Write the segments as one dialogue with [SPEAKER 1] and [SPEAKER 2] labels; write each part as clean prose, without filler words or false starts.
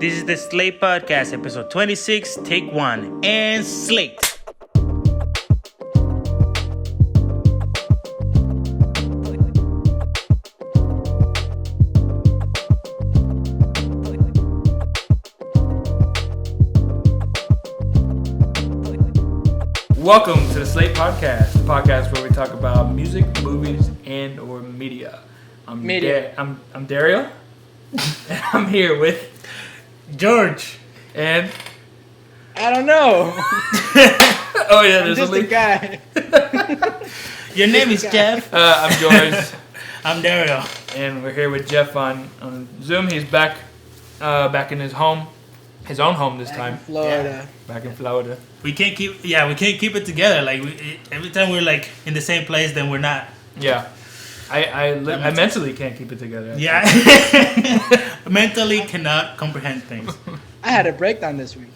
[SPEAKER 1] This is the Slate Podcast, episode 26, take 1, and Slate.
[SPEAKER 2] Welcome to the Slate Podcast, the podcast where we talk about music, movies, and or media. I'm Daryl, and I'm here with
[SPEAKER 1] George.
[SPEAKER 2] And
[SPEAKER 3] I don't know.
[SPEAKER 2] oh yeah,
[SPEAKER 3] I'm
[SPEAKER 2] there's
[SPEAKER 3] just
[SPEAKER 2] a
[SPEAKER 3] a guy.
[SPEAKER 1] Your name is Jeff.
[SPEAKER 2] I'm George,
[SPEAKER 1] I'm Daryl.
[SPEAKER 2] and we're here with Jeff on Zoom. He's back in his own home this time.
[SPEAKER 3] Florida.
[SPEAKER 2] Back in Florida.
[SPEAKER 1] We can't keep it together. Like every time we're like in the same place, then we're not.
[SPEAKER 2] Yeah, I mentally can't keep it together.
[SPEAKER 1] Yeah, mentally cannot comprehend things.
[SPEAKER 3] I had a breakdown this week.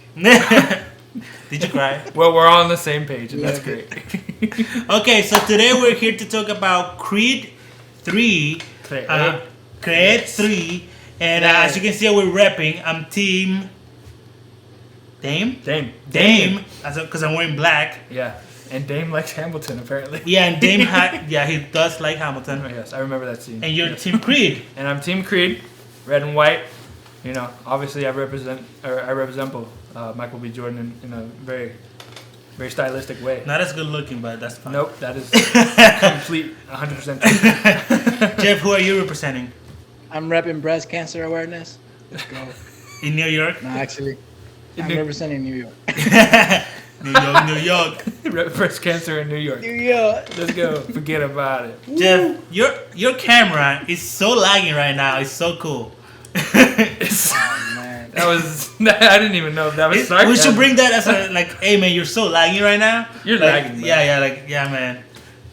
[SPEAKER 1] Did you cry?
[SPEAKER 2] Well, we're all on the same page, and that's great.
[SPEAKER 1] Okay, so today we're here to talk about Creed 3. Creed 3. And as you can see, we're repping. I'm team... Dame? Because I'm wearing black.
[SPEAKER 2] Yeah, and Dame likes Hamilton, apparently.
[SPEAKER 1] Yeah, and Dame, he does like Hamilton.
[SPEAKER 2] Oh, yes, I remember that scene.
[SPEAKER 1] And you're Team Creed.
[SPEAKER 2] And I'm Team Creed, red and white. You know, obviously I represent Michael B. Jordan in a very, very stylistic way.
[SPEAKER 1] Not as good looking, but that's fine.
[SPEAKER 2] Nope, that is complete 100% true.
[SPEAKER 1] Jeff, who are you representing?
[SPEAKER 3] I'm repping breast cancer awareness. Let's go.
[SPEAKER 1] In New York?
[SPEAKER 3] No, actually, I'm representing New York.
[SPEAKER 1] New York.
[SPEAKER 2] Breast cancer in New York.
[SPEAKER 3] New York.
[SPEAKER 2] Let's go. Forget about it.
[SPEAKER 1] Jeff, your camera is so lagging right now. It's so cool.
[SPEAKER 3] Oh, man.
[SPEAKER 2] That was... I didn't even know if that was sarcasm.
[SPEAKER 1] We should bring that as a, like, hey, man, you're so lagging right now.
[SPEAKER 2] You're
[SPEAKER 1] like,
[SPEAKER 2] lagging, man.
[SPEAKER 1] Yeah, man.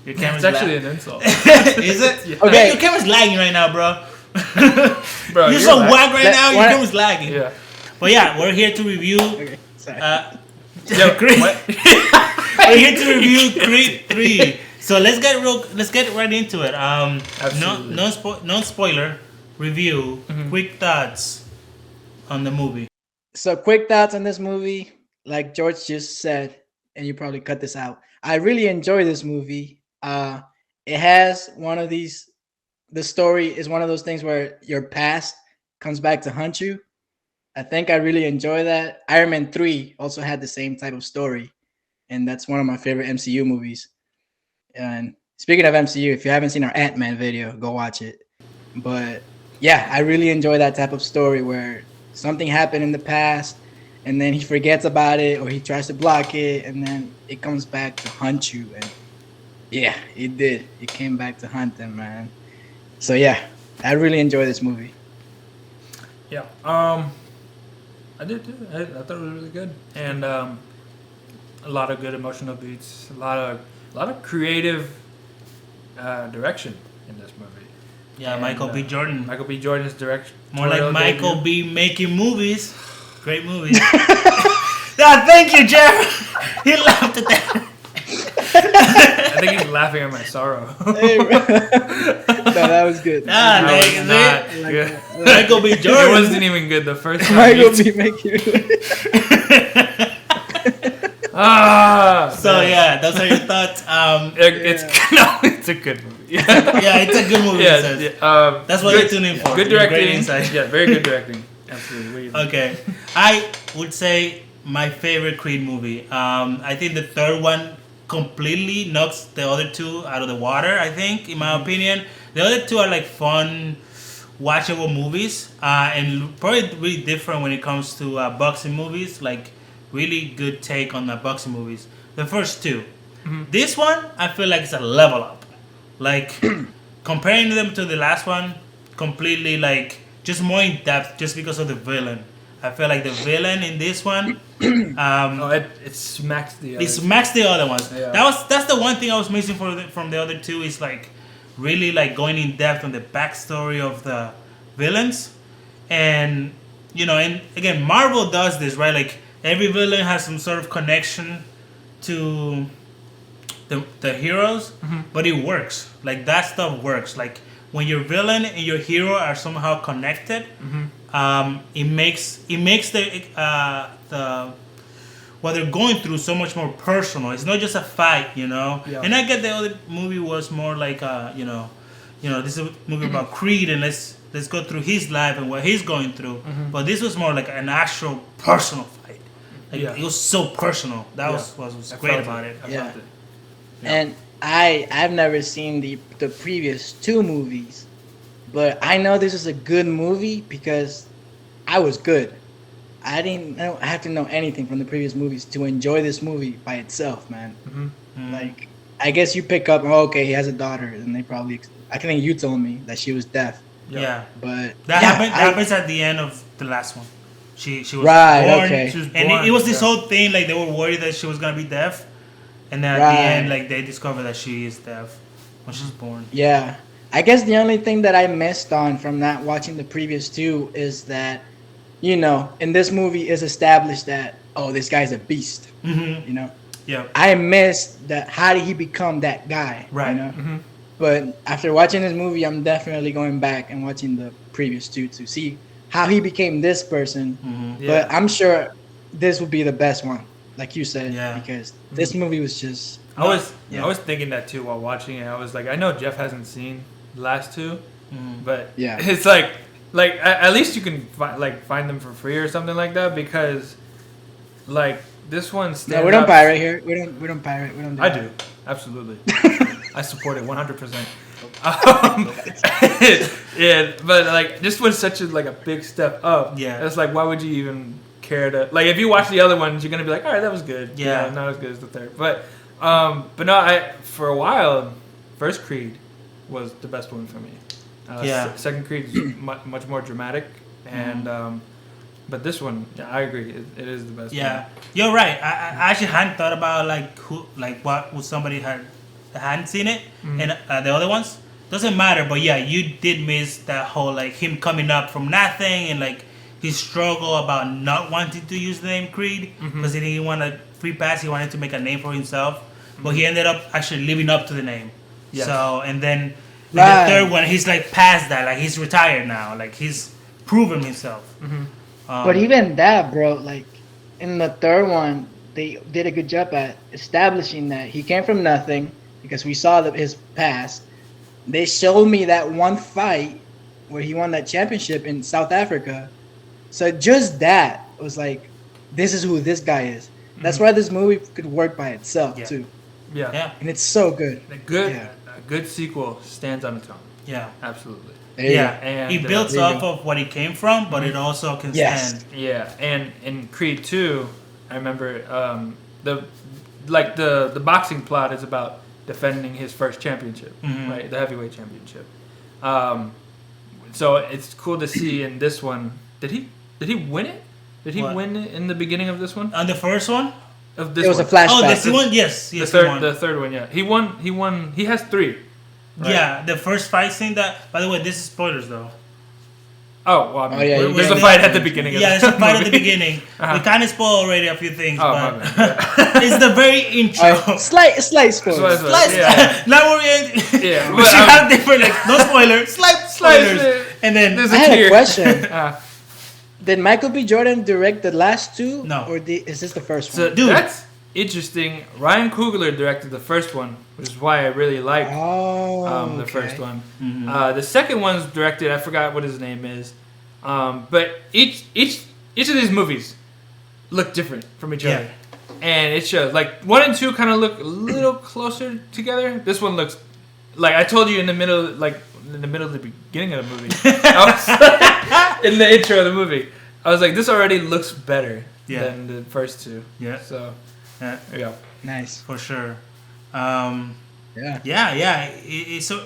[SPEAKER 1] Your camera's
[SPEAKER 2] It's actually an insult.
[SPEAKER 1] Is it?
[SPEAKER 2] Yeah.
[SPEAKER 3] Okay.
[SPEAKER 1] Your camera's lagging right now, bro.
[SPEAKER 2] Bro,
[SPEAKER 1] you're so whack right now, your
[SPEAKER 3] what?
[SPEAKER 1] camera's lagging.
[SPEAKER 2] Yeah.
[SPEAKER 1] But yeah, we're here to review...
[SPEAKER 3] Okay, sorry.
[SPEAKER 1] Creed. We're here to review Creed 3. So let's get right into it.
[SPEAKER 2] Absolutely.
[SPEAKER 1] No spoiler review.
[SPEAKER 2] Mm-hmm.
[SPEAKER 1] Quick thoughts on the movie.
[SPEAKER 3] So quick thoughts on this movie. Like George just said, and you probably cut this out. I really enjoy this movie. It has one of these... The story is one of those things where your past comes back to haunt you. I think I really enjoy that. Iron Man 3 also had the same type of story. And that's one of my favorite MCU movies. And speaking of MCU, if you haven't seen our Ant-Man video, go watch it. But yeah, I really enjoy that type of story where something happened in the past and then he forgets about it or he tries to block it and then it comes back to haunt you. And yeah, it did. It came back to haunt them, man. So yeah, I really enjoy this movie.
[SPEAKER 2] Yeah. I did too. I thought it was really good, and a lot of good emotional beats, a lot of creative direction in this movie.
[SPEAKER 1] Yeah,
[SPEAKER 2] and,
[SPEAKER 1] Michael B. Jordan.
[SPEAKER 2] Michael B. Jordan's direction.
[SPEAKER 1] More like Michael B. making movies. Great movies. Thank you, Jeff. He laughed at that.
[SPEAKER 2] I think he's laughing at my sorrow.
[SPEAKER 3] Hey, bro. No, that was good.
[SPEAKER 2] That was
[SPEAKER 1] Like
[SPEAKER 2] not
[SPEAKER 3] like
[SPEAKER 2] good.
[SPEAKER 1] Michael B. Jordan.
[SPEAKER 2] It wasn't even good the first time.
[SPEAKER 3] Michael B. making
[SPEAKER 1] So yeah, those are your thoughts.
[SPEAKER 2] It's a good movie.
[SPEAKER 1] Yeah, it's a good movie.
[SPEAKER 2] Yeah,
[SPEAKER 1] it says. That's what
[SPEAKER 2] good,
[SPEAKER 1] you're tuning for.
[SPEAKER 2] Good
[SPEAKER 1] Great
[SPEAKER 2] directing.
[SPEAKER 1] insight.
[SPEAKER 2] Yeah, very good directing. Absolutely.
[SPEAKER 1] Okay, I would say my favorite Creed movie. I think the third one completely knocks the other two out of the water. I think, in my opinion, the other two are like fun, watchable movies, and probably really different when it comes to boxing movies. Like really good take on the boxing movies. The first two.
[SPEAKER 2] Mm-hmm.
[SPEAKER 1] This one, I feel like it's a level up. Like comparing them to the last one, completely like just more in depth, just because of the villain. I feel like the villain in this one,
[SPEAKER 2] it smacks the other.
[SPEAKER 1] it smacks the other ones.
[SPEAKER 2] Yeah.
[SPEAKER 1] That's the one thing I was missing from the other two, is like really like going in depth on the backstory of the villains, and and again, Marvel does this, right? Like every villain has some sort of connection to the heroes, but it works. Like that stuff works. Like when your villain and your hero are somehow connected, it makes the what they're going through so much more personal. It's not just a fight, you know.
[SPEAKER 2] Yeah.
[SPEAKER 1] And I get the other movie was more like this is a movie about Creed, and let's go through his life and what he's going through.
[SPEAKER 2] Mm-hmm.
[SPEAKER 1] But this was more like an actual personal fight. Like,
[SPEAKER 2] Yeah.
[SPEAKER 1] it was so personal. That was what was
[SPEAKER 2] I
[SPEAKER 1] great
[SPEAKER 2] felt
[SPEAKER 1] about it.
[SPEAKER 2] I
[SPEAKER 3] Yeah.
[SPEAKER 2] felt it. Yeah.
[SPEAKER 3] And I've never seen the previous two movies, but I know this is a good movie because I was good. I don't have to know anything from the previous movies to enjoy this movie by itself, man.
[SPEAKER 2] Mm-hmm.
[SPEAKER 3] Like, I guess you pick up, oh, okay, he has a daughter, and they probably, I think you told me that she was deaf,
[SPEAKER 1] Yeah.
[SPEAKER 3] but
[SPEAKER 1] That
[SPEAKER 3] yeah,
[SPEAKER 1] happens at the end of the last one. She was
[SPEAKER 3] Right,
[SPEAKER 1] born,
[SPEAKER 3] okay.
[SPEAKER 2] She was
[SPEAKER 1] and
[SPEAKER 2] born,
[SPEAKER 1] it was this
[SPEAKER 2] yeah.
[SPEAKER 1] whole thing like they were worried that she was gonna be deaf, and then at
[SPEAKER 3] Right.
[SPEAKER 1] the end like they discover that she is deaf when she's born.
[SPEAKER 3] Yeah. I guess the only thing that I missed on from not watching the previous two is that, in this movie is established that, oh, this guy's a beast,
[SPEAKER 1] Mm-hmm. Yeah.
[SPEAKER 3] I missed that. How did he become that guy?
[SPEAKER 1] Right.
[SPEAKER 2] Mm-hmm.
[SPEAKER 3] But after watching this movie, I'm definitely going back and watching the previous two to see how he became this person.
[SPEAKER 1] Mm-hmm.
[SPEAKER 2] Yeah.
[SPEAKER 3] But I'm sure this will be the best one, like you said,
[SPEAKER 1] Yeah.
[SPEAKER 3] because this movie was just.
[SPEAKER 2] I was
[SPEAKER 1] Yeah.
[SPEAKER 2] I was thinking that too while watching it. I was like, I know Jeff hasn't seen the last two, but
[SPEAKER 3] Yeah.
[SPEAKER 2] it's like at least you can find them for free or something like that, because like this one stands
[SPEAKER 3] No, we don't
[SPEAKER 2] out-
[SPEAKER 3] pirate here. We don't pirate. We don't. Do
[SPEAKER 2] I
[SPEAKER 3] that.
[SPEAKER 2] do, absolutely. I support it 100%. Yeah, but like this was such a big step up.
[SPEAKER 1] Yeah.
[SPEAKER 2] It's like, why would you even care to if you watch the other ones, you're gonna be like, all right, that was good.
[SPEAKER 1] Yeah.
[SPEAKER 2] Not as good as the third, but no, for a while, first Creed was the best one for me.
[SPEAKER 1] Yeah.
[SPEAKER 2] Second Creed is much more dramatic, and but this one, yeah, I agree, it is the best.
[SPEAKER 1] Yeah, you're right. I actually hadn't thought about what would somebody hadn't seen it, and the other ones doesn't matter. But yeah, you did miss that whole him coming up from nothing and his struggle about not wanting to use the name Creed because he didn't want a free pass. He wanted to make a name for himself, but he ended up actually living up to the name.
[SPEAKER 2] Yes.
[SPEAKER 1] So and then
[SPEAKER 3] Right.
[SPEAKER 1] the third one, he's past that. He's retired now. He's proven himself.
[SPEAKER 3] But even that, bro, in the third one, they did a good job at establishing that he came from nothing because we saw his past. They showed me that one fight where he won that championship in South Africa. So just that was this is who this guy is. That's why this movie could work by itself
[SPEAKER 1] Yeah.
[SPEAKER 3] too,
[SPEAKER 2] Yeah.
[SPEAKER 1] Yeah,
[SPEAKER 3] and it's so good.
[SPEAKER 2] A good sequel stands on its own.
[SPEAKER 1] yeah.
[SPEAKER 2] Absolutely.
[SPEAKER 3] There you
[SPEAKER 1] Yeah,
[SPEAKER 3] go.
[SPEAKER 2] And,
[SPEAKER 1] it builds
[SPEAKER 3] there you
[SPEAKER 1] off
[SPEAKER 3] go.
[SPEAKER 1] of what he came from, but it also can
[SPEAKER 3] Yes.
[SPEAKER 1] stand.
[SPEAKER 2] Yeah, and in Creed 2, I remember the boxing plot is about defending his first championship, right? The heavyweight championship. So it's cool to see in this one. Did he win it? Did he
[SPEAKER 1] What?
[SPEAKER 2] win it in the beginning of this one?
[SPEAKER 1] On the first one?
[SPEAKER 2] Of this
[SPEAKER 3] It was a
[SPEAKER 2] one?
[SPEAKER 3] flashback.
[SPEAKER 1] Oh, that's the one. Yes,
[SPEAKER 2] The
[SPEAKER 1] yes,
[SPEAKER 2] third,
[SPEAKER 1] he won.
[SPEAKER 2] the third one, yeah. He won. He has 3. Right?
[SPEAKER 1] Yeah, the first fight scene. That, by the way, this is spoilers though.
[SPEAKER 2] Oh, well, I mean,
[SPEAKER 3] Oh, yeah, you
[SPEAKER 2] there's
[SPEAKER 3] get
[SPEAKER 2] a
[SPEAKER 3] it.
[SPEAKER 2] fight at the beginning. Of
[SPEAKER 1] Yeah,
[SPEAKER 2] the
[SPEAKER 1] there's a fight at the
[SPEAKER 2] movie.
[SPEAKER 1] beginning.
[SPEAKER 2] Uh-huh.
[SPEAKER 1] We kind of spoil already a few things,
[SPEAKER 2] Oh,
[SPEAKER 1] but
[SPEAKER 2] my bad.
[SPEAKER 1] it's the very intro.
[SPEAKER 3] Slight spoilers.
[SPEAKER 2] Slight- yeah.
[SPEAKER 1] Now we're in.
[SPEAKER 2] Yeah,
[SPEAKER 1] we
[SPEAKER 2] but,
[SPEAKER 1] should have different no spoilers, slight spoilers,
[SPEAKER 2] Slight-
[SPEAKER 1] and then
[SPEAKER 2] There's
[SPEAKER 3] I had a
[SPEAKER 2] tear.
[SPEAKER 3] question.
[SPEAKER 2] Uh,
[SPEAKER 3] Did Michael B. Jordan direct the last two?
[SPEAKER 1] No.
[SPEAKER 3] Or is this the first
[SPEAKER 2] So
[SPEAKER 3] one?
[SPEAKER 1] Dude.
[SPEAKER 2] that's interesting. Ryan Coogler directed the first one, which is why I really like
[SPEAKER 3] Oh,
[SPEAKER 2] the
[SPEAKER 3] okay.
[SPEAKER 2] first one. The second one's directed. I forgot what his name is, but each of these movies look different from each other, and it shows. 1 and 2 kind of look a little closer together. This one looks I told you in the middle, of the beginning of the movie, in the intro of the movie. I was like, this already looks better than the first two.
[SPEAKER 1] Yeah.
[SPEAKER 2] So,
[SPEAKER 1] Yeah,
[SPEAKER 2] there you go.
[SPEAKER 3] Nice.
[SPEAKER 1] for sure.
[SPEAKER 3] Yeah.
[SPEAKER 1] Yeah. So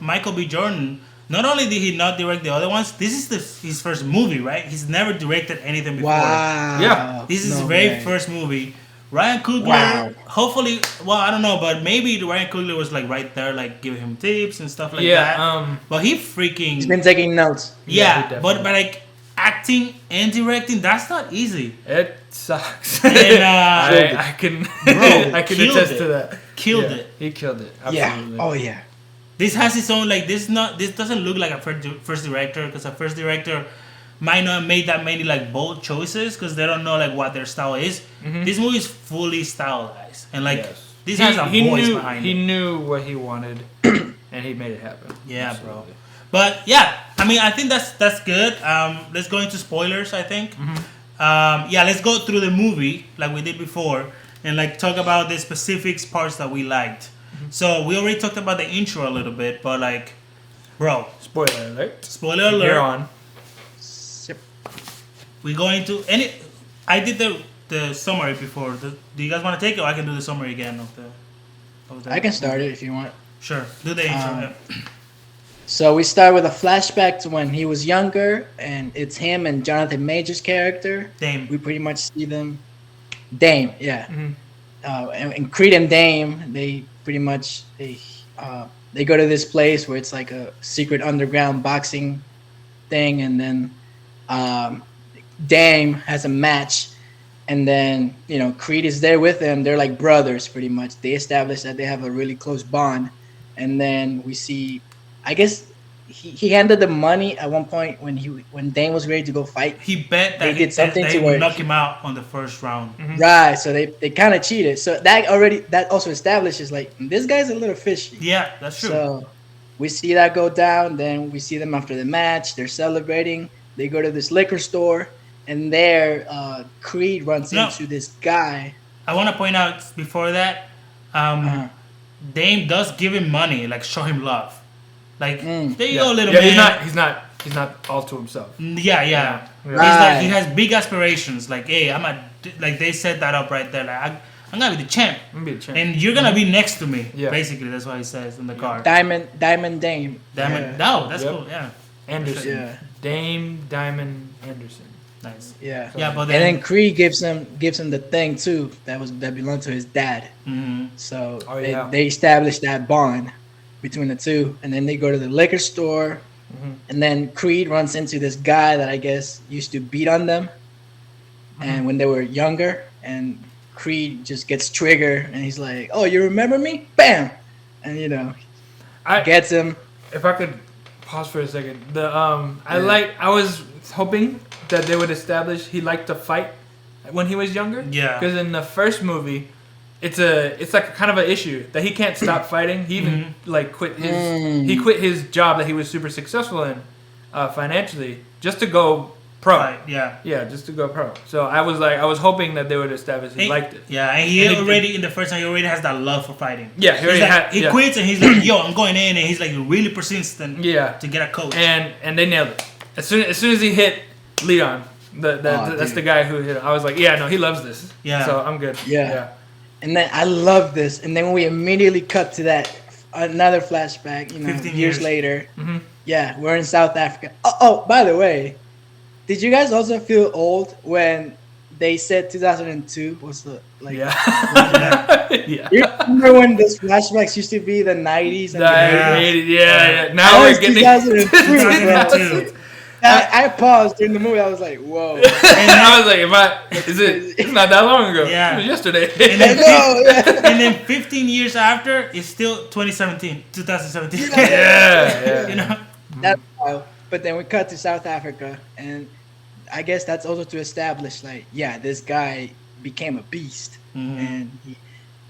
[SPEAKER 1] Michael B. Jordan. Not only did he not direct the other ones, this is his first movie, right? He's never directed anything before.
[SPEAKER 3] Wow.
[SPEAKER 2] Yeah.
[SPEAKER 1] This is his
[SPEAKER 3] No
[SPEAKER 1] very
[SPEAKER 3] way.
[SPEAKER 1] first movie. Ryan Coogler,
[SPEAKER 3] Wow.
[SPEAKER 1] hopefully, well, I don't know, but maybe Ryan Coogler was right there, giving him tips and stuff like
[SPEAKER 2] Yeah,
[SPEAKER 1] that. But he freaking
[SPEAKER 3] He's been taking notes.
[SPEAKER 2] Yeah, he
[SPEAKER 1] yeah, but
[SPEAKER 2] definitely-
[SPEAKER 1] acting and directing, that's not easy.
[SPEAKER 2] It sucks.
[SPEAKER 1] And,
[SPEAKER 2] I can I can
[SPEAKER 1] killed
[SPEAKER 2] attest
[SPEAKER 1] it.
[SPEAKER 2] to that.
[SPEAKER 1] Killed
[SPEAKER 2] Yeah,
[SPEAKER 1] it.
[SPEAKER 2] He killed it.
[SPEAKER 3] Yeah.
[SPEAKER 2] Absolutely.
[SPEAKER 3] Oh yeah.
[SPEAKER 1] This has its own this doesn't look like a first director because a first director might not make that many like bold choices because they don't know like what their style is. This movie is fully stylized and like this has a voice behind it.
[SPEAKER 2] He knew what he wanted, and he made it happen.
[SPEAKER 1] Yeah,
[SPEAKER 2] Absolutely.
[SPEAKER 1] bro. But yeah, I mean, I think that's good. Let's go into spoilers. I think. Yeah, let's go through the movie like we did before and like talk about the specific parts that we liked. So we already talked about the intro a little bit, but like, bro,
[SPEAKER 2] Spoiler alert.
[SPEAKER 1] spoiler alert.
[SPEAKER 2] Here on.
[SPEAKER 3] Yep.
[SPEAKER 1] We go into any. I did the summary before. Do you guys want to take it, or I can do the summary again of the
[SPEAKER 3] I can start it if you want.
[SPEAKER 1] Sure, do the intro. Yeah.
[SPEAKER 3] So we start with a flashback to when he was younger, and it's him and Jonathan Major's character.
[SPEAKER 1] Dame.
[SPEAKER 3] We pretty much see them. Dame, yeah. And Creed and Dame, they pretty much they go to this place where it's like a secret underground boxing thing, and then Dame has a match, and then Creed is there with them. They're like brothers, pretty much. They establish that they have a really close bond, and then we see, I guess he handed the money at one point when Dame was ready to go fight.
[SPEAKER 1] He bet that
[SPEAKER 3] They did something
[SPEAKER 1] they
[SPEAKER 3] to
[SPEAKER 1] would
[SPEAKER 3] where
[SPEAKER 1] knock him out on the first round.
[SPEAKER 3] Right, so they kind of cheated. So that also establishes like this guy's a little fishy.
[SPEAKER 1] Yeah, that's true.
[SPEAKER 3] So we see that go down. Then we see them after the match. They're celebrating. They go to this liquor store, and there Creed runs into this guy.
[SPEAKER 1] I want to point out before that, Dame does give him money, like show him love. Like there you go, little man.
[SPEAKER 2] He's not all to himself.
[SPEAKER 1] Yeah.
[SPEAKER 3] Right.
[SPEAKER 1] He's like he has big aspirations. Like, hey, like they set that up right there. Like I'm gonna be the champ, and you're gonna be next to me.
[SPEAKER 2] Yeah.
[SPEAKER 1] Basically, that's what he says in the car.
[SPEAKER 3] Diamond Dame.
[SPEAKER 1] Diamond.
[SPEAKER 3] Yeah.
[SPEAKER 1] No, that's cool. Yeah.
[SPEAKER 2] Anderson.
[SPEAKER 3] Yeah.
[SPEAKER 2] Dame Diamond Anderson.
[SPEAKER 1] Nice.
[SPEAKER 3] Yeah.
[SPEAKER 1] Yeah, but
[SPEAKER 3] then Creed gives him the thing too that belonged to his dad. So they established that bond between the two, and then they go to the liquor store, and then Creed runs into this guy that I guess used to beat on them, and when they were younger, and Creed just gets triggered, and he's like, "Oh, you remember me? Bam!" And gets him.
[SPEAKER 2] If I could pause for a second, I was hoping that they would establish he liked to fight when he was younger.
[SPEAKER 1] Yeah.
[SPEAKER 2] Because in the first movie, it's like kind of an issue that he can't stop fighting. He even quit his job that he was super successful in financially just to go pro.
[SPEAKER 1] Right, yeah.
[SPEAKER 2] Yeah, just to go pro. So I was hoping that they would establish he liked it.
[SPEAKER 1] Yeah, and he already in the first time he already has that love for fighting.
[SPEAKER 2] Yeah,
[SPEAKER 1] he quits and he's like, "Yo, I'm going in," and he's like really persistent. To get a coach.
[SPEAKER 2] And they nailed it as soon as he hit Leon. That's the guy who hit him. I was like, yeah, no, he loves this.
[SPEAKER 1] Yeah.
[SPEAKER 2] So I'm good.
[SPEAKER 3] Yeah. And then I love this. And then we immediately cut to another flashback,
[SPEAKER 1] 15
[SPEAKER 3] years later. Yeah, we're in South Africa. Oh, by the way, did you guys also feel old when they said 2002 was the
[SPEAKER 2] Yeah.
[SPEAKER 3] You remember when those flashbacks used to be the 90s and the 80s?
[SPEAKER 2] Yeah. Now we're getting
[SPEAKER 3] 2002. I paused during the movie. I was like, "Whoa!"
[SPEAKER 2] And I was like, it's not that long ago.
[SPEAKER 1] Yeah.
[SPEAKER 2] It was yesterday.
[SPEAKER 1] And then 15 years after, it's still 2017.
[SPEAKER 2] Yeah.
[SPEAKER 3] That's wild. But then we cut to South Africa, and I guess that's also to establish, this guy became a beast, and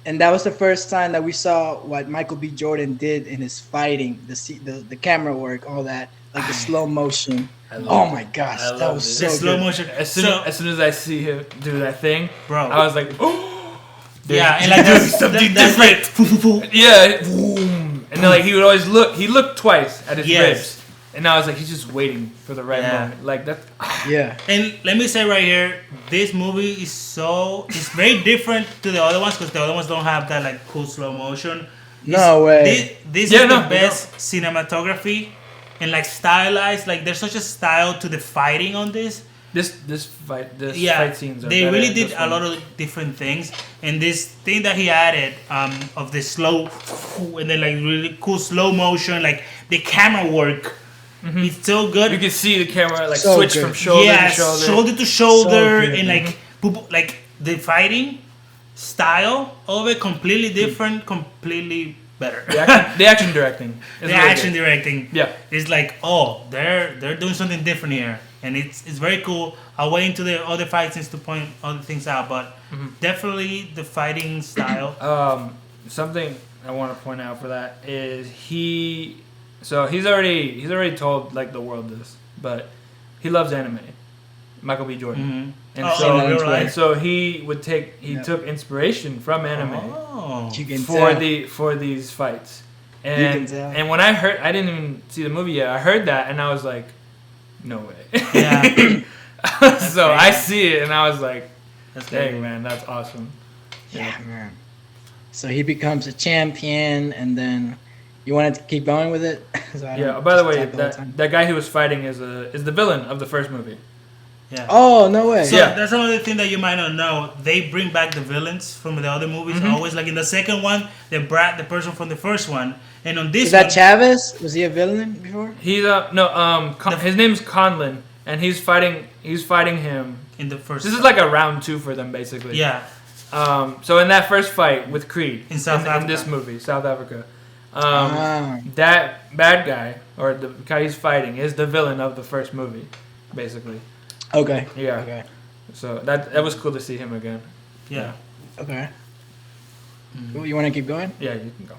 [SPEAKER 3] that was the first time that we saw what Michael B. Jordan did in his fighting, the camera work, all that, like the slow motion. Oh my gosh, that was so
[SPEAKER 1] the slow
[SPEAKER 3] good.
[SPEAKER 1] motion.
[SPEAKER 2] As soon as I see him do that thing,
[SPEAKER 1] bro,
[SPEAKER 2] I was like, oh,
[SPEAKER 1] yeah, and like
[SPEAKER 2] something different. Yeah, boom. And then he would always look. He looked twice at his ribs, and I was like, he's just waiting for the right moment. Like that.
[SPEAKER 3] Yeah.
[SPEAKER 1] And let me say right here, this movie it's very different to the other ones because the other ones don't have that cool slow motion.
[SPEAKER 3] No way.
[SPEAKER 1] This is the best cinematography. And stylized, there's such a style to the fighting on this.
[SPEAKER 2] This fight scenes are
[SPEAKER 1] they
[SPEAKER 2] better
[SPEAKER 1] really
[SPEAKER 2] in
[SPEAKER 1] did
[SPEAKER 2] this
[SPEAKER 1] a
[SPEAKER 2] one.
[SPEAKER 1] lot of different things. And this thing that he added of the slow and then really cool slow motion, the camera work, it's so good.
[SPEAKER 2] You can see the camera
[SPEAKER 3] So
[SPEAKER 2] switch
[SPEAKER 3] good.
[SPEAKER 2] from shoulder to shoulder.
[SPEAKER 1] shoulder to shoulder,
[SPEAKER 3] So good.
[SPEAKER 1] and the fighting style of it completely different, completely better.
[SPEAKER 2] The action directing.
[SPEAKER 1] The action directing.
[SPEAKER 2] Yeah.
[SPEAKER 1] It's they're doing something different here. and it's very cool. I'll wait into the other fight scenes to point other things out, but definitely the fighting style.
[SPEAKER 2] Something I want to point out for that is so he's already told like the world this, but he loves anime. Michael B. Jordan. And so he took inspiration from anime for these fights. And when I didn't even see the movie yet. I heard that and I was like, no way.
[SPEAKER 1] Yeah.
[SPEAKER 2] So I see it and I was like, dang man, that's awesome.
[SPEAKER 3] Yeah, man. So he becomes a champion, and then you wanted to keep going with it.
[SPEAKER 2] So by the way, that guy who was fighting is the villain of the first movie.
[SPEAKER 1] Yeah.
[SPEAKER 3] Oh, no way.
[SPEAKER 1] So that's another thing that you might not know. They bring back the villains from the other movies. Always, like in the second one, they brought the person from the first one, and on this
[SPEAKER 3] is that Chavez? Was he a villain before?
[SPEAKER 2] He's his name's Conlon, and he's fighting him
[SPEAKER 1] in the first.
[SPEAKER 2] This is like a round 2 for them, basically.
[SPEAKER 1] Yeah.
[SPEAKER 2] So in that first fight with Creed
[SPEAKER 1] in this
[SPEAKER 2] movie, South Africa, that bad guy or the guy he's fighting is the villain of the first movie, basically.
[SPEAKER 3] Okay.
[SPEAKER 2] Yeah.
[SPEAKER 3] Okay.
[SPEAKER 2] So that was cool to see him again.
[SPEAKER 1] Yeah.
[SPEAKER 3] Okay. You want to keep going?
[SPEAKER 2] Yeah, you can go.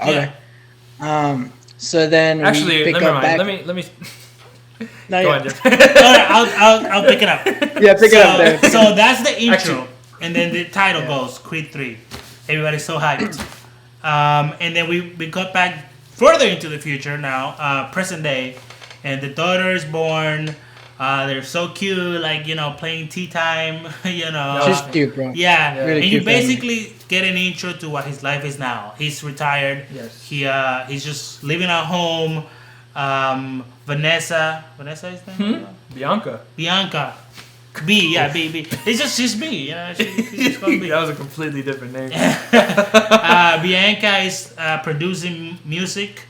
[SPEAKER 3] Okay. Yeah. So then
[SPEAKER 2] actually,
[SPEAKER 3] we pick up back.
[SPEAKER 2] Let me.
[SPEAKER 3] No,
[SPEAKER 2] go on, Jeff.
[SPEAKER 1] All right, I'll pick it up.
[SPEAKER 3] Yeah, pick it up there.
[SPEAKER 1] So that's the intro,
[SPEAKER 2] Actually,
[SPEAKER 1] and then the title goes Creed 3. Everybody's so hyped. And then we got back further into the future now, present day, and the daughter is born. They're so cute, like, playing tea time,
[SPEAKER 3] She's cute, bro.
[SPEAKER 1] Yeah,
[SPEAKER 3] Really
[SPEAKER 1] and you
[SPEAKER 3] cute
[SPEAKER 1] basically get an intro to what his life is now. He's retired.
[SPEAKER 2] Yes.
[SPEAKER 1] He's just living at home. Vanessa is name?
[SPEAKER 2] Bianca.
[SPEAKER 1] B. She's B. She's just called B.
[SPEAKER 2] That was a completely different name.
[SPEAKER 1] Bianca is producing music,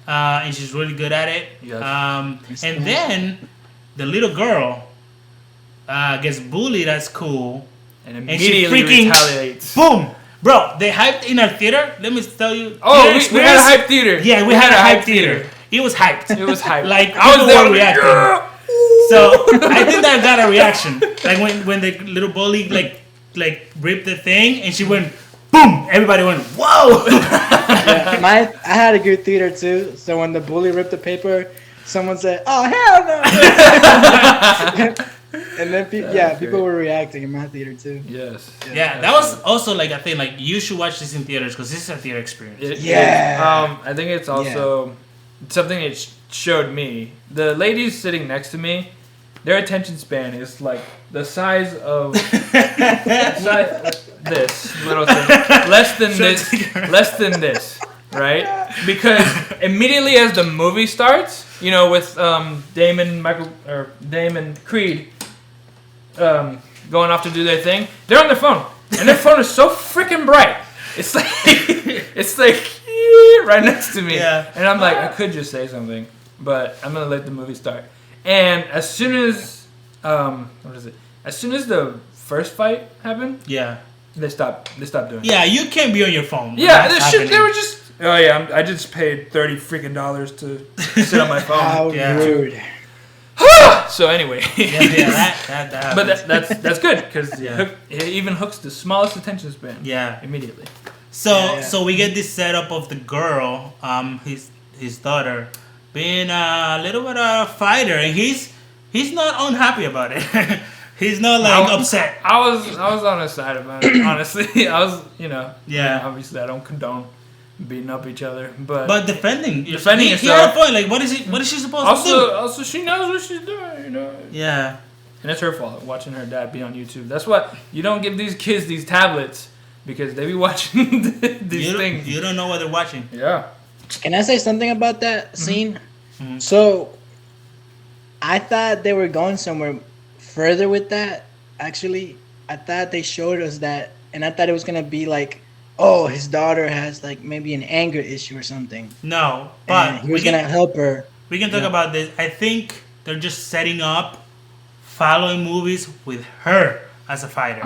[SPEAKER 1] and she's really good at it.
[SPEAKER 2] Yes.
[SPEAKER 1] And then the little girl gets bullied at school,
[SPEAKER 2] and immediately retaliates.
[SPEAKER 1] Boom! Bro, they hyped in our theater. Let me tell you.
[SPEAKER 2] Oh, we had a hype theater.
[SPEAKER 1] Yeah, we had a hype theater. It was hyped.
[SPEAKER 2] It was hyped.
[SPEAKER 1] Like,
[SPEAKER 2] I was there
[SPEAKER 1] reacting.
[SPEAKER 2] Yeah!
[SPEAKER 1] So I think that got a reaction. Like when the little bully like ripped the thing and she went boom. Everybody went whoa.
[SPEAKER 3] Yeah, I had a good theater too. So when the bully ripped the paper, someone said, "Oh hell no!" And then people were reacting in my theater too.
[SPEAKER 2] Yes.
[SPEAKER 1] Yeah, that was also like a thing. Like you should watch this in theaters because this is a theater experience.
[SPEAKER 2] I think it's also something it showed me. The ladies sitting next to me, their attention span is like the size of this little thing, less than this, right? Because immediately as the movie starts, with Damon and Creed going off to do their thing, they're on their phone, and their phone is so freaking bright. It's like right next to me, and I'm like, I could just say something, but I'm gonna let the movie start. And as soon as As soon as the first fight happened, they stopped doing it.
[SPEAKER 1] Yeah, you can't be on your phone.
[SPEAKER 2] Yeah, they were just. Oh yeah, I just paid $30 freaking to sit on my phone.
[SPEAKER 3] How rude.
[SPEAKER 2] So anyway,
[SPEAKER 1] that
[SPEAKER 2] but that's good because it even hooks the smallest attention span.
[SPEAKER 1] Yeah,
[SPEAKER 2] immediately.
[SPEAKER 1] So we get this setup of the girl, his daughter, being a little bit of a fighter, and he's not unhappy about it. He's not upset.
[SPEAKER 2] I was on his side about it. Honestly, I was obviously I don't condone beating up each other, but
[SPEAKER 1] defending
[SPEAKER 2] yourself.
[SPEAKER 1] He had a point. Like, what is she supposed to do?
[SPEAKER 2] Also, she knows what she's doing.
[SPEAKER 1] Yeah.
[SPEAKER 2] And it's her fault watching her dad be on YouTube. That's why you don't give these kids these tablets because they be watching these things.
[SPEAKER 1] You don't know what they're watching.
[SPEAKER 2] Yeah.
[SPEAKER 3] Can I say something about that scene? Mm-hmm. So, I thought they were going somewhere further with that. Actually, I thought they showed us that, and I thought it was gonna be like, oh, his daughter has like maybe an anger issue or something.
[SPEAKER 1] No, but
[SPEAKER 3] he was gonna help her.
[SPEAKER 1] We can talk about this. I think they're just setting up following movies with her as a fighter.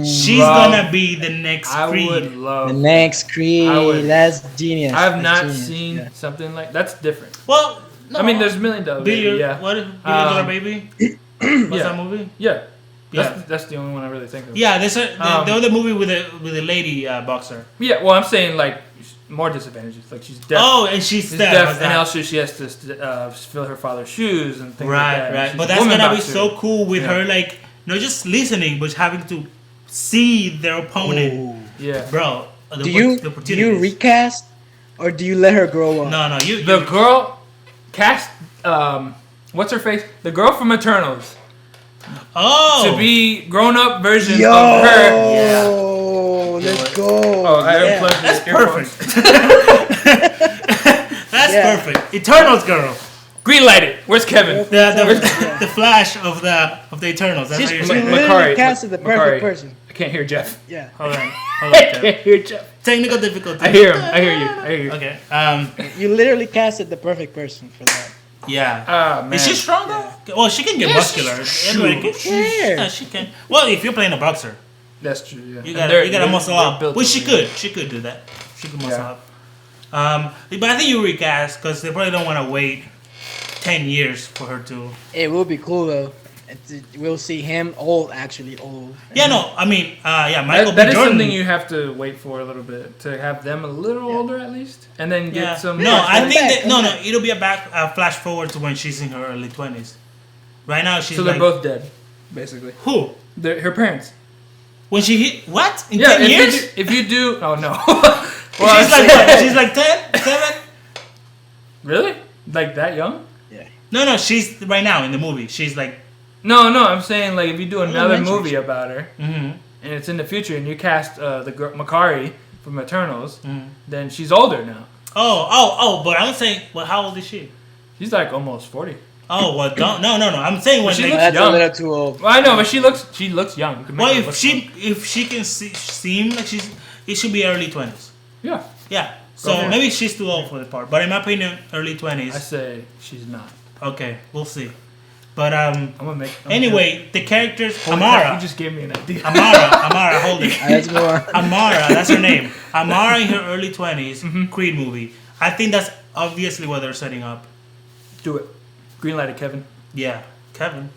[SPEAKER 1] She's gonna be the next Creed.
[SPEAKER 2] I would love
[SPEAKER 3] the next Creed. That's genius.
[SPEAKER 2] I have not seen something like that's different.
[SPEAKER 1] Well, No.
[SPEAKER 2] I mean, there's Million Dollar Baby. Yeah.
[SPEAKER 1] What? Billion Dollar Baby? What's
[SPEAKER 2] Yeah.
[SPEAKER 1] that movie?
[SPEAKER 2] Yeah.
[SPEAKER 1] Yeah.
[SPEAKER 2] That's the only one I really think of.
[SPEAKER 1] Yeah, there's the other movie with a lady boxer.
[SPEAKER 2] Yeah. Well, I'm saying like more disadvantages. Like she's deaf.
[SPEAKER 1] Oh, and she's deaf.
[SPEAKER 2] And also she has to fill her father's shoes and things like that.
[SPEAKER 1] Right.
[SPEAKER 2] She's
[SPEAKER 1] But
[SPEAKER 2] a
[SPEAKER 1] that's
[SPEAKER 2] woman
[SPEAKER 1] gonna be
[SPEAKER 2] boxer.
[SPEAKER 1] so cool with her, like not just listening, but having to see their opponent,
[SPEAKER 2] Yeah.
[SPEAKER 1] bro.
[SPEAKER 3] Do you recast or do you let her grow up?
[SPEAKER 1] No,
[SPEAKER 2] The girl cast what's her face? The girl from Eternals
[SPEAKER 1] Oh,
[SPEAKER 2] to be grown up version
[SPEAKER 3] Yo,
[SPEAKER 2] of her.
[SPEAKER 1] Yeah.
[SPEAKER 3] let's go.
[SPEAKER 2] Oh, I
[SPEAKER 3] Yeah.
[SPEAKER 2] unplugged
[SPEAKER 1] that's
[SPEAKER 2] the earphones.
[SPEAKER 1] perfect. That's
[SPEAKER 3] Yeah.
[SPEAKER 1] perfect. Eternals girl.
[SPEAKER 2] Green light it. Where's Kevin?
[SPEAKER 1] The Flash of the Eternals. That's
[SPEAKER 3] She's
[SPEAKER 1] how you're
[SPEAKER 3] she
[SPEAKER 1] saying.
[SPEAKER 3] literally
[SPEAKER 2] Makari.
[SPEAKER 3] casted the perfect
[SPEAKER 2] Makari.
[SPEAKER 3] person.
[SPEAKER 2] I can't hear Jeff.
[SPEAKER 3] Yeah.
[SPEAKER 1] Hold on,
[SPEAKER 2] I
[SPEAKER 1] Jeff.
[SPEAKER 2] can't hear Jeff.
[SPEAKER 1] Technical difficulty.
[SPEAKER 2] I hear him. I hear you. I hear you.
[SPEAKER 1] Okay.
[SPEAKER 3] You literally casted the perfect person for that.
[SPEAKER 1] Yeah.
[SPEAKER 2] Ah, man.
[SPEAKER 1] Is she strong though? Well, she can get
[SPEAKER 2] Yeah,
[SPEAKER 1] muscular. Everybody can.
[SPEAKER 3] cares?
[SPEAKER 1] Yeah, she can. Well, if you're playing a boxer,
[SPEAKER 2] That's true. Yeah.
[SPEAKER 1] you
[SPEAKER 2] And
[SPEAKER 1] gotta muscle
[SPEAKER 2] they're
[SPEAKER 1] up.
[SPEAKER 2] built
[SPEAKER 1] Which she
[SPEAKER 2] over
[SPEAKER 1] could. She could do that. She could muscle
[SPEAKER 2] Yeah.
[SPEAKER 1] up. But I think you recast because they probably don't want to wait 10 years for her to.
[SPEAKER 3] It will be cool though. We'll see him old, actually old.
[SPEAKER 1] Yeah, no. I mean, yeah, Michael
[SPEAKER 2] That
[SPEAKER 1] B.
[SPEAKER 2] is
[SPEAKER 1] Jordan.
[SPEAKER 2] something you have to wait for a little bit to have them a little older at least, and then get
[SPEAKER 1] Yeah.
[SPEAKER 2] some.
[SPEAKER 1] No, I
[SPEAKER 3] come
[SPEAKER 1] think
[SPEAKER 3] back,
[SPEAKER 1] that
[SPEAKER 3] come
[SPEAKER 1] no.
[SPEAKER 3] back.
[SPEAKER 1] It'll be a flash forward to when she's in her early 20s. Right now, she's
[SPEAKER 2] So
[SPEAKER 1] like
[SPEAKER 2] they're both dead, basically.
[SPEAKER 1] who?
[SPEAKER 2] Her parents.
[SPEAKER 1] When she hit what in
[SPEAKER 2] Yeah,
[SPEAKER 1] 10 years?
[SPEAKER 2] if you do, oh no.
[SPEAKER 1] She's like what? She's like 10, 7.
[SPEAKER 2] Really? Like that young?
[SPEAKER 1] No, she's right now in the movie. She's like,
[SPEAKER 2] No, I'm saying like if you do another
[SPEAKER 3] elementary.
[SPEAKER 2] movie about her and it's in the future and you cast the girl Makari from Eternals, then she's older now.
[SPEAKER 1] oh. But I'm saying, well, how old is she?
[SPEAKER 2] She's like almost 40.
[SPEAKER 1] Oh, well, don't. No. I'm saying when
[SPEAKER 2] She
[SPEAKER 1] they.
[SPEAKER 2] looks
[SPEAKER 3] That's
[SPEAKER 2] young.
[SPEAKER 3] a little too old.
[SPEAKER 2] Well, I know, but she looks young. You can make
[SPEAKER 1] Well,
[SPEAKER 2] her
[SPEAKER 1] if
[SPEAKER 2] look
[SPEAKER 1] she can seem like it should be early 20s.
[SPEAKER 2] young. Yeah,
[SPEAKER 1] Yeah. So
[SPEAKER 2] Go for it.
[SPEAKER 1] maybe she's too old for the part. But in my opinion, early 20s.
[SPEAKER 2] I say she's not.
[SPEAKER 1] Okay, we'll see. But
[SPEAKER 2] I'm gonna make.
[SPEAKER 1] anyway, the characters
[SPEAKER 2] Holy crap,
[SPEAKER 1] Amara.
[SPEAKER 2] you just gave me an idea.
[SPEAKER 1] Amara, hold it.
[SPEAKER 3] Let's go on.
[SPEAKER 1] Amara, that's her name. Amara in her early 20s, Creed movie. I think that's obviously what they're setting up.
[SPEAKER 2] Do it. Green lighted Kevin.
[SPEAKER 1] Yeah, Kevin.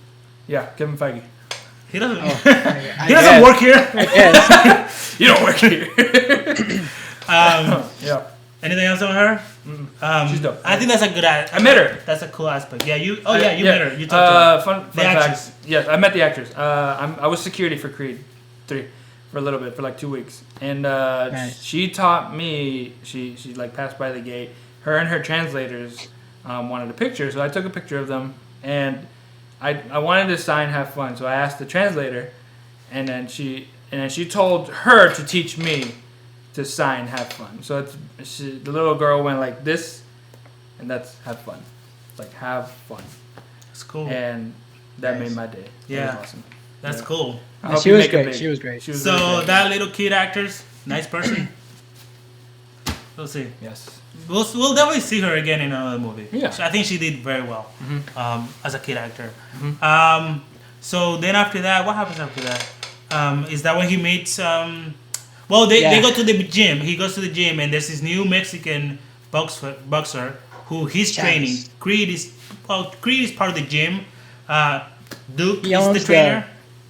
[SPEAKER 2] Yeah, Kevin Feige.
[SPEAKER 1] He doesn't.
[SPEAKER 3] I
[SPEAKER 1] he doesn't
[SPEAKER 3] guess.
[SPEAKER 1] work here.
[SPEAKER 3] Yes.
[SPEAKER 2] You don't work here. Yeah.
[SPEAKER 1] Anything else on her?
[SPEAKER 2] She's dope.
[SPEAKER 1] I think that's a good.
[SPEAKER 2] I met her.
[SPEAKER 1] That's a cool aspect. Yeah, you. Oh yeah, you met her. You talked to her.
[SPEAKER 2] Fun
[SPEAKER 1] The
[SPEAKER 2] fact.
[SPEAKER 1] actress.
[SPEAKER 2] Yes, I met the actress. I was security for Creed 3 for a little bit, for like 2 weeks, and
[SPEAKER 3] Nice.
[SPEAKER 2] she taught me. She like passed by the gate. Her and her translators wanted a picture, so I took a picture of them, and I wanted to sign "Have Fun," so I asked the translator, and then she told her to teach me to sign "Have Fun." So the little girl went like this, and that's "Have Fun," like "Have fun."
[SPEAKER 1] It's cool.
[SPEAKER 2] And that
[SPEAKER 3] Nice.
[SPEAKER 2] made my day.
[SPEAKER 1] Yeah.
[SPEAKER 2] It was awesome.
[SPEAKER 1] That's
[SPEAKER 2] Yeah.
[SPEAKER 1] cool.
[SPEAKER 2] I hope
[SPEAKER 3] She
[SPEAKER 2] you
[SPEAKER 3] was
[SPEAKER 2] make it
[SPEAKER 3] great.
[SPEAKER 2] big.
[SPEAKER 3] She was great.
[SPEAKER 2] She was
[SPEAKER 1] So
[SPEAKER 2] really great.
[SPEAKER 1] that little kid actress, nice person. We'll see.
[SPEAKER 2] Yes.
[SPEAKER 1] We'll definitely see her again in another movie.
[SPEAKER 2] Yeah.
[SPEAKER 1] I think she did very well as a kid actor.
[SPEAKER 2] Mm-hmm.
[SPEAKER 1] So then after that, what happens after that? Is that when he meets? Well, they
[SPEAKER 3] Yeah.
[SPEAKER 1] go to the gym. He goes to the gym, and there's this new Mexican boxer who he's
[SPEAKER 3] Chavis.
[SPEAKER 1] training. Creed is part of the gym. Duke
[SPEAKER 3] He
[SPEAKER 1] is the
[SPEAKER 3] owns
[SPEAKER 1] trainer.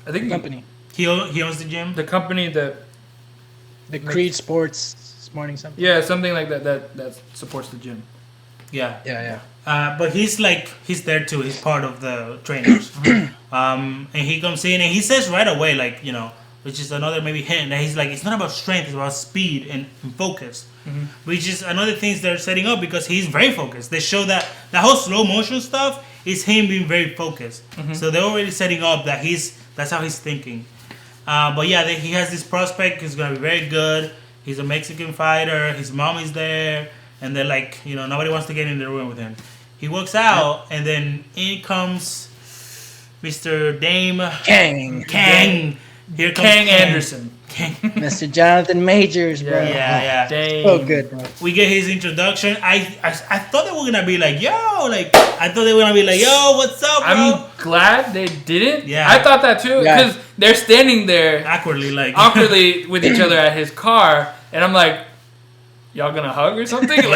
[SPEAKER 2] I think
[SPEAKER 3] Company.
[SPEAKER 1] He owns the gym.
[SPEAKER 2] the company that
[SPEAKER 3] The Creed Sports Morning something.
[SPEAKER 2] something like that supports the gym.
[SPEAKER 1] Yeah.
[SPEAKER 3] Yeah.
[SPEAKER 1] But he's there too. He's part of the trainers. And he comes in and he says right away, like, you know, which is another maybe hint that he's like, it's not about strength, it's about speed and focus. Which is another thing they're setting up because he's very focused. They show that the whole slow motion stuff is him being very focused. So they're already setting up that that's how he's thinking. But yeah, he has this prospect. He's gonna be very good. He's a Mexican fighter. His mom is there, and they're like, you know, nobody wants to get in the room with him. He walks out, and then in comes Mr. Dame
[SPEAKER 3] Kang.
[SPEAKER 1] Kang. Here comes
[SPEAKER 2] Kang Anderson.
[SPEAKER 1] Kang.
[SPEAKER 3] Mr. Jonathan Majors, bro.
[SPEAKER 1] Yeah.
[SPEAKER 2] Dang.
[SPEAKER 3] So good, bro.
[SPEAKER 1] We get his introduction. I thought they were gonna be like, yo, like I thought they were gonna be like, yo, what's up, bro?
[SPEAKER 2] I'm glad they didn't.
[SPEAKER 1] Yeah.
[SPEAKER 2] I thought that too
[SPEAKER 3] Yeah.
[SPEAKER 2] because they're standing there
[SPEAKER 1] Awkwardly, like
[SPEAKER 2] awkwardly with each other at his car, and I'm like, y'all gonna hug or something?
[SPEAKER 1] Yeah.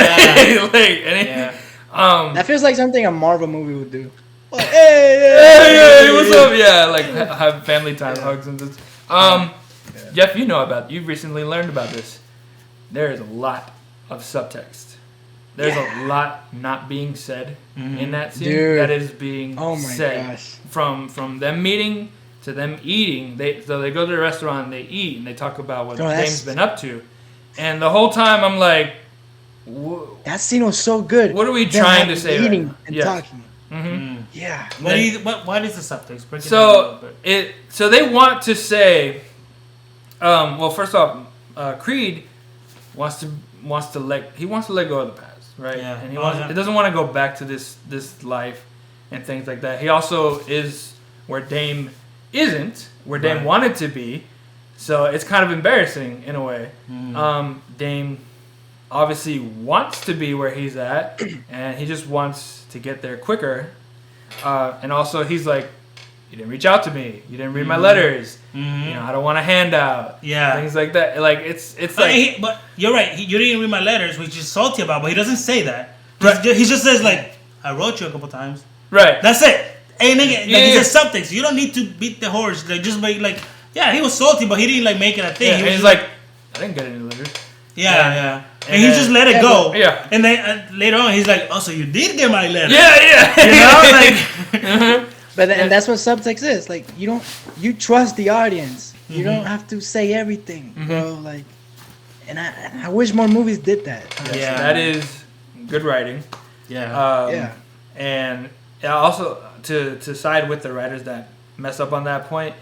[SPEAKER 2] like, and
[SPEAKER 1] Yeah.
[SPEAKER 3] That feels like something a Marvel movie would do. Like,
[SPEAKER 2] Hey, what's up? Yeah, like have family time hugs and this. Jeff, you've recently learned about this. There is a lot of subtext. There's a lot not being said in that scene that is being said.
[SPEAKER 3] Gosh.
[SPEAKER 2] From them meeting to them eating. They go to the restaurant and they eat and they talk about what Dame's been up to. And the whole time I'm like,
[SPEAKER 3] that scene was so good.
[SPEAKER 2] What are we trying to say?
[SPEAKER 3] Eating
[SPEAKER 2] right
[SPEAKER 3] and talking.
[SPEAKER 2] Mm-hmm.
[SPEAKER 3] Yeah.
[SPEAKER 1] What is the subtext? Break it down
[SPEAKER 2] So they want to say, well, first off, Creed wants to let go of the past, right?
[SPEAKER 1] Yeah.
[SPEAKER 2] And he doesn't want to go back to this life and things like that. He also is where Dame isn't, where Dame wanted to be. So it's kind of embarrassing in a way. Dame obviously wants to be where he's at, and he just wants to get there quicker. And also, he's like, you didn't reach out to me. You didn't read my letters. I don't want a handout.
[SPEAKER 1] Yeah.
[SPEAKER 2] Things like that. Like, it's like...
[SPEAKER 1] But you're right. You didn't read my letters, which is salty about, but he doesn't say that. He just says, like, I wrote you a couple times.
[SPEAKER 2] Right.
[SPEAKER 1] That's it. And again, he says something. So you don't need to beat the horse. Like, just make, like, yeah, he was salty, but he didn't, like, make it a thing.
[SPEAKER 2] Yeah, he's like, I didn't get any letters.
[SPEAKER 1] Yeah. And he just let it go.
[SPEAKER 2] Yeah.
[SPEAKER 1] And then later on, he's like, oh, so you did get my letter.
[SPEAKER 2] Yeah.
[SPEAKER 1] You know? Like...
[SPEAKER 3] And that's what subtext is. Like, you trust the audience. You don't have to say everything, bro. Like, and I wish more movies did that.
[SPEAKER 2] Yeah. So that is good writing.
[SPEAKER 1] Yeah.
[SPEAKER 2] And also to side with the writers that mess up on that point,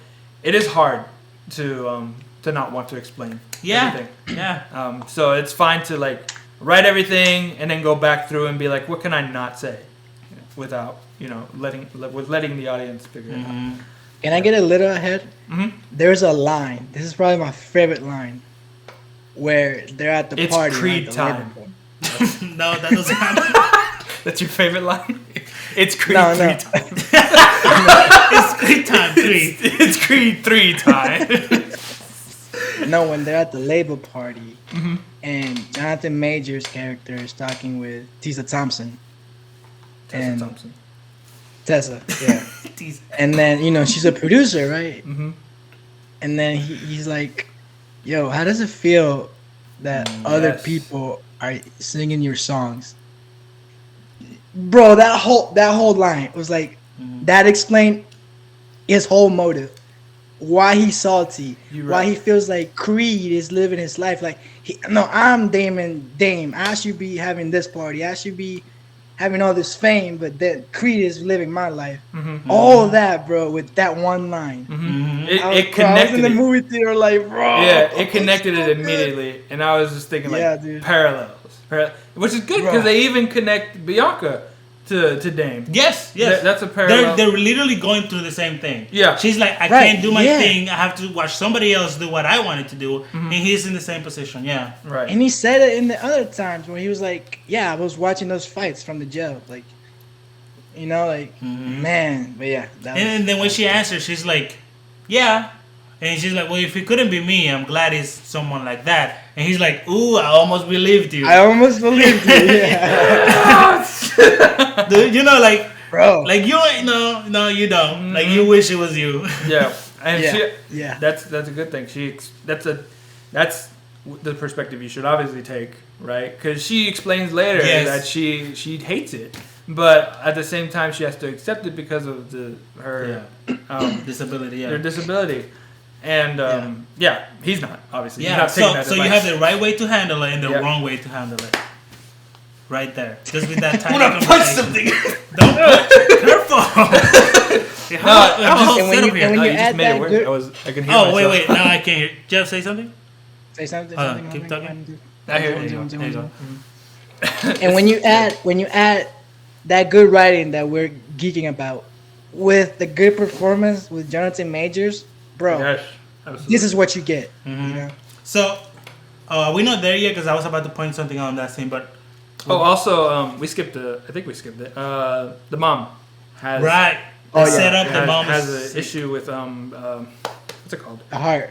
[SPEAKER 2] it is hard to not want to explain everything.
[SPEAKER 1] Yeah.
[SPEAKER 2] So it's fine to like write everything and then go back through and be like, what can I not say, without letting the audience figure it out.
[SPEAKER 3] Can I get a little ahead? There's a line. This is probably my favorite line, where they're at the party.
[SPEAKER 2] It's Creed time.
[SPEAKER 1] No, that doesn't happen.
[SPEAKER 2] That's your favorite line? It's Creed 3 time.
[SPEAKER 1] It's Creed time 3.
[SPEAKER 2] It's Creed 3 time.
[SPEAKER 3] No, when they're at the labor party, and Jonathan Majors' character is talking with Tessa Thompson. Tessa, yeah. And then, she's a producer, right? And then he's like, yo, how does it feel that other people are singing your songs? Bro, that whole line was like, that explained his whole motive. Why he's salty. Why he feels like Creed is living his life. Like, I'm Dame. I should be having this party. I should be having all this fame, but then Creed is living my life. All that, bro, with that one line.
[SPEAKER 2] It connected. I was
[SPEAKER 3] in the movie theater, like, bro.
[SPEAKER 2] Yeah, it connected it immediately, and I was just thinking, like,
[SPEAKER 3] dude.
[SPEAKER 2] parallels, which is good because they even connect Bianca to Dame.
[SPEAKER 1] Yes.
[SPEAKER 2] That's a parallel.
[SPEAKER 1] They're literally going through the same thing.
[SPEAKER 2] Yeah.
[SPEAKER 1] She's like, I can't do my thing. I have to watch somebody else do what I wanted to do. And he's in the same position. Yeah.
[SPEAKER 2] Right.
[SPEAKER 3] And he said it in the other times when he was like, I was watching those fights from the jail. Like, man. But yeah.
[SPEAKER 1] And then when she answers, she's like, yeah. And she's like, well, if it couldn't be me, I'm glad it's someone like that. And he's like, ooh, I almost believed you.
[SPEAKER 3] Yeah.
[SPEAKER 1] Dude, like,
[SPEAKER 3] bro,
[SPEAKER 1] like you ain't, no, you don't. Like, you wish it was you.
[SPEAKER 2] Yeah. And
[SPEAKER 3] that's
[SPEAKER 2] a good thing. That's the perspective you should obviously take, right? Because she explains later that she hates it, but at the same time she has to accept it because of her
[SPEAKER 1] disability.
[SPEAKER 2] Her disability, and he's not obviously.
[SPEAKER 1] Yeah.
[SPEAKER 2] He's not
[SPEAKER 1] so you have the right way to handle it and the wrong way to handle it. Right there, just with that tiny.
[SPEAKER 2] I'm gonna punch something.
[SPEAKER 1] Don't punch. Careful.
[SPEAKER 2] You just made it work. I can hear myself.
[SPEAKER 1] Wait. Now I can't hear. Jeff, say something.
[SPEAKER 3] Say something.
[SPEAKER 1] Keep talking.
[SPEAKER 2] I hear you.
[SPEAKER 1] There you go.
[SPEAKER 3] And when you add that good writing that we're geeking about with the good performance with Jonathan Majors, bro,
[SPEAKER 2] yes, absolutely.
[SPEAKER 3] This is what you get.
[SPEAKER 1] So, we're not there yet because I was about to point something out on that scene, but.
[SPEAKER 2] Also, we skipped it. I think we skipped it. The mom has
[SPEAKER 1] set up the mom
[SPEAKER 2] has an issue with what's it called?
[SPEAKER 3] A heart.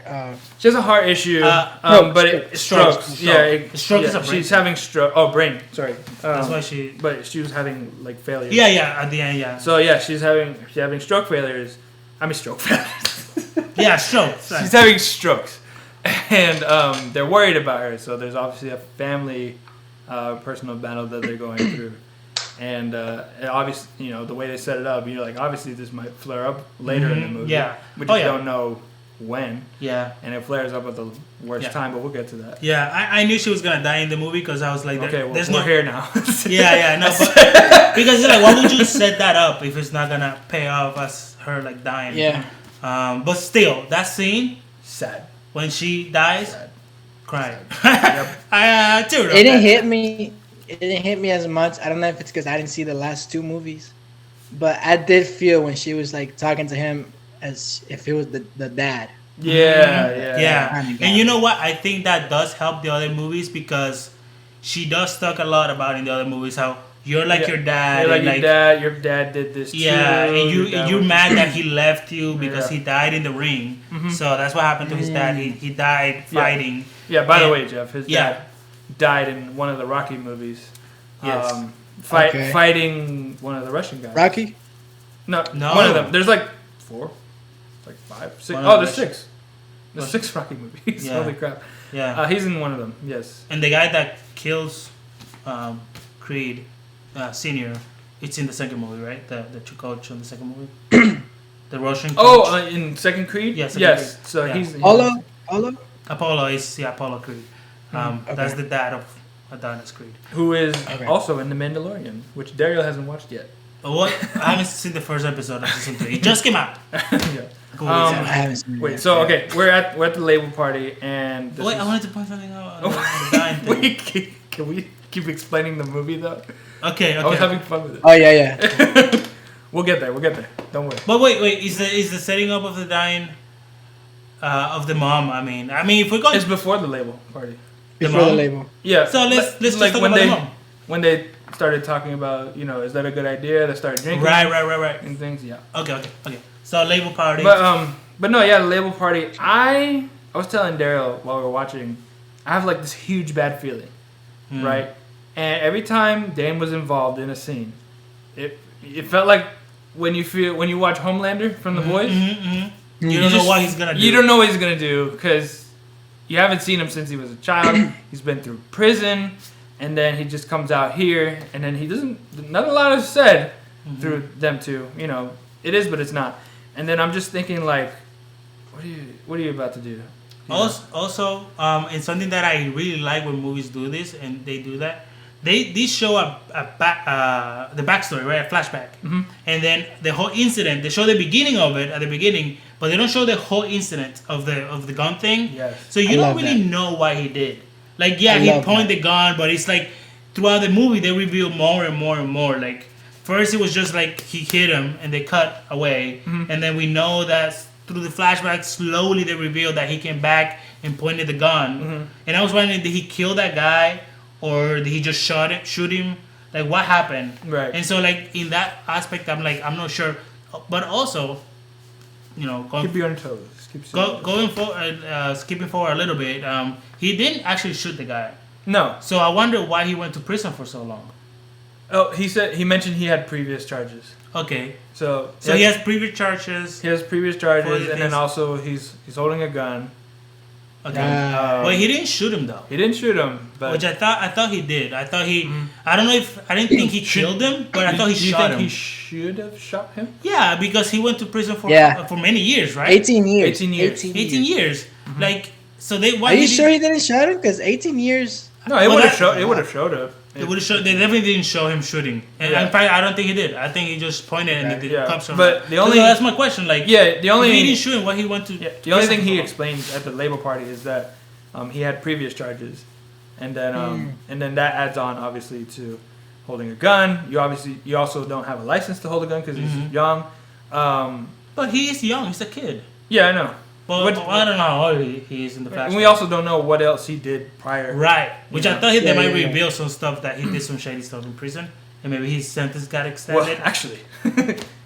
[SPEAKER 2] She has a heart issue, but
[SPEAKER 3] stroke.
[SPEAKER 2] strokes. Yeah,
[SPEAKER 1] Stroke is a brain.
[SPEAKER 2] she's having stroke. Oh, brain. Sorry.
[SPEAKER 1] That's why she.
[SPEAKER 2] But she was having like failures.
[SPEAKER 1] Yeah. At the end, yeah.
[SPEAKER 2] So yeah, she's having stroke failures. I mean stroke failures.
[SPEAKER 1] Yeah, stroke. Sorry.
[SPEAKER 2] She's having strokes, and they're worried about her. So there's obviously a family, personal battle that they're going through, and obviously, you know, the way they set it up, you're like, obviously this might flare up later in the movie.
[SPEAKER 1] Yeah.
[SPEAKER 2] We just don't know when.
[SPEAKER 1] Yeah.
[SPEAKER 2] And it flares up at the worst time, but we'll get to that.
[SPEAKER 1] Yeah, I knew she was gonna die in the movie because I was like,
[SPEAKER 2] Okay, well,
[SPEAKER 1] there's
[SPEAKER 2] we're
[SPEAKER 1] no
[SPEAKER 2] here now.
[SPEAKER 1] no, but, because it's like, why would you set that up if it's not gonna pay off as her like dying?
[SPEAKER 3] Yeah.
[SPEAKER 1] But still, that scene
[SPEAKER 2] Sad.
[SPEAKER 1] when she dies,
[SPEAKER 2] Sad.
[SPEAKER 1] crying.
[SPEAKER 2] Yep.
[SPEAKER 1] I teared up.
[SPEAKER 3] It didn't hit me. It didn't hit me as much. I don't know if it's because I didn't see the last two movies, but I did feel when she was like talking to him as if it was the dad.
[SPEAKER 1] Yeah.
[SPEAKER 3] Kinda
[SPEAKER 1] And you know what? I think that does help the other movies because she does talk a lot about in the other movies how you're like your dad.
[SPEAKER 2] You're like
[SPEAKER 1] and
[SPEAKER 2] your dad. Your dad did this too.
[SPEAKER 1] Yeah, and you're
[SPEAKER 2] was-
[SPEAKER 1] mad that he left you because
[SPEAKER 2] Yeah.
[SPEAKER 1] he died in the ring.
[SPEAKER 2] Mhm.
[SPEAKER 1] So that's what happened to his dad. He died fighting.
[SPEAKER 2] Yeah. By the
[SPEAKER 1] And-
[SPEAKER 2] way, Jeff, his
[SPEAKER 1] Yeah.
[SPEAKER 2] dad died in one of the Rocky movies.
[SPEAKER 1] Yes.
[SPEAKER 3] Okay.
[SPEAKER 2] Fighting one of the Russian guys.
[SPEAKER 3] Rocky.
[SPEAKER 2] No,
[SPEAKER 1] No.
[SPEAKER 2] one of them. There's like 4, like 5, 6.
[SPEAKER 1] One
[SPEAKER 2] Oh,
[SPEAKER 1] of
[SPEAKER 2] there's
[SPEAKER 1] the-
[SPEAKER 2] 6. There's 6 Rocky movies.
[SPEAKER 1] Yeah.
[SPEAKER 2] Holy crap.
[SPEAKER 1] Yeah.
[SPEAKER 2] He's in one of them. Yes.
[SPEAKER 1] And the guy that kills Creed Senior, it's in the second movie, right? The coach in the second movie, the Russian coach.
[SPEAKER 2] Oh, in Second Creed.
[SPEAKER 1] Yeah, Second
[SPEAKER 2] yes.
[SPEAKER 1] Creed.
[SPEAKER 2] So
[SPEAKER 1] Yeah.
[SPEAKER 2] he's
[SPEAKER 3] Apollo.
[SPEAKER 1] Apollo is Apollo Creed.
[SPEAKER 3] Okay.
[SPEAKER 1] That's the dad of Adonis Creed.
[SPEAKER 2] who is
[SPEAKER 3] Okay.
[SPEAKER 2] also in The Mandalorian, which Dario hasn't watched yet.
[SPEAKER 1] What? I haven't seen the first episode of season 3. It just came out.
[SPEAKER 2] Yeah.
[SPEAKER 1] Cool.
[SPEAKER 3] I haven't seen it
[SPEAKER 2] Wait.
[SPEAKER 3] yet.
[SPEAKER 2] So okay, we're at the label party, and this
[SPEAKER 1] Wait,
[SPEAKER 2] is-
[SPEAKER 1] I wanted to point something out. on the dying thing.
[SPEAKER 2] Wait, can we keep explaining the movie though?
[SPEAKER 1] Okay.
[SPEAKER 2] I was having fun with it.
[SPEAKER 3] Oh yeah.
[SPEAKER 2] We'll get there. Don't worry.
[SPEAKER 1] But wait, is the setting up of the dying of the mom? I mean, if we're going
[SPEAKER 2] It's before the label party.
[SPEAKER 3] Before the
[SPEAKER 1] mom?
[SPEAKER 3] label.
[SPEAKER 2] Yeah.
[SPEAKER 1] So let's just
[SPEAKER 2] like
[SPEAKER 1] talk
[SPEAKER 2] when
[SPEAKER 1] about
[SPEAKER 2] they
[SPEAKER 1] the mom.
[SPEAKER 2] when they started talking about, you know, is that a good idea? They started drinking.
[SPEAKER 1] Right.
[SPEAKER 2] And things. Yeah.
[SPEAKER 1] Okay. So label party.
[SPEAKER 2] But no, yeah, the label party. I was telling Daryl while we were watching, I have like this huge bad feeling, right? And every time Dane was involved in a scene, it felt like when you watch Homelander from The Boys,
[SPEAKER 1] You don't know what he's gonna do.
[SPEAKER 2] You don't know what he's gonna do because you haven't seen him since he was a child. He's been through prison, and then he just comes out here, and then he doesn't. Not a lot is said through them two. You know, it is, but it's not. And then I'm just thinking like, what are you about to do? You know?
[SPEAKER 1] Also, and something that I really like when movies do this, and they do that, they show the backstory, right? A flashback, and then the whole incident. They show the beginning of it at the beginning, but they don't show the whole incident of the gun thing.
[SPEAKER 2] Yes.
[SPEAKER 1] So you
[SPEAKER 3] I
[SPEAKER 1] don't
[SPEAKER 3] love
[SPEAKER 1] really
[SPEAKER 3] that.
[SPEAKER 1] know what he did. Like, yeah,
[SPEAKER 3] I
[SPEAKER 1] he
[SPEAKER 3] love
[SPEAKER 1] pointed
[SPEAKER 3] that.
[SPEAKER 1] the gun, but it's like throughout the movie they reveal more and more and more. Like first it was just like he hit him and they cut away, and then we know that through the flashback slowly they revealed that he came back and pointed the gun. And I was wondering, did he kill that guy or did he just shoot him? Like what happened?
[SPEAKER 2] Right.
[SPEAKER 1] And so like in that aspect, I'm not sure. But also, you know,
[SPEAKER 2] Keep you on your toes.
[SPEAKER 1] going forward, skipping forward a little bit, he didn't actually shoot the guy.
[SPEAKER 2] No.
[SPEAKER 1] So I wonder why he went to prison for so long.
[SPEAKER 2] Oh, he mentioned he had previous charges.
[SPEAKER 1] Okay.
[SPEAKER 2] So
[SPEAKER 1] He has previous charges.
[SPEAKER 2] He has previous
[SPEAKER 1] For
[SPEAKER 2] charges,
[SPEAKER 1] the
[SPEAKER 2] and then
[SPEAKER 1] things-
[SPEAKER 2] also he's holding a gun.
[SPEAKER 1] Okay.
[SPEAKER 3] Ah.
[SPEAKER 1] Well, he didn't shoot him though.
[SPEAKER 2] He didn't shoot him, but
[SPEAKER 1] Which I thought he did. I thought he. I don't know if I didn't think he killed him, but I thought he
[SPEAKER 2] do you
[SPEAKER 1] shot
[SPEAKER 2] think
[SPEAKER 1] him.
[SPEAKER 2] he should have shot him?
[SPEAKER 1] Yeah, because he went to prison for
[SPEAKER 3] Yeah.
[SPEAKER 1] for many years, right?
[SPEAKER 3] 18 years.
[SPEAKER 2] 18 years.
[SPEAKER 1] 18 years. Like so they. Why
[SPEAKER 3] Are you
[SPEAKER 1] he
[SPEAKER 3] sure he didn't shoot him? Because 18 years.
[SPEAKER 2] No, it
[SPEAKER 1] Well,
[SPEAKER 2] would have
[SPEAKER 1] that-
[SPEAKER 2] showed. It would have showed up.
[SPEAKER 1] They would have showed. They definitely didn't show him shooting. And
[SPEAKER 2] Yeah.
[SPEAKER 1] in fact, I don't think he did. I think he just pointed and the
[SPEAKER 2] Yeah.
[SPEAKER 1] cops. Showed
[SPEAKER 2] But
[SPEAKER 1] him.
[SPEAKER 2] the only-
[SPEAKER 1] So that's my question. Like,
[SPEAKER 2] Yeah, the only
[SPEAKER 1] if he didn't shoot him, why he went to?
[SPEAKER 2] the only thing
[SPEAKER 1] prison
[SPEAKER 2] he
[SPEAKER 1] for?
[SPEAKER 2] explains at the label party is that he had previous charges, and then that adds on obviously to holding a gun. You also don't have a license to hold a gun because he's young.
[SPEAKER 1] But he is young. He's a kid.
[SPEAKER 2] Yeah, I know.
[SPEAKER 1] But
[SPEAKER 2] What-
[SPEAKER 1] I don't know how old he is in the flashback.
[SPEAKER 2] And we also don't know what else he did prior.
[SPEAKER 1] Right. Which I
[SPEAKER 2] Yeah.
[SPEAKER 1] thought they
[SPEAKER 3] Yeah,
[SPEAKER 1] might
[SPEAKER 3] yeah, yeah.
[SPEAKER 1] reveal some stuff that he did some shady stuff in prison, and maybe his sentence got
[SPEAKER 2] Well,
[SPEAKER 1] extended.
[SPEAKER 2] actually,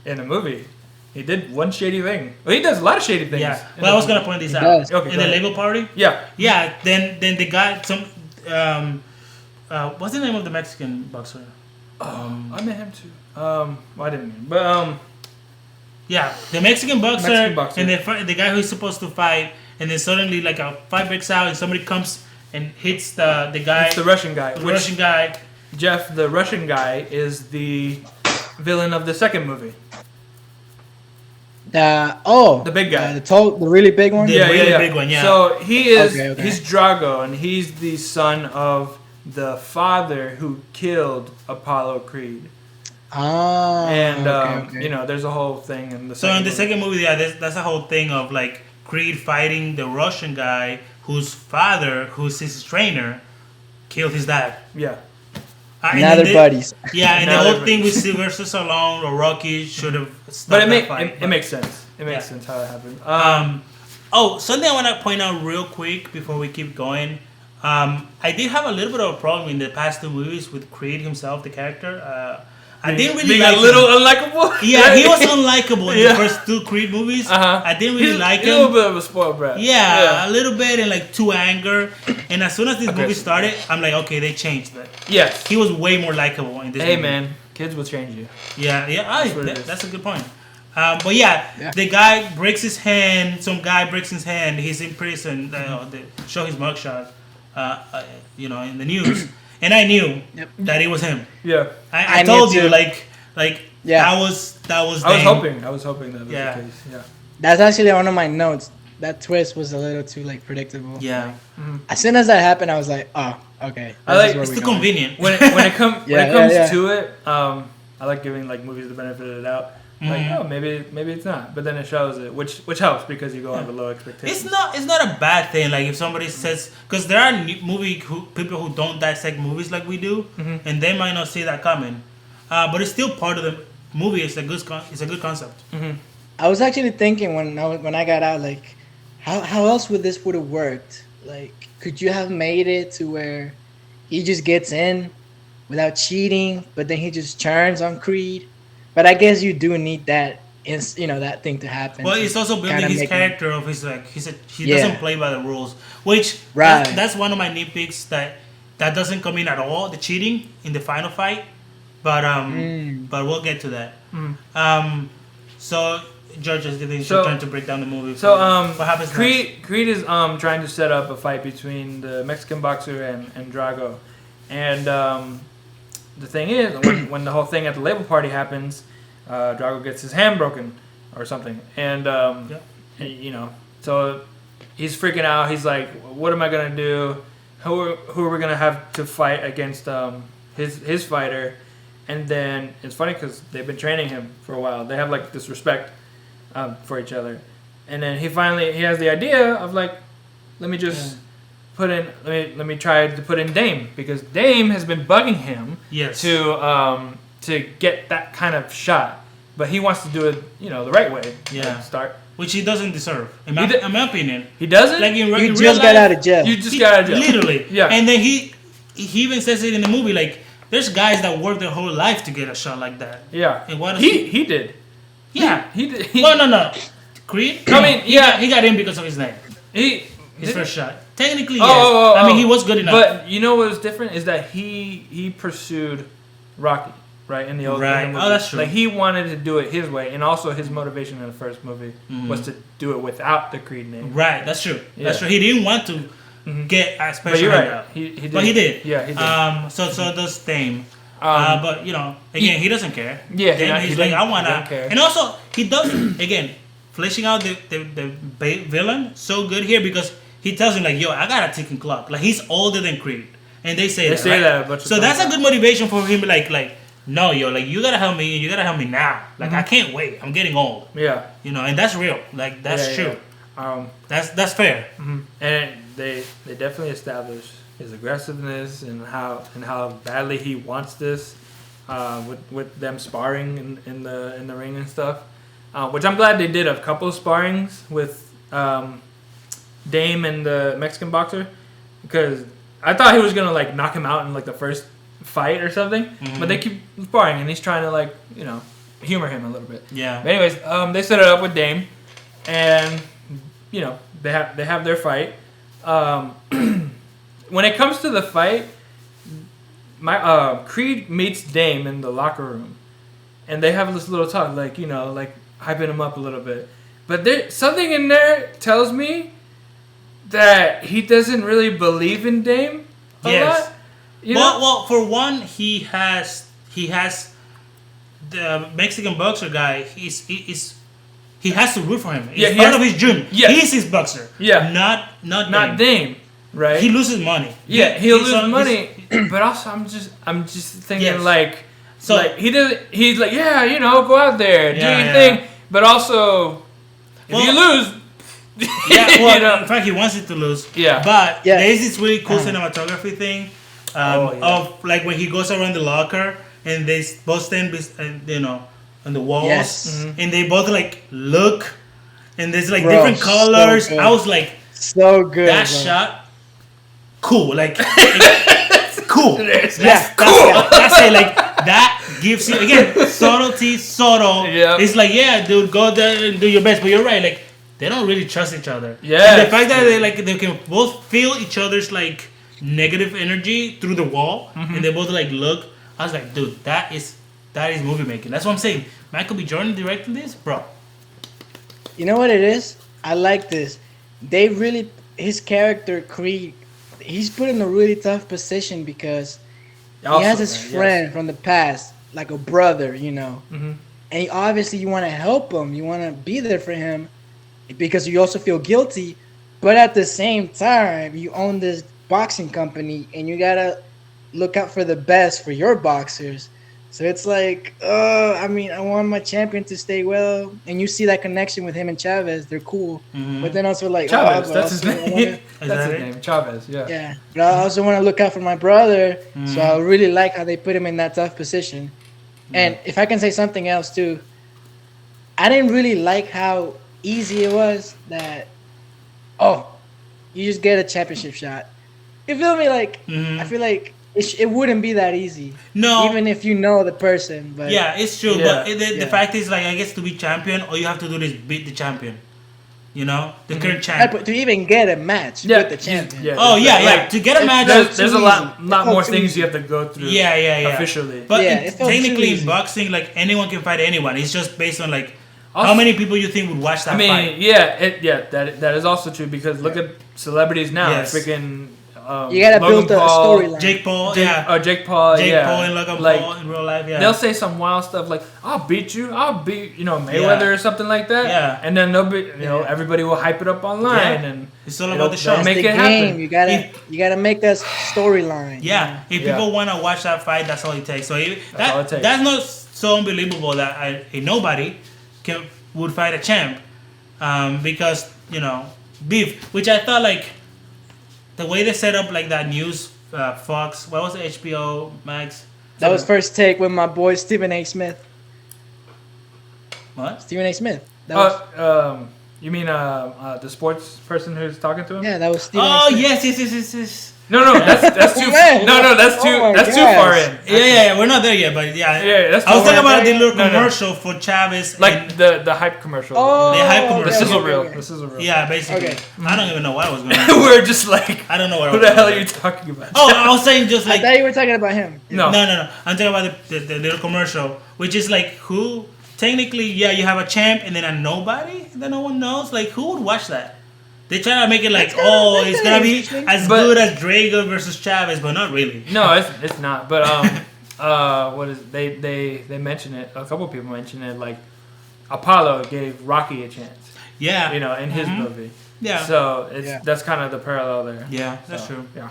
[SPEAKER 2] in the movie, He did one shady thing. Well, he does a lot of shady things.
[SPEAKER 1] Yeah. Well, I was gonna point this
[SPEAKER 3] He
[SPEAKER 1] out.
[SPEAKER 3] does.
[SPEAKER 2] Okay,
[SPEAKER 1] In
[SPEAKER 2] go
[SPEAKER 1] the
[SPEAKER 2] ahead.
[SPEAKER 1] label party.
[SPEAKER 2] Yeah.
[SPEAKER 1] Yeah. Then the guy what's the name of the Mexican boxer?
[SPEAKER 2] I met him too. Well, I didn't mean, but
[SPEAKER 1] Yeah, the Mexican boxer,
[SPEAKER 2] Mexican boxer.
[SPEAKER 1] and the guy who's supposed to fight, and then suddenly like a fight breaks out, and somebody comes and hits the guy,
[SPEAKER 2] it's the Russian guy.
[SPEAKER 1] the Russian guy.
[SPEAKER 2] Jeff, the Russian guy, is the villain of the second movie.
[SPEAKER 3] The
[SPEAKER 2] big guy.
[SPEAKER 3] the really big one.
[SPEAKER 1] The really big one, yeah.
[SPEAKER 2] So he is.
[SPEAKER 3] Okay.
[SPEAKER 2] He's Drago, and he's the son of the father who killed Apollo Creed.
[SPEAKER 3] Ah,
[SPEAKER 2] And
[SPEAKER 3] okay.
[SPEAKER 2] you know, there's a whole thing in the.
[SPEAKER 1] So in the second movie, yeah, that's a whole thing of like Creed fighting the Russian guy whose father, who's his trainer, killed his dad.
[SPEAKER 2] Yeah.
[SPEAKER 1] And
[SPEAKER 3] Now
[SPEAKER 1] then
[SPEAKER 3] they're buddies.
[SPEAKER 1] Yeah, and the
[SPEAKER 2] Now
[SPEAKER 1] whole
[SPEAKER 2] they're
[SPEAKER 1] thing with Sylvester Stallone or Rocky should have stopped
[SPEAKER 2] But
[SPEAKER 1] that fight.
[SPEAKER 2] it makes sense. It makes
[SPEAKER 1] Yeah.
[SPEAKER 2] sense how it happened.
[SPEAKER 1] Something I want to point out real quick before we keep going. I did have a little bit of a problem in the past two movies with Creed himself, the character. I didn't really
[SPEAKER 2] being
[SPEAKER 1] like
[SPEAKER 2] a little
[SPEAKER 1] him.
[SPEAKER 2] unlikable.
[SPEAKER 1] Yeah, he was unlikable in
[SPEAKER 2] Yeah.
[SPEAKER 1] the first two Creed movies.
[SPEAKER 2] Uh-huh.
[SPEAKER 1] I didn't really like
[SPEAKER 2] He's a little
[SPEAKER 1] him.
[SPEAKER 2] bit of a spoiled brat.
[SPEAKER 1] Yeah, a little bit, and like too anger. And as soon as this
[SPEAKER 2] Okay.
[SPEAKER 1] movie started, I'm like, okay, they changed that.
[SPEAKER 2] Yes.
[SPEAKER 1] He was way more likable in this
[SPEAKER 2] Hey
[SPEAKER 1] movie.
[SPEAKER 2] man, kids will change you.
[SPEAKER 1] Yeah,
[SPEAKER 2] That's what it is.
[SPEAKER 1] that's a good point. But yeah, the guy breaks his hand. Some guy breaks his hand. He's in prison. They show his mugshot, in the news, and I knew that it was him.
[SPEAKER 2] Yeah.
[SPEAKER 1] I
[SPEAKER 3] I
[SPEAKER 1] told
[SPEAKER 3] knew
[SPEAKER 1] you,
[SPEAKER 3] too.
[SPEAKER 1] that was.
[SPEAKER 2] I was
[SPEAKER 1] them.
[SPEAKER 2] hoping. I was hoping that was
[SPEAKER 1] Yeah.
[SPEAKER 2] the case. Yeah.
[SPEAKER 3] That's actually one of my notes. That twist was a little too predictable.
[SPEAKER 1] Yeah,
[SPEAKER 3] As soon as that happened, I was like, oh, okay.
[SPEAKER 2] I like-
[SPEAKER 3] this is where
[SPEAKER 1] it's
[SPEAKER 3] we're
[SPEAKER 1] too
[SPEAKER 3] going.
[SPEAKER 1] convenient.
[SPEAKER 2] When it comes
[SPEAKER 3] Yeah.
[SPEAKER 2] to it, I like giving movies the benefit of the doubt. Like, oh, maybe it's not, but then it shows it, which helps because you go in with low expectations.
[SPEAKER 1] It's not a bad thing. Like if somebody says, because there are people who don't dissect movies like we do, and they might not see that coming, but it's still part of the movie. It's a good concept.
[SPEAKER 3] I was actually thinking when I got out, like, how else would this would have worked? Like, could you have made it to where he just gets in without cheating, but then he just turns on Creed? But I guess you do need that, that thing to happen.
[SPEAKER 1] Well,
[SPEAKER 3] to
[SPEAKER 1] it's also building
[SPEAKER 3] kinda
[SPEAKER 1] his
[SPEAKER 3] make him-
[SPEAKER 1] character of his he
[SPEAKER 3] Yeah.
[SPEAKER 1] doesn't play by the rules, which
[SPEAKER 3] Right.
[SPEAKER 1] that's one of my nitpicks that doesn't come in at all. The cheating in the final fight, but we'll get to that. So George, I think it's your turn to break down the movie.
[SPEAKER 2] So
[SPEAKER 1] what happens next?
[SPEAKER 2] Creed is trying to set up a fight between the Mexican boxer and Drago, and the thing is when the whole thing at the label party happens, Drago gets his hand broken or something, and so he's freaking out. He's like, "What am I gonna do? Who are we gonna have to fight against his fighter?" And then it's funny because they've been training him for a while. They have this respect for each other, and then he has the idea of let me just let me try to put in Dame, because Dame has been bugging him to get that kind of shot, but he wants to do it the right way. Start.
[SPEAKER 1] Which he doesn't deserve, in my opinion.
[SPEAKER 2] He doesn't.
[SPEAKER 1] Like in
[SPEAKER 3] You
[SPEAKER 1] real
[SPEAKER 3] just
[SPEAKER 1] life,
[SPEAKER 3] got out of jail.
[SPEAKER 2] You just got out of jail.
[SPEAKER 1] Literally.
[SPEAKER 2] Yeah.
[SPEAKER 1] And then he even says it in the movie, like there's guys that work their whole life to get a shot like that.
[SPEAKER 2] Yeah.
[SPEAKER 1] And what
[SPEAKER 2] he did.
[SPEAKER 1] Yeah.
[SPEAKER 2] He did.
[SPEAKER 1] Well, no. Creed?
[SPEAKER 2] I mean,
[SPEAKER 1] he got in because of his name. His first shot. Technically, yes. I mean, he was good enough.
[SPEAKER 2] But you know what was different is that he pursued Rocky, right? In the old
[SPEAKER 1] Right.
[SPEAKER 2] movie.
[SPEAKER 1] Oh, that's true.
[SPEAKER 2] Like he wanted to do it his way, and also his motivation in the first movie was to do it without the Creed name.
[SPEAKER 1] Right, that's true.
[SPEAKER 2] Yeah.
[SPEAKER 1] That's true. He didn't want to get a special
[SPEAKER 2] But you're right.
[SPEAKER 1] handout.
[SPEAKER 2] He did.
[SPEAKER 1] But he did.
[SPEAKER 2] Yeah, he did.
[SPEAKER 1] So does Dame.
[SPEAKER 2] Um,
[SPEAKER 1] But again, he doesn't care.
[SPEAKER 2] Yeah,
[SPEAKER 1] Dame,
[SPEAKER 2] he
[SPEAKER 1] he's like, I
[SPEAKER 2] don't
[SPEAKER 1] wanna.
[SPEAKER 2] care.
[SPEAKER 1] And also, he does again fleshing out the villain so good here, because he tells him like, yo, I got a ticking clock. Like he's older than Creed, and they say that. Right?
[SPEAKER 2] that a bunch of
[SPEAKER 1] So
[SPEAKER 2] times.
[SPEAKER 1] that's a good motivation for him. Like, no, yo, like you gotta help me, and you gotta help me now. Like I can't wait. I'm getting old.
[SPEAKER 2] Yeah.
[SPEAKER 1] And that's real. Like that's
[SPEAKER 2] Yeah,
[SPEAKER 1] true.
[SPEAKER 2] yeah.
[SPEAKER 1] That's fair.
[SPEAKER 2] And they definitely establish his aggressiveness and how badly he wants this, with them sparring in the ring and stuff, which I'm glad they did a couple of sparrings with Dame and the Mexican boxer, because I thought he was gonna knock him out in the first fight or something, but they keep sparring and he's trying to humor him a little bit.
[SPEAKER 1] Yeah.
[SPEAKER 2] But anyways, they set it up with Dame, and they have their fight. When it comes to the fight, my Creed meets Dame in the locker room, and they have this little talk, like hyping him up a little bit. But there's something in there tells me that he doesn't really believe in Dame a lot.
[SPEAKER 1] Well, for one, he has the Mexican boxer guy. He has to root for him. It's part of his dream.
[SPEAKER 2] Yes.
[SPEAKER 1] He's his boxer.
[SPEAKER 2] Yeah.
[SPEAKER 1] Not
[SPEAKER 2] Dame. Right.
[SPEAKER 1] He loses money.
[SPEAKER 2] Yeah, he'll lose money. But also, I'm just thinking he's like, go out there, do your thing. But also, if you lose.
[SPEAKER 1] In fact, he wants it to lose.
[SPEAKER 2] Yeah.
[SPEAKER 1] But there's this really cool cinematography thing of like when he goes around the locker and they both stand, on the walls, and they both like look, and there's like different colors.
[SPEAKER 3] So
[SPEAKER 1] I was like,
[SPEAKER 3] so good.
[SPEAKER 1] That shot, cool. Like, cool. That's cool. That's it. Like that gives you again subtlety.
[SPEAKER 2] Yeah.
[SPEAKER 1] It's like, yeah, dude, go there and do your best. But you're right. Like, they don't really trust each other.
[SPEAKER 2] Yeah.
[SPEAKER 1] And the fact that they can both feel each other's like negative energy through the wall, and they both like look. I was like, dude, that is movie making. That's what I'm saying. Michael B. Jordan directing this, bro.
[SPEAKER 3] You know what it is? I like this. His character Creed, he's put in a really tough position because he has his friend from the past, like a brother, and obviously you want to help him, you want to be there for him, because you also feel guilty, but at the same time you own this boxing company and you gotta look out for the best for your boxers. So it's like, I want my champion to stay well, and you see that connection with him and Chavez. They're cool, but then also like
[SPEAKER 2] Chavez. That's his name. That's his name, Chavez. Yeah.
[SPEAKER 3] Yeah, but I also want to look out for my brother, so I really like how they put him in that tough position. And if I can say something else too, I didn't really like how easy it was that, you just get a championship shot. You feel me? Like I feel like. It wouldn't be that easy. No. Even if you know the person. But
[SPEAKER 1] yeah, it's true. Yeah. But the fact is, like, I guess to be champion, all you have to do is beat the champion. The current champion.
[SPEAKER 3] To even get a match with the champion.
[SPEAKER 1] Yeah, to get a match.
[SPEAKER 2] There's a lot more things you have to go through. Yeah. Officially.
[SPEAKER 1] But technically in boxing, like, anyone can fight anyone. It's just based on, like, how many people you think would watch that fight.
[SPEAKER 2] That is also true because look at celebrities now.
[SPEAKER 1] Yes.
[SPEAKER 2] Freaking...
[SPEAKER 3] you gotta build a storyline.
[SPEAKER 1] Jake Paul,
[SPEAKER 2] Jake Paul,
[SPEAKER 1] and Logan Paul in real life,
[SPEAKER 2] They'll say some wild stuff like, "I'll beat you, I'll beat Mayweather or something like that." Yeah. And then they'll be, everybody will hype it up online, and
[SPEAKER 1] it's all about the show.
[SPEAKER 3] Make it happen. You gotta make that storyline.
[SPEAKER 1] Yeah. If people wanna watch that fight, that's all it takes. So that's not so unbelievable that nobody would fight a champ, because beef, which I thought like. The way they set up like that news, Fox, what was it, HBO Max?
[SPEAKER 3] That was First Take with my boy Stephen A. Smith.
[SPEAKER 1] What?
[SPEAKER 3] Stephen A. Smith.
[SPEAKER 2] You mean the sports person who's talking to him?
[SPEAKER 3] Yeah, that was Stephen
[SPEAKER 1] A.
[SPEAKER 3] Smith.
[SPEAKER 1] Yes.
[SPEAKER 2] No, that's too. That's too far in.
[SPEAKER 1] Yeah, we're not there yet, but
[SPEAKER 2] that's.
[SPEAKER 1] I was talking about the little commercial for Chavez,
[SPEAKER 2] like the hype commercial.
[SPEAKER 1] The hype commercial.
[SPEAKER 2] This is a real.
[SPEAKER 1] Yeah, basically. Okay. I don't even know what I was going to
[SPEAKER 2] We're just like,
[SPEAKER 1] I don't know what.
[SPEAKER 2] Who the hell are you talking about?
[SPEAKER 1] I was saying just like.
[SPEAKER 3] I thought you were talking about him.
[SPEAKER 1] No. I'm talking about the little commercial, which is like who. Technically, you have a champ and then a nobody that no one knows. Like, who would watch that? They try to make it like, it's gonna be as good as Drago versus Chavez, but not really.
[SPEAKER 2] No, it's not. But what is it? They mention it. A couple people mention it. Like Apollo gave Rocky a chance.
[SPEAKER 1] Yeah.
[SPEAKER 2] In his movie.
[SPEAKER 1] Yeah.
[SPEAKER 2] So that's kind of the parallel there.
[SPEAKER 1] Yeah, that's true.
[SPEAKER 2] Yeah.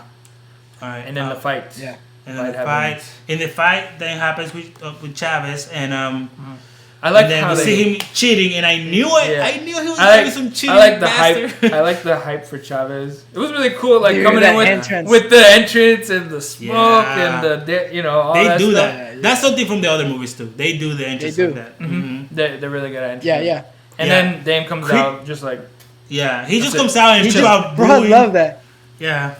[SPEAKER 1] All right.
[SPEAKER 2] And then the fight.
[SPEAKER 3] Yeah.
[SPEAKER 1] And then the fight then happens with Chavez and
[SPEAKER 2] I like
[SPEAKER 1] and then
[SPEAKER 2] how
[SPEAKER 1] we see him cheating, and I knew it. Yeah. I knew he was doing some cheating.
[SPEAKER 2] I like the hype. I like the hype for Chavez. It was really cool, like coming in with the entrance and the smoke and the all
[SPEAKER 1] they
[SPEAKER 2] that
[SPEAKER 1] do
[SPEAKER 2] stuff.
[SPEAKER 1] that. That's something from the other movies too. They do the entrance like that.
[SPEAKER 2] Mm-hmm. They're really good at entrance.
[SPEAKER 3] Yeah.
[SPEAKER 2] And then Dame comes out just like.
[SPEAKER 1] Yeah, he just comes out and he's just
[SPEAKER 3] bro, I love that.
[SPEAKER 1] Yeah.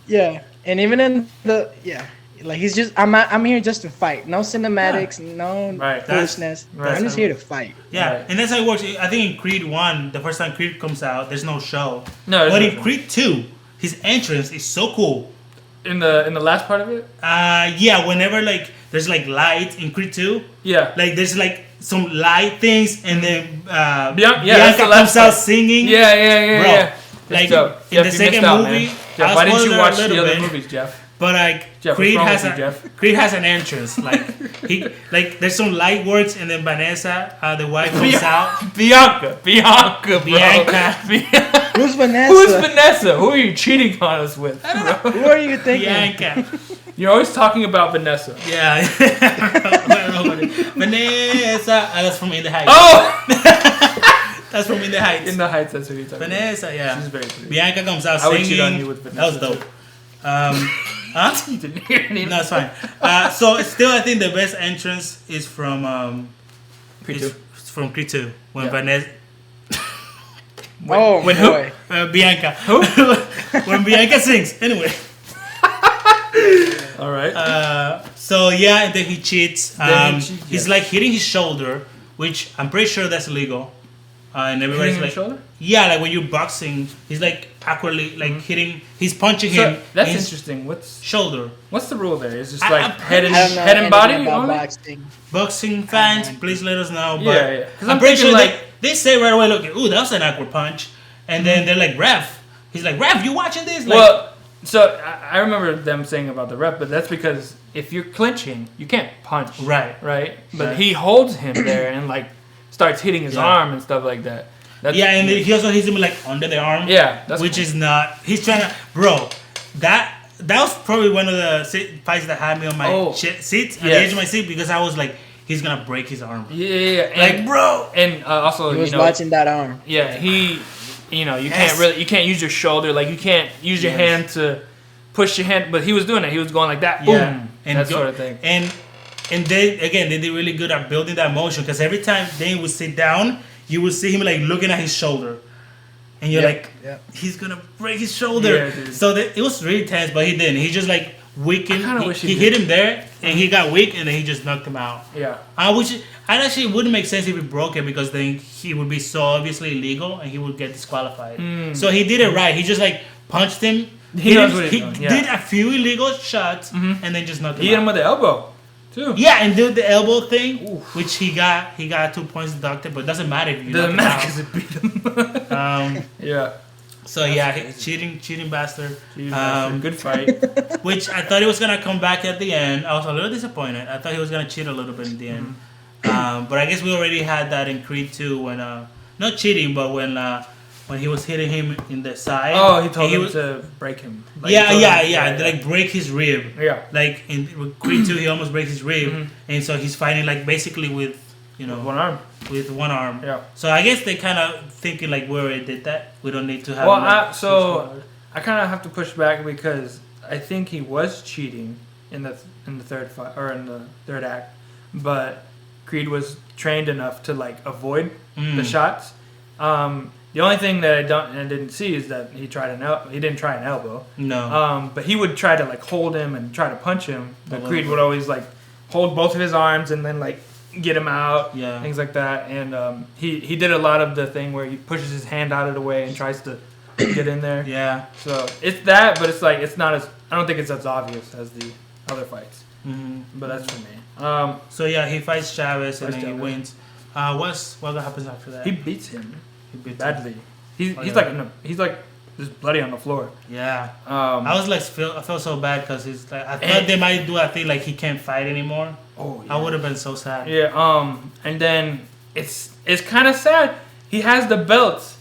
[SPEAKER 3] Yeah, and even in the Like he's just I'm here just to fight. No cinematics, no
[SPEAKER 2] Right.
[SPEAKER 3] foolishness.
[SPEAKER 2] Right.
[SPEAKER 3] I'm just here to fight.
[SPEAKER 1] Yeah,
[SPEAKER 2] Right.
[SPEAKER 1] and that's how it works. I think in Creed 1, the first time Creed comes out, there's no show.
[SPEAKER 2] No, there's
[SPEAKER 1] but
[SPEAKER 2] no
[SPEAKER 1] in
[SPEAKER 2] show.
[SPEAKER 1] Creed 2, his entrance is so cool.
[SPEAKER 2] In the last part of it.
[SPEAKER 1] Yeah, whenever like there's like light in Creed 2,
[SPEAKER 2] Yeah.
[SPEAKER 1] like there's like some light things, and then
[SPEAKER 2] that's
[SPEAKER 1] Bianca
[SPEAKER 2] the last
[SPEAKER 1] comes out
[SPEAKER 2] part.
[SPEAKER 1] singing.
[SPEAKER 2] Yeah, yeah, yeah,
[SPEAKER 1] Bro,
[SPEAKER 2] yeah.
[SPEAKER 1] like,
[SPEAKER 2] Jeff,
[SPEAKER 1] in the
[SPEAKER 2] you
[SPEAKER 1] second
[SPEAKER 2] missed out,
[SPEAKER 1] movie,
[SPEAKER 2] man. Jeff,
[SPEAKER 1] I'll
[SPEAKER 2] why didn't you
[SPEAKER 1] spoil it a
[SPEAKER 2] watch the
[SPEAKER 1] little
[SPEAKER 2] other
[SPEAKER 1] bit.
[SPEAKER 2] movies, Jeff?
[SPEAKER 1] But like
[SPEAKER 2] Jeff,
[SPEAKER 1] Creed
[SPEAKER 2] what's wrong
[SPEAKER 1] has
[SPEAKER 2] with
[SPEAKER 1] a
[SPEAKER 2] you, Jeff?
[SPEAKER 1] Creed has an entrance. Like he like there's some light works, and then Vanessa, the wife, comes out.
[SPEAKER 2] Bianca, bro.
[SPEAKER 1] Bianca.
[SPEAKER 3] Who's Vanessa?
[SPEAKER 2] Who's Vanessa? Who are you cheating on us with? Bro?
[SPEAKER 3] Who are you thinking?
[SPEAKER 1] Bianca.
[SPEAKER 2] You're always talking about Vanessa.
[SPEAKER 1] Yeah. Vanessa. That's from In the Heights.
[SPEAKER 2] Oh!
[SPEAKER 1] That's from In the Heights.
[SPEAKER 2] In the Heights, that's what you're talking
[SPEAKER 1] Vanessa, yeah.
[SPEAKER 2] She's very pretty.
[SPEAKER 1] Bianca comes out
[SPEAKER 2] I would
[SPEAKER 1] singing.
[SPEAKER 2] cheat on you with
[SPEAKER 1] That was
[SPEAKER 2] Vanessa,
[SPEAKER 1] dope. Huh?
[SPEAKER 2] You didn't hear anything.
[SPEAKER 1] No, it's fine. So still, I think the best entrance is from
[SPEAKER 2] Creed
[SPEAKER 1] is
[SPEAKER 2] 2.
[SPEAKER 1] from Creed 2 when
[SPEAKER 2] Yeah.
[SPEAKER 1] Vanessa.
[SPEAKER 3] Oh
[SPEAKER 2] When who?
[SPEAKER 3] boy.
[SPEAKER 1] Bianca. When Bianca sings. Anyway.
[SPEAKER 2] All right.
[SPEAKER 1] So yeah, and then he cheats.
[SPEAKER 2] Then he cheats,
[SPEAKER 1] He's
[SPEAKER 2] yes.
[SPEAKER 1] like hitting his shoulder, which I'm pretty sure that's illegal. And everybody's
[SPEAKER 2] Hitting
[SPEAKER 1] like,
[SPEAKER 2] his shoulder?
[SPEAKER 1] yeah, like when you're boxing, he's like awkwardly like hitting. He's punching
[SPEAKER 2] So,
[SPEAKER 1] him.
[SPEAKER 2] that's
[SPEAKER 1] in his
[SPEAKER 2] interesting.
[SPEAKER 1] shoulder.
[SPEAKER 2] What's the rule there? Is it just
[SPEAKER 1] I-
[SPEAKER 2] like
[SPEAKER 1] I'm
[SPEAKER 2] head and
[SPEAKER 3] I don't know
[SPEAKER 2] head and body
[SPEAKER 3] anything about
[SPEAKER 2] only?
[SPEAKER 3] boxing.
[SPEAKER 1] Boxing fans, please let us know. But
[SPEAKER 2] Yeah, yeah. 'Cause
[SPEAKER 1] I'm
[SPEAKER 2] I'm
[SPEAKER 1] pretty sure
[SPEAKER 2] thinking,
[SPEAKER 1] they say right away, look, ooh, that was an awkward punch. And then they're like, ref. He's like, ref, you watching this? Like,
[SPEAKER 2] Well, so I remember them saying about the rep, but that's because if you're clinching, you can't punch.
[SPEAKER 1] Right.
[SPEAKER 2] Right? But
[SPEAKER 1] Right.
[SPEAKER 2] he holds him there and like starts hitting his
[SPEAKER 1] Yeah.
[SPEAKER 2] arm and stuff like that. That's,
[SPEAKER 1] yeah, and then he also hits him like under the arm.
[SPEAKER 2] yeah, that's
[SPEAKER 1] which
[SPEAKER 2] cool.
[SPEAKER 1] is not. He's trying to, bro. That was probably one of the fights that had me on my seat, on the
[SPEAKER 2] Yes.
[SPEAKER 1] edge of my seat, because I was like, he's gonna break his arm.
[SPEAKER 2] Yeah.
[SPEAKER 1] Like,
[SPEAKER 2] And,
[SPEAKER 1] bro.
[SPEAKER 2] and also,
[SPEAKER 3] He was
[SPEAKER 2] you know,
[SPEAKER 3] watching that arm.
[SPEAKER 2] yeah, you know, you
[SPEAKER 1] Yes.
[SPEAKER 2] you can't use your shoulder, like you can't use your
[SPEAKER 1] Yes.
[SPEAKER 2] hand to push your hand, but he was doing it. He was going like that, boom,
[SPEAKER 1] Yeah, and
[SPEAKER 2] that sort of thing.
[SPEAKER 1] And they did really good at building that motion, because every time Dane would sit down, you would see him like looking at his shoulder, and you're like, he's gonna break his shoulder.
[SPEAKER 2] Yeah, dude.
[SPEAKER 1] So it was really tense, but he didn't. He just like weakened.
[SPEAKER 2] I kinda wish
[SPEAKER 1] He
[SPEAKER 2] he
[SPEAKER 1] hit
[SPEAKER 2] did.
[SPEAKER 1] him there, and he got weak, and then he just knocked him out.
[SPEAKER 2] Yeah.
[SPEAKER 1] Which actually wouldn't make sense if he broke it, because then he would be so obviously illegal and he would get disqualified. So he did it right. He just like punched him.
[SPEAKER 2] He knows what he's doing, yeah.
[SPEAKER 1] did a few illegal shots and then just knocked him
[SPEAKER 2] He hit him
[SPEAKER 1] out.
[SPEAKER 2] with the elbow, too.
[SPEAKER 1] Yeah, and did the elbow thing, which he got 2 points deducted, but it doesn't matter if you
[SPEAKER 2] Doesn't
[SPEAKER 1] knock
[SPEAKER 2] matter
[SPEAKER 1] him
[SPEAKER 2] because it beat him.
[SPEAKER 1] out.
[SPEAKER 2] Yeah.
[SPEAKER 1] So yeah, cheating bastard.
[SPEAKER 2] Good fight.
[SPEAKER 1] Which I thought he was gonna come back at the end. I was a little disappointed. I thought he was gonna cheat a little bit in the end. But I guess we already had that in Creed 2 when not cheating, but when he was hitting him in the side.
[SPEAKER 2] Oh, he told
[SPEAKER 1] and
[SPEAKER 2] him
[SPEAKER 1] was,
[SPEAKER 2] to break him. Like,
[SPEAKER 1] yeah,
[SPEAKER 2] he told him-
[SPEAKER 1] yeah, like break his rib.
[SPEAKER 2] Yeah.
[SPEAKER 1] Like in Creed 2, he almost breaks his rib, and so he's fighting like basically with
[SPEAKER 2] One arm.
[SPEAKER 1] with one arm.
[SPEAKER 2] Yeah.
[SPEAKER 1] So I guess they kind of thinking like we already did that. We don't need to have.
[SPEAKER 2] Well,
[SPEAKER 1] like,
[SPEAKER 2] I kind of have to push back because I think he was cheating in the third fight or in the third act, but Creed was trained enough to like avoid the shots. The only thing that I didn't see is that he didn't try an elbow.
[SPEAKER 1] No.
[SPEAKER 2] But he would try to like hold him and try to punch him. But Creed would always like hold both of his arms and then like get him out.
[SPEAKER 1] Yeah.
[SPEAKER 2] Things like that. And he did a lot of the thing where he pushes his hand out of the way and tries to get in there.
[SPEAKER 1] Yeah.
[SPEAKER 2] So it's that, but it's like it's not as I don't think it's as obvious as the other fights. But that's for me.
[SPEAKER 1] So yeah, he fights Chavez and
[SPEAKER 2] Fights
[SPEAKER 1] then he
[SPEAKER 2] Chavez.
[SPEAKER 1] wins. What happens after that?
[SPEAKER 2] He beats him
[SPEAKER 1] He beats him.
[SPEAKER 2] badly. He's
[SPEAKER 1] yeah.
[SPEAKER 2] he's like just bloody on the floor.
[SPEAKER 1] Yeah.
[SPEAKER 2] I
[SPEAKER 1] I was like, I felt so bad because he's like, I thought they might do a thing like he can't fight anymore.
[SPEAKER 2] Oh yeah.
[SPEAKER 1] I would have been so sad.
[SPEAKER 2] Yeah. And then it's kind of sad. He has the belts,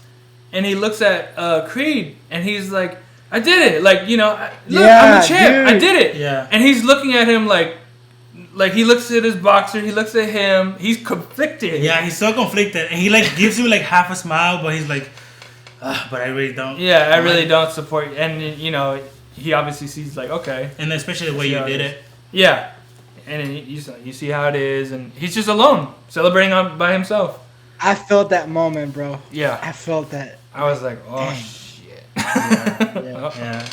[SPEAKER 2] and he looks at Creed, and he's like, "I did it!" Like look, I'm the champ. I
[SPEAKER 3] dude.
[SPEAKER 2] did it.
[SPEAKER 1] Yeah.
[SPEAKER 2] And he's looking at him like he looks at his boxer. He looks at him. He's conflicted.
[SPEAKER 1] Yeah, he's so conflicted, and he like gives you like half a smile, but he's like, but I really don't.
[SPEAKER 2] Yeah, I really don't support. And he obviously sees like okay.
[SPEAKER 1] And especially the way you did it.
[SPEAKER 2] Yeah. And then you see how it is, and he's just alone, celebrating by himself.
[SPEAKER 3] I felt that moment, bro.
[SPEAKER 2] Yeah.
[SPEAKER 3] I felt that.
[SPEAKER 2] I was like, oh
[SPEAKER 3] Dang.
[SPEAKER 2] shit.
[SPEAKER 3] Yeah.
[SPEAKER 1] Yeah.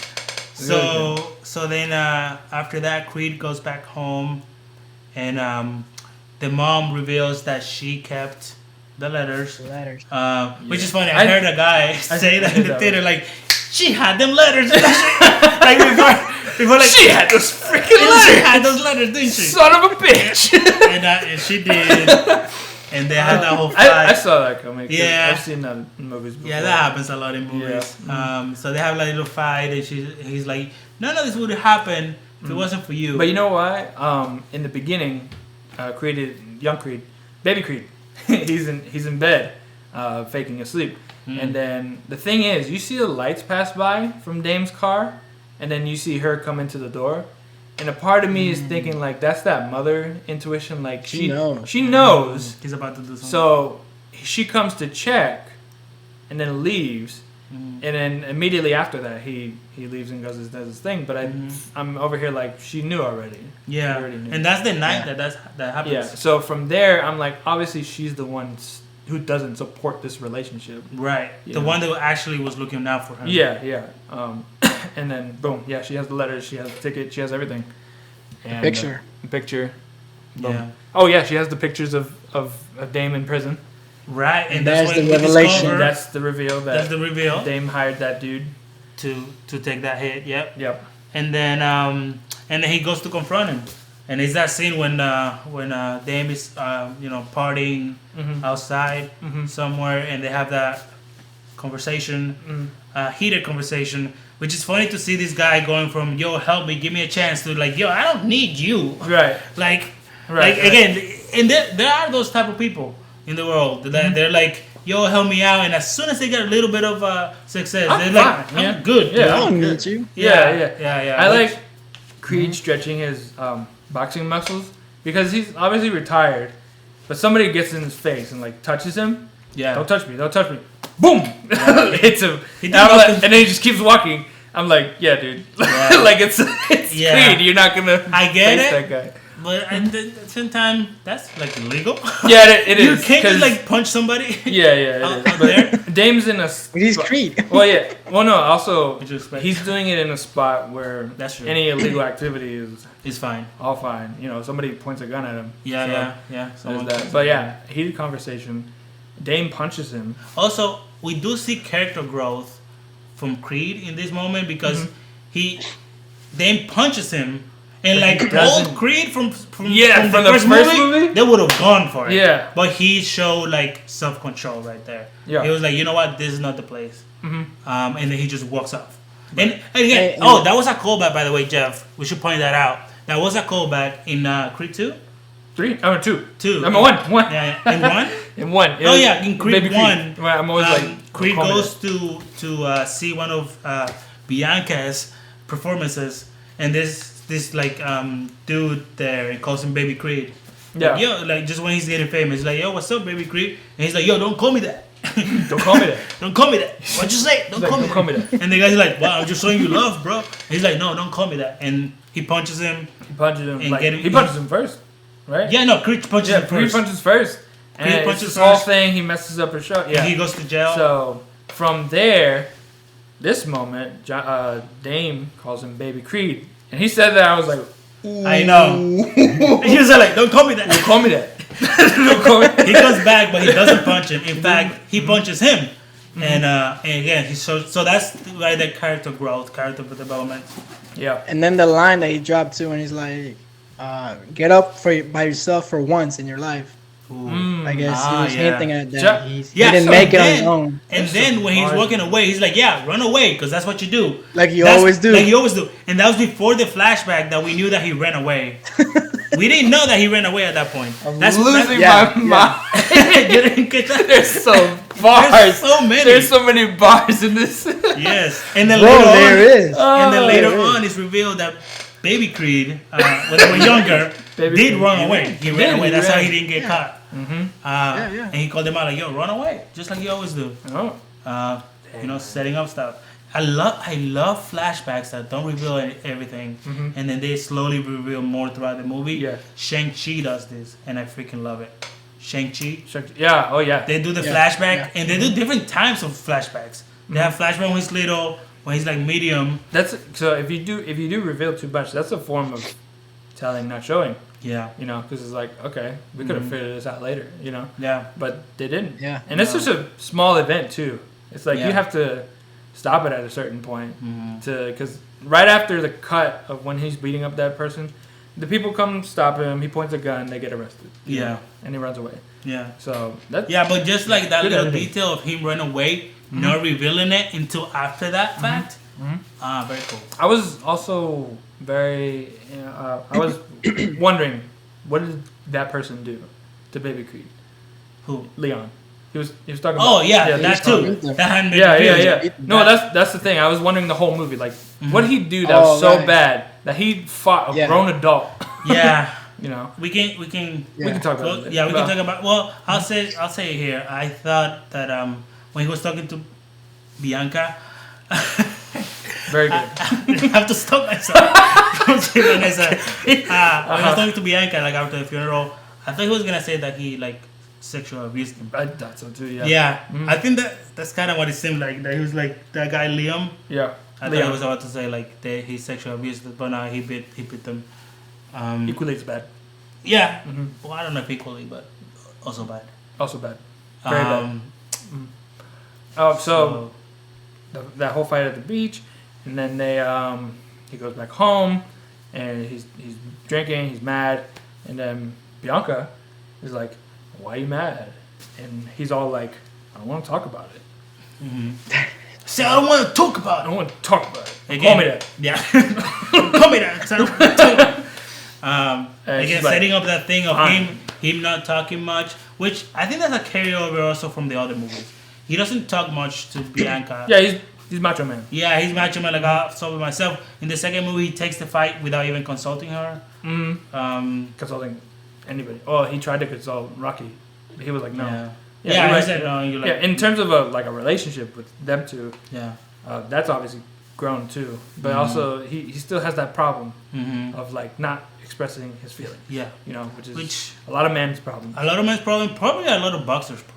[SPEAKER 1] So then after that, Creed goes back home, and the mom reveals that she kept the letters. Which is funny. I heard a guy say that in the theater, like, she had them letters. Like before, like,
[SPEAKER 2] she had those freaking letters.
[SPEAKER 1] She had those letters, didn't she?
[SPEAKER 2] Son of a bitch.
[SPEAKER 1] And she did. And they had that whole fight.
[SPEAKER 2] I saw that coming.
[SPEAKER 1] Yeah.
[SPEAKER 2] I've seen that in movies before.
[SPEAKER 1] Yeah, that happens a lot in movies.
[SPEAKER 2] Yeah.
[SPEAKER 1] So they have like a little fight, and he's like, none of this would have happened if it wasn't for you.
[SPEAKER 2] But you know why? In the beginning, young Creed, baby Creed, he's in bed, faking asleep. And then the thing is, you see the lights pass by from Dame's car, and then you see her come into the door. And a part of me is thinking, like, that's that mother intuition. Like, she knows.
[SPEAKER 1] He's about to do something.
[SPEAKER 2] So she comes to check and then leaves. And then immediately after that, he leaves and does his thing. But I'm over here like, she knew already.
[SPEAKER 1] Yeah.
[SPEAKER 2] She already knew.
[SPEAKER 1] And that's the night that happens.
[SPEAKER 2] Yeah. So from there, I'm like, obviously she's the one who doesn't support this relationship.
[SPEAKER 1] Right. The one that actually was looking out for him.
[SPEAKER 2] Yeah. And then boom, yeah, she has the letters, she has the ticket, she has everything. And,
[SPEAKER 3] Picture.
[SPEAKER 2] Picture. Boom.
[SPEAKER 1] Yeah.
[SPEAKER 2] Oh yeah, she has the pictures of Dame in prison.
[SPEAKER 1] Right. And
[SPEAKER 3] that's
[SPEAKER 1] when
[SPEAKER 3] the
[SPEAKER 1] we
[SPEAKER 3] revelation.
[SPEAKER 1] discover-
[SPEAKER 2] That's the reveal.
[SPEAKER 1] That's the reveal.
[SPEAKER 2] Dame hired that dude
[SPEAKER 1] to take that hit. Yep.
[SPEAKER 2] Yep.
[SPEAKER 1] And then he goes to confront him. And it's that scene when Dame is partying outside somewhere, and they have that conversation, heated conversation, which is funny to see this guy going from "Yo, help me, give me a chance" to like, "Yo, I don't need you."
[SPEAKER 2] Right.
[SPEAKER 1] Like again, and there are those type of people in the world that they're like, "Yo, help me out," and as soon as they get a little bit of success, they're like, "I'm good."
[SPEAKER 2] Yeah,
[SPEAKER 3] I don't need you.
[SPEAKER 2] Yeah. I like Creed stretching his boxing muscles because he's obviously retired, but somebody gets in his face and like touches him.
[SPEAKER 1] Yeah.
[SPEAKER 2] Don't touch me. Boom! Hits him. And then he just keeps walking. I'm like, yeah, dude.
[SPEAKER 1] Yeah.
[SPEAKER 2] Like it's Creed. You're not gonna
[SPEAKER 1] I get
[SPEAKER 2] face
[SPEAKER 1] it.
[SPEAKER 2] that guy.
[SPEAKER 1] But at the same time, that's like illegal.
[SPEAKER 2] Yeah, it is.
[SPEAKER 1] You can't just like punch somebody.
[SPEAKER 2] Yeah, it is. But Dame's in a.
[SPEAKER 3] He's Creed.
[SPEAKER 2] Well, yeah. Well, no. Also,
[SPEAKER 1] Respect.
[SPEAKER 2] he's doing it in a spot where
[SPEAKER 1] That's true.
[SPEAKER 2] any illegal activity is
[SPEAKER 1] It's fine.
[SPEAKER 2] all fine. Somebody points a gun at him.
[SPEAKER 1] Yeah.
[SPEAKER 2] There's
[SPEAKER 1] Someone
[SPEAKER 2] that. But yeah, heated conversation. Dame punches him.
[SPEAKER 1] Also, we do see character growth from Creed in this moment because Dame punches him, and like old Creed from the first movie, they would have gone for it.
[SPEAKER 2] Yeah.
[SPEAKER 1] But he showed like self-control right there.
[SPEAKER 2] Yeah.
[SPEAKER 1] He was like, you know what, this is not the place. And then he just walks off.
[SPEAKER 2] Right.
[SPEAKER 1] And again, that was a callback, by the way, Jeff. We should point that out. That was a callback in Creed 2.
[SPEAKER 2] 3? Oh, 2.
[SPEAKER 1] 2.
[SPEAKER 2] Number 1. 1.
[SPEAKER 1] Yeah. In 1?
[SPEAKER 2] In 1.
[SPEAKER 1] Oh yeah, in Creed 1.
[SPEAKER 2] Well, I'm always like,
[SPEAKER 1] Creed goes to see one of Bianca's performances, and this like dude there, and calls him Baby Creed.
[SPEAKER 2] Yeah.
[SPEAKER 1] Like, yo, like just when he's getting famous, he's like, yo, what's up, Baby Creed? And he's like, yo, don't call me that.
[SPEAKER 2] Don't call me that.
[SPEAKER 1] Don't call me that. What'd you say? Don't call me that. And the guy's like, wow, I'm just showing you love, bro. And he's like, no, don't call me that. And he punches him.
[SPEAKER 2] He punches him.
[SPEAKER 1] And
[SPEAKER 2] Like, he punches him first, right?
[SPEAKER 1] Yeah, no, Creed punches him first.
[SPEAKER 2] Creed punches first.
[SPEAKER 1] Creed
[SPEAKER 2] And
[SPEAKER 1] punches
[SPEAKER 2] it's this whole
[SPEAKER 1] first.
[SPEAKER 2] thing, he messes up his show. Yeah.
[SPEAKER 1] And he goes to jail.
[SPEAKER 2] So from there, this moment, Dame calls him Baby Creed, and he said that I was like, ooh.
[SPEAKER 1] I know. He was like, don't call me that.
[SPEAKER 2] Don't call me that. Don't call me that.
[SPEAKER 1] He goes back, but he doesn't punch him. In fact, he punches him. And again, so that's why the character growth, character development.
[SPEAKER 2] Yeah.
[SPEAKER 3] And then the line that he dropped too, and he's like, "Get up by yourself for once in your life." I guess he was hinting at that. He didn't make it on his own.
[SPEAKER 1] And then when he's walking away, he's like, "Yeah, run away, because that's what you do."
[SPEAKER 3] Like you always do.
[SPEAKER 1] Like you always do. And that was before the flashback that we knew that he ran away. We didn't know that he ran away at that point.
[SPEAKER 2] That's losing my mind.
[SPEAKER 1] You didn't get that?
[SPEAKER 2] There's so bars.
[SPEAKER 1] There's so many.
[SPEAKER 2] There's so many bars in this.
[SPEAKER 1] Yes. And then later on, it's revealed that Baby Creed, when they were younger, did run away. He ran away. That's how he didn't get caught. And he called them out like, "Yo, run away," just like you always do. Setting up stuff. I love flashbacks that don't reveal everything, and then they slowly reveal more throughout the movie.
[SPEAKER 2] Yeah.
[SPEAKER 1] Shang-Chi does this, and I freaking love it. Shang-Chi.
[SPEAKER 2] Yeah. Oh yeah.
[SPEAKER 1] They do the flashback, and they do different types of flashbacks. They have flashback when he's little, when he's like medium.
[SPEAKER 2] That's so. If you do reveal too much, that's a form of telling, not showing.
[SPEAKER 1] Yeah.
[SPEAKER 2] You know, because it's like, okay, we could have figured this out later. You know.
[SPEAKER 1] Yeah.
[SPEAKER 2] But they didn't.
[SPEAKER 3] Yeah.
[SPEAKER 2] And it's just a small event too. It's like
[SPEAKER 1] Yeah.
[SPEAKER 2] you have to stop it at a certain point because right after the cut of when he's beating up that person, the people come stop him. He points a gun. They get arrested. you know, and he runs away.
[SPEAKER 1] Yeah.
[SPEAKER 2] So that.
[SPEAKER 1] Yeah, but just like that
[SPEAKER 2] Good
[SPEAKER 1] little
[SPEAKER 2] editing.
[SPEAKER 1] detail of him running away, not revealing it until after that fact. Very cool.
[SPEAKER 2] I was also very. I was wondering, what did that person do to Baby Creed?
[SPEAKER 1] Who?
[SPEAKER 2] Leon. He was talking about.
[SPEAKER 1] Oh yeah,
[SPEAKER 2] Leon's
[SPEAKER 1] that too.
[SPEAKER 3] talking.
[SPEAKER 1] That hadn't been
[SPEAKER 2] Yeah,
[SPEAKER 1] revealed.
[SPEAKER 2] yeah. No, that's the thing. I was wondering the whole movie, like, what did he do that was so
[SPEAKER 3] right.
[SPEAKER 2] bad that he fought a
[SPEAKER 3] Yeah.
[SPEAKER 2] grown adult?
[SPEAKER 1] Yeah.
[SPEAKER 2] You know,
[SPEAKER 1] We can
[SPEAKER 2] we can talk about
[SPEAKER 1] well,
[SPEAKER 2] it.
[SPEAKER 1] yeah, we
[SPEAKER 2] Well,
[SPEAKER 1] can talk about. Well, I'll say it here. I thought that when he was talking to Bianca,
[SPEAKER 2] Very good.
[SPEAKER 1] I have to stop myself. When I said, when I was talking to Bianca, like after the funeral, I thought he was gonna say that he like sexual abused him.
[SPEAKER 2] I thought so too. Yeah.
[SPEAKER 1] Yeah, I think that's kind of what it seemed like. That he was like that guy Liam.
[SPEAKER 2] Yeah.
[SPEAKER 1] I thought he was about to say like he sexual abused, but no, he beat them.
[SPEAKER 2] Equally as bad.
[SPEAKER 1] Yeah. Well, I don't know if equally, but also bad.
[SPEAKER 2] Also bad. Very bad. So that whole fight at the beach, and then he goes back home, and he's drinking, he's mad, and then Bianca is like, "Why are you mad?" And he's all like, "I don't want to talk about it.
[SPEAKER 1] See, I don't want to talk
[SPEAKER 2] I
[SPEAKER 1] about
[SPEAKER 2] don't want to talk about it.
[SPEAKER 1] it.
[SPEAKER 2] Call me that."
[SPEAKER 1] Yeah. Call me that. 'Cause I don't want to talk about it.
[SPEAKER 2] And
[SPEAKER 1] Again,
[SPEAKER 2] she's like,
[SPEAKER 1] setting up that thing of
[SPEAKER 2] fine.
[SPEAKER 1] him not talking much, which I think that's a carryover also from the other movies. He doesn't talk much to Bianca.
[SPEAKER 2] Yeah, he's macho man.
[SPEAKER 1] Yeah, he's macho man, like I'll solve it myself. In the second movie, he takes the fight without even consulting her.
[SPEAKER 2] Consulting anybody. Oh, he tried to consult Rocky. He was like, no.
[SPEAKER 1] Yeah.
[SPEAKER 2] Yeah,
[SPEAKER 1] Yeah,
[SPEAKER 2] you're
[SPEAKER 1] he
[SPEAKER 2] right.
[SPEAKER 1] said no. You're like,
[SPEAKER 2] Yeah, in terms of a relationship with them two,
[SPEAKER 1] yeah.
[SPEAKER 2] that's obviously grown too. But also, he still has that problem of like not expressing his feelings.
[SPEAKER 1] Yeah.
[SPEAKER 2] You know, which is
[SPEAKER 1] Which
[SPEAKER 2] a lot of men's problem.
[SPEAKER 1] a lot of men's problem, probably a lot of boxers' problems.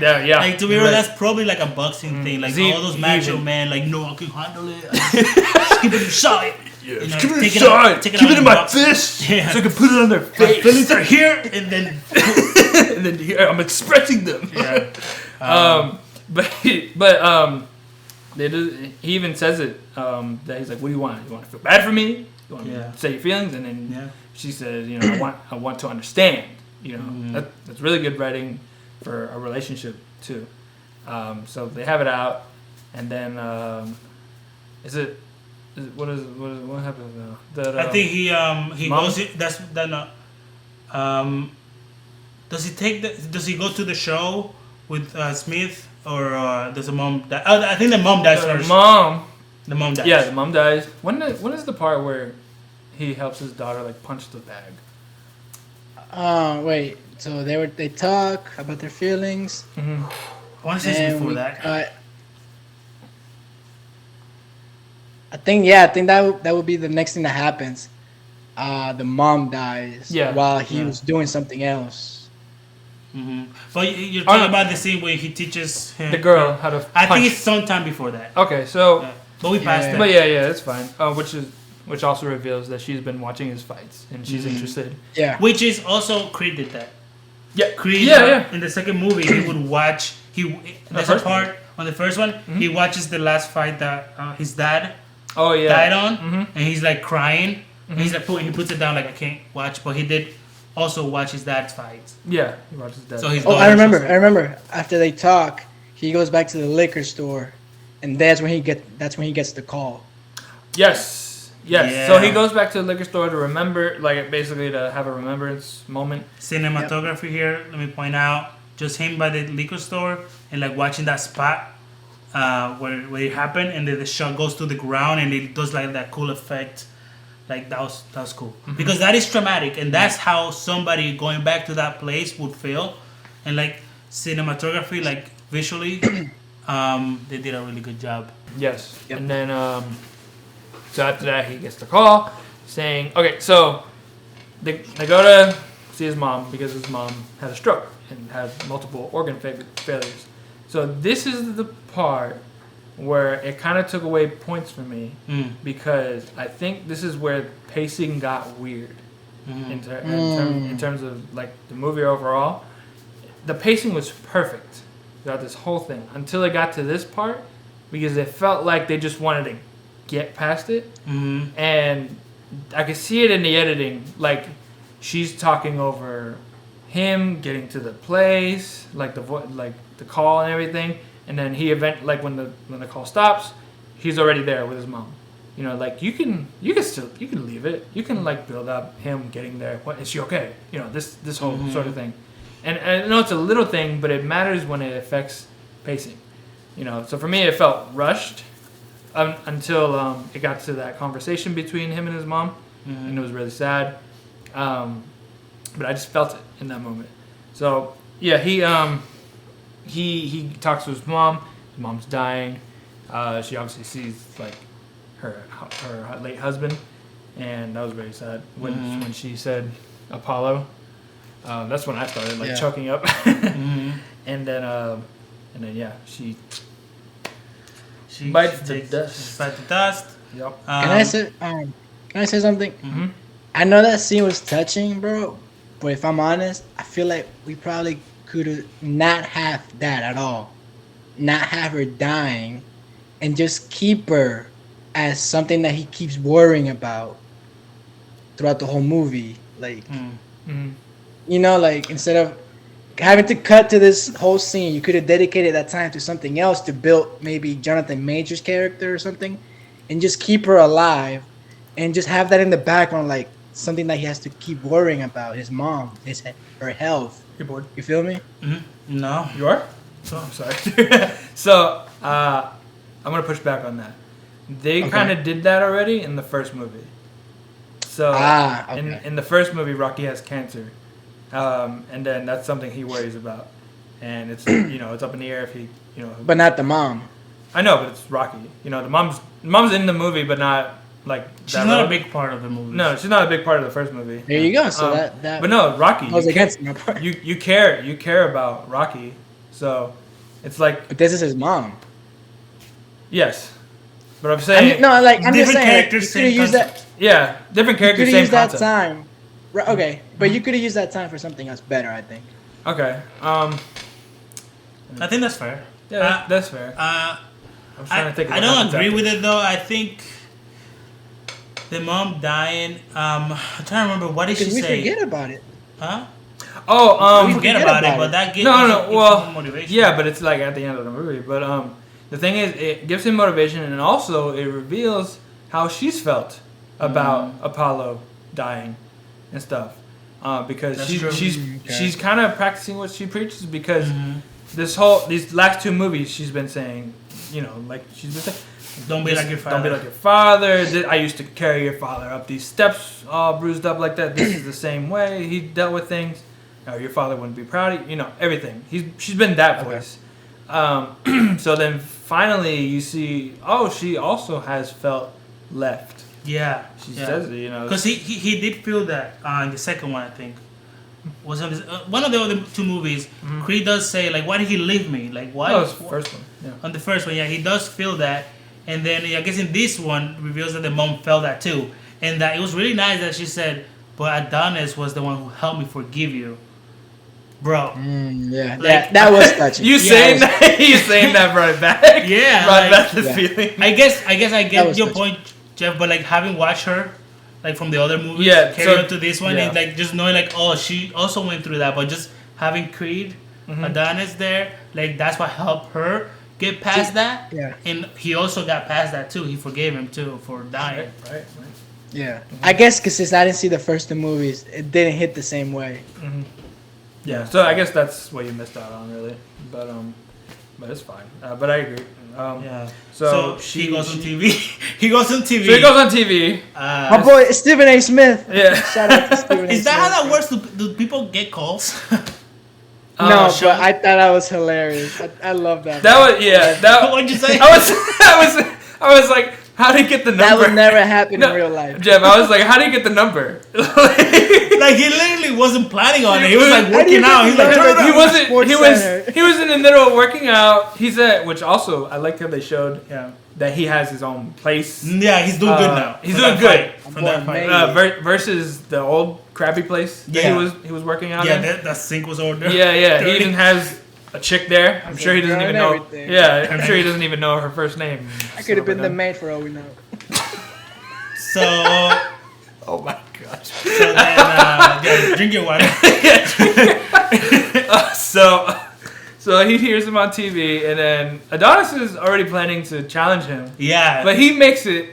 [SPEAKER 2] Yeah.
[SPEAKER 1] Like to be
[SPEAKER 2] you're
[SPEAKER 1] real,
[SPEAKER 2] right.
[SPEAKER 1] that's probably like a boxing thing. Like
[SPEAKER 2] See,
[SPEAKER 1] all those macho
[SPEAKER 2] even-
[SPEAKER 1] men, like no, I can handle it. Just keep it inside.
[SPEAKER 2] Yeah,
[SPEAKER 1] You know,
[SPEAKER 2] keep it
[SPEAKER 1] take it
[SPEAKER 2] inside.
[SPEAKER 1] out- take it
[SPEAKER 2] Keep
[SPEAKER 1] out
[SPEAKER 2] it in
[SPEAKER 1] in
[SPEAKER 2] my
[SPEAKER 1] box.
[SPEAKER 2] fist
[SPEAKER 1] Yeah.
[SPEAKER 2] so I can put it on their
[SPEAKER 1] My
[SPEAKER 2] face.
[SPEAKER 1] feelings are here, and then
[SPEAKER 2] And then here I'm expressing them.
[SPEAKER 1] yeah.
[SPEAKER 2] But he even says it that he's like, "What do you want? You want to feel bad for me? You want
[SPEAKER 1] Yeah.
[SPEAKER 2] to say your feelings?" And then
[SPEAKER 1] Yeah.
[SPEAKER 2] she says, "You know, I want to understand." You know, that's really good writing for a relationship too. So they have it out, and then what happens now? That,
[SPEAKER 1] I think he
[SPEAKER 2] Mom?
[SPEAKER 1] goes. That's that not. Does he go to the show with Smith or does the mom die? Oh, I think the mom dies
[SPEAKER 2] the
[SPEAKER 1] first.
[SPEAKER 2] mom.
[SPEAKER 1] The mom dies.
[SPEAKER 2] Yeah, the mom dies. When is the part where he helps his daughter like punch the bag?
[SPEAKER 3] Wait. So they talk about their feelings.
[SPEAKER 2] Mm-hmm.
[SPEAKER 1] I want to say it's before
[SPEAKER 3] we
[SPEAKER 1] that.
[SPEAKER 3] cut. I think that would be the next thing that happens. The mom dies while he was doing something else.
[SPEAKER 1] But you're talking about the scene where he teaches him,
[SPEAKER 2] The girl how to punch.
[SPEAKER 1] I think it's sometime before that.
[SPEAKER 2] Okay, so
[SPEAKER 1] Yeah. But we passed that.
[SPEAKER 2] but yeah, that's fine. Which also reveals that she's been watching his fights and she's interested.
[SPEAKER 3] Yeah.
[SPEAKER 1] Which is also Creed did that.
[SPEAKER 2] Yeah,
[SPEAKER 1] Creed.
[SPEAKER 2] Yeah.
[SPEAKER 1] In the second movie, he would watch. There's a
[SPEAKER 2] first
[SPEAKER 1] part on the first one. He watches the last fight that his dad
[SPEAKER 2] Oh yeah.
[SPEAKER 1] died on, and he's like crying. And he's like he puts it down like I can't watch, but he did also watch his dad's fights.
[SPEAKER 2] Yeah, he watches that.
[SPEAKER 1] So his
[SPEAKER 3] Oh,
[SPEAKER 1] daughter
[SPEAKER 3] I remember.
[SPEAKER 1] also-
[SPEAKER 3] After they talk, he goes back to the liquor store, and that's when he gets the call.
[SPEAKER 2] Yes.
[SPEAKER 1] Yeah.
[SPEAKER 2] So he goes back to the liquor store to remember, like basically to have a remembrance moment.
[SPEAKER 1] Cinematography here. Let me point out just him by the liquor store and like watching that spot where it happened, and then the shot goes to the ground and it does like that cool effect. Like that was cool because that is traumatic, and that's how somebody going back to that place would feel, and like cinematography, like visually, they did a really good job.
[SPEAKER 2] Yes.
[SPEAKER 3] Yep.
[SPEAKER 2] And then so after that he gets the call saying, okay, so they go to see his mom because his mom had a stroke and had multiple organ failures. So this is the part where it kind of took away points for me because I think this is where pacing got weird in terms of like the movie overall. The pacing was perfect throughout this whole thing until it got to this part because it felt like they just wanted to get past it, and I could see it in the editing. Like she's talking over him getting to the place, like like the call and everything. And then like when the call stops, he's already there with his mom. You know, like you can leave it. You can like build up him getting there. What, is she okay? You know, this whole sort of thing. And I know it's a little thing, but it matters when it affects pacing. You know, so for me it felt rushed until it got to that conversation between him and his mom, and it was really sad. But I just felt it in that moment. So yeah, he talks to his mom. His mom's dying. She obviously sees like her late husband, and that was very sad when she said Apollo. That's when I started like choking up, and then yeah, she bites the dust.
[SPEAKER 1] Bite the dust.
[SPEAKER 2] Yep.
[SPEAKER 3] Can I say something? Mm-hmm. I know that scene was touching, bro, but if I'm honest, I feel like we probably could have not have that at all, not have her dying, and just keep her as something that he keeps worrying about throughout the whole movie. Like, you know, like instead of having to cut to this whole scene, you could have dedicated that time to something else to build maybe Jonathan Major's character or something, and just keep her alive, and just have that in the background, like something that he has to keep worrying about, his mom, her health.
[SPEAKER 2] You're bored?
[SPEAKER 3] You feel me?
[SPEAKER 1] No.
[SPEAKER 2] You are? Oh, I'm sorry. So, I'm going to push back on that. They kind of did that already in the first movie. So, in the first movie, Rocky has cancer. And then that's something he worries about. And it's, you know, it's up in the air if he, you know.
[SPEAKER 3] But not the mom.
[SPEAKER 2] I know, but it's Rocky. You know, the mom's in the movie, but not like
[SPEAKER 1] she's not a big part of the movie.
[SPEAKER 2] No, she's not a big part of the first movie.
[SPEAKER 3] There you go. So that.
[SPEAKER 2] But no, Rocky.
[SPEAKER 3] I was against my part.
[SPEAKER 2] You care about Rocky, so it's like.
[SPEAKER 3] But this is his mom.
[SPEAKER 2] Yes, but I'm saying.
[SPEAKER 3] I'm just saying.
[SPEAKER 1] Characters,
[SPEAKER 3] you could have used that.
[SPEAKER 2] Yeah, different characters, same concept.
[SPEAKER 3] That time. Okay, but you could have used that time for something else better, I think.
[SPEAKER 2] Okay.
[SPEAKER 1] I think that's fair.
[SPEAKER 2] Yeah, that's fair.
[SPEAKER 1] I don't agree with it though. I think the mom dying. I'm trying to remember what did she say.
[SPEAKER 3] Because we forget about it.
[SPEAKER 1] Huh?
[SPEAKER 2] We
[SPEAKER 1] forget about it, but that gives
[SPEAKER 2] well,
[SPEAKER 1] motivation.
[SPEAKER 2] Yeah, but it's like at the end of the movie. But the thing is, it gives him motivation, and also it reveals how she's felt about Apollo dying and stuff. Because she's kind of practicing what she preaches. Because these last two movies, she's been saying, you know, like she's been saying,
[SPEAKER 1] don't be like your father.
[SPEAKER 2] Don't be like your father. I used to carry your father up these steps, all bruised up like that. This is the same way he dealt with things. Your father wouldn't be proud of you. You know, everything. She's been that voice. So then finally you see, she also has felt left.
[SPEAKER 1] Yeah.
[SPEAKER 2] She says it, you know.
[SPEAKER 1] Because he did feel that in the second one, I think. Was one of the other two movies, Creed does say, like, why did he leave me? Like, why?
[SPEAKER 2] No, it was the first one. Yeah.
[SPEAKER 1] On the first one, yeah, he does feel that. And then I guess in this one, reveals that the mom felt that too. And that it was really nice that she said, but Adonis was the one who helped me forgive you. Bro.
[SPEAKER 3] Yeah, like, that was touching.
[SPEAKER 2] You saying that brought it back.
[SPEAKER 1] Yeah.
[SPEAKER 2] Brought back the feeling.
[SPEAKER 1] I guess I get your point, Jeff, but like having watched her, like from the other movies, carry on to this one, and like just knowing like, she also went through that, but just having Creed, Adonis there, like that's what helped her get past that.
[SPEAKER 3] Yeah.
[SPEAKER 1] And he also got past that too. He forgave him too for dying.
[SPEAKER 2] Right.
[SPEAKER 3] Yeah. I guess because since I didn't see the first two movies, it didn't hit the same way.
[SPEAKER 2] Yeah. So I guess that's what you missed out on, really. But it's fine. But I agree.
[SPEAKER 1] Yeah.
[SPEAKER 2] So
[SPEAKER 1] he goes on TV. He goes on TV.
[SPEAKER 2] So he goes on TV.
[SPEAKER 3] My boy Stephen A. Smith.
[SPEAKER 2] Yeah.
[SPEAKER 3] Shout out to Stephen A. Smith.
[SPEAKER 1] Is that how that works? Do people get calls?
[SPEAKER 3] No, but I thought that was hilarious. I love that.
[SPEAKER 2] That was
[SPEAKER 1] What'd you say?
[SPEAKER 2] I was like, How did he get the number?
[SPEAKER 3] That would never happen
[SPEAKER 2] No,
[SPEAKER 3] in real life.
[SPEAKER 2] Jeff, I was like, how did he get the number?
[SPEAKER 1] Like he literally wasn't planning on it. He was like
[SPEAKER 3] How do you
[SPEAKER 1] working out. He's like,
[SPEAKER 3] get
[SPEAKER 1] turn it
[SPEAKER 3] the
[SPEAKER 1] up.
[SPEAKER 2] he wasn't.
[SPEAKER 3] Sports
[SPEAKER 2] He was.
[SPEAKER 3] Center.
[SPEAKER 2] He was in the middle of working out. He's at, which also I like how they showed
[SPEAKER 1] Yeah.
[SPEAKER 2] that he has his own place.
[SPEAKER 1] Yeah, he's doing good now.
[SPEAKER 2] He's
[SPEAKER 1] From
[SPEAKER 2] doing
[SPEAKER 1] that
[SPEAKER 2] good.
[SPEAKER 1] fight. From that fight.
[SPEAKER 2] Versus the old crappy place that
[SPEAKER 1] Yeah.
[SPEAKER 2] he was working out
[SPEAKER 1] Yeah,
[SPEAKER 2] in.
[SPEAKER 1] that sink was over there.
[SPEAKER 2] Yeah. He
[SPEAKER 1] Dirty.
[SPEAKER 2] even has a chick there. I'm sure he doesn't
[SPEAKER 3] girl
[SPEAKER 2] even
[SPEAKER 3] and
[SPEAKER 2] know.
[SPEAKER 3] everything.
[SPEAKER 2] Yeah, I'm sure he doesn't even know her first name.
[SPEAKER 3] I could have been the maid for all we know.
[SPEAKER 1] So,
[SPEAKER 2] Oh my gosh.
[SPEAKER 1] so then, yeah, drink your water.
[SPEAKER 2] So he hears him on TV, and then Adonis is already planning to challenge him.
[SPEAKER 1] Yeah.
[SPEAKER 2] But he makes it.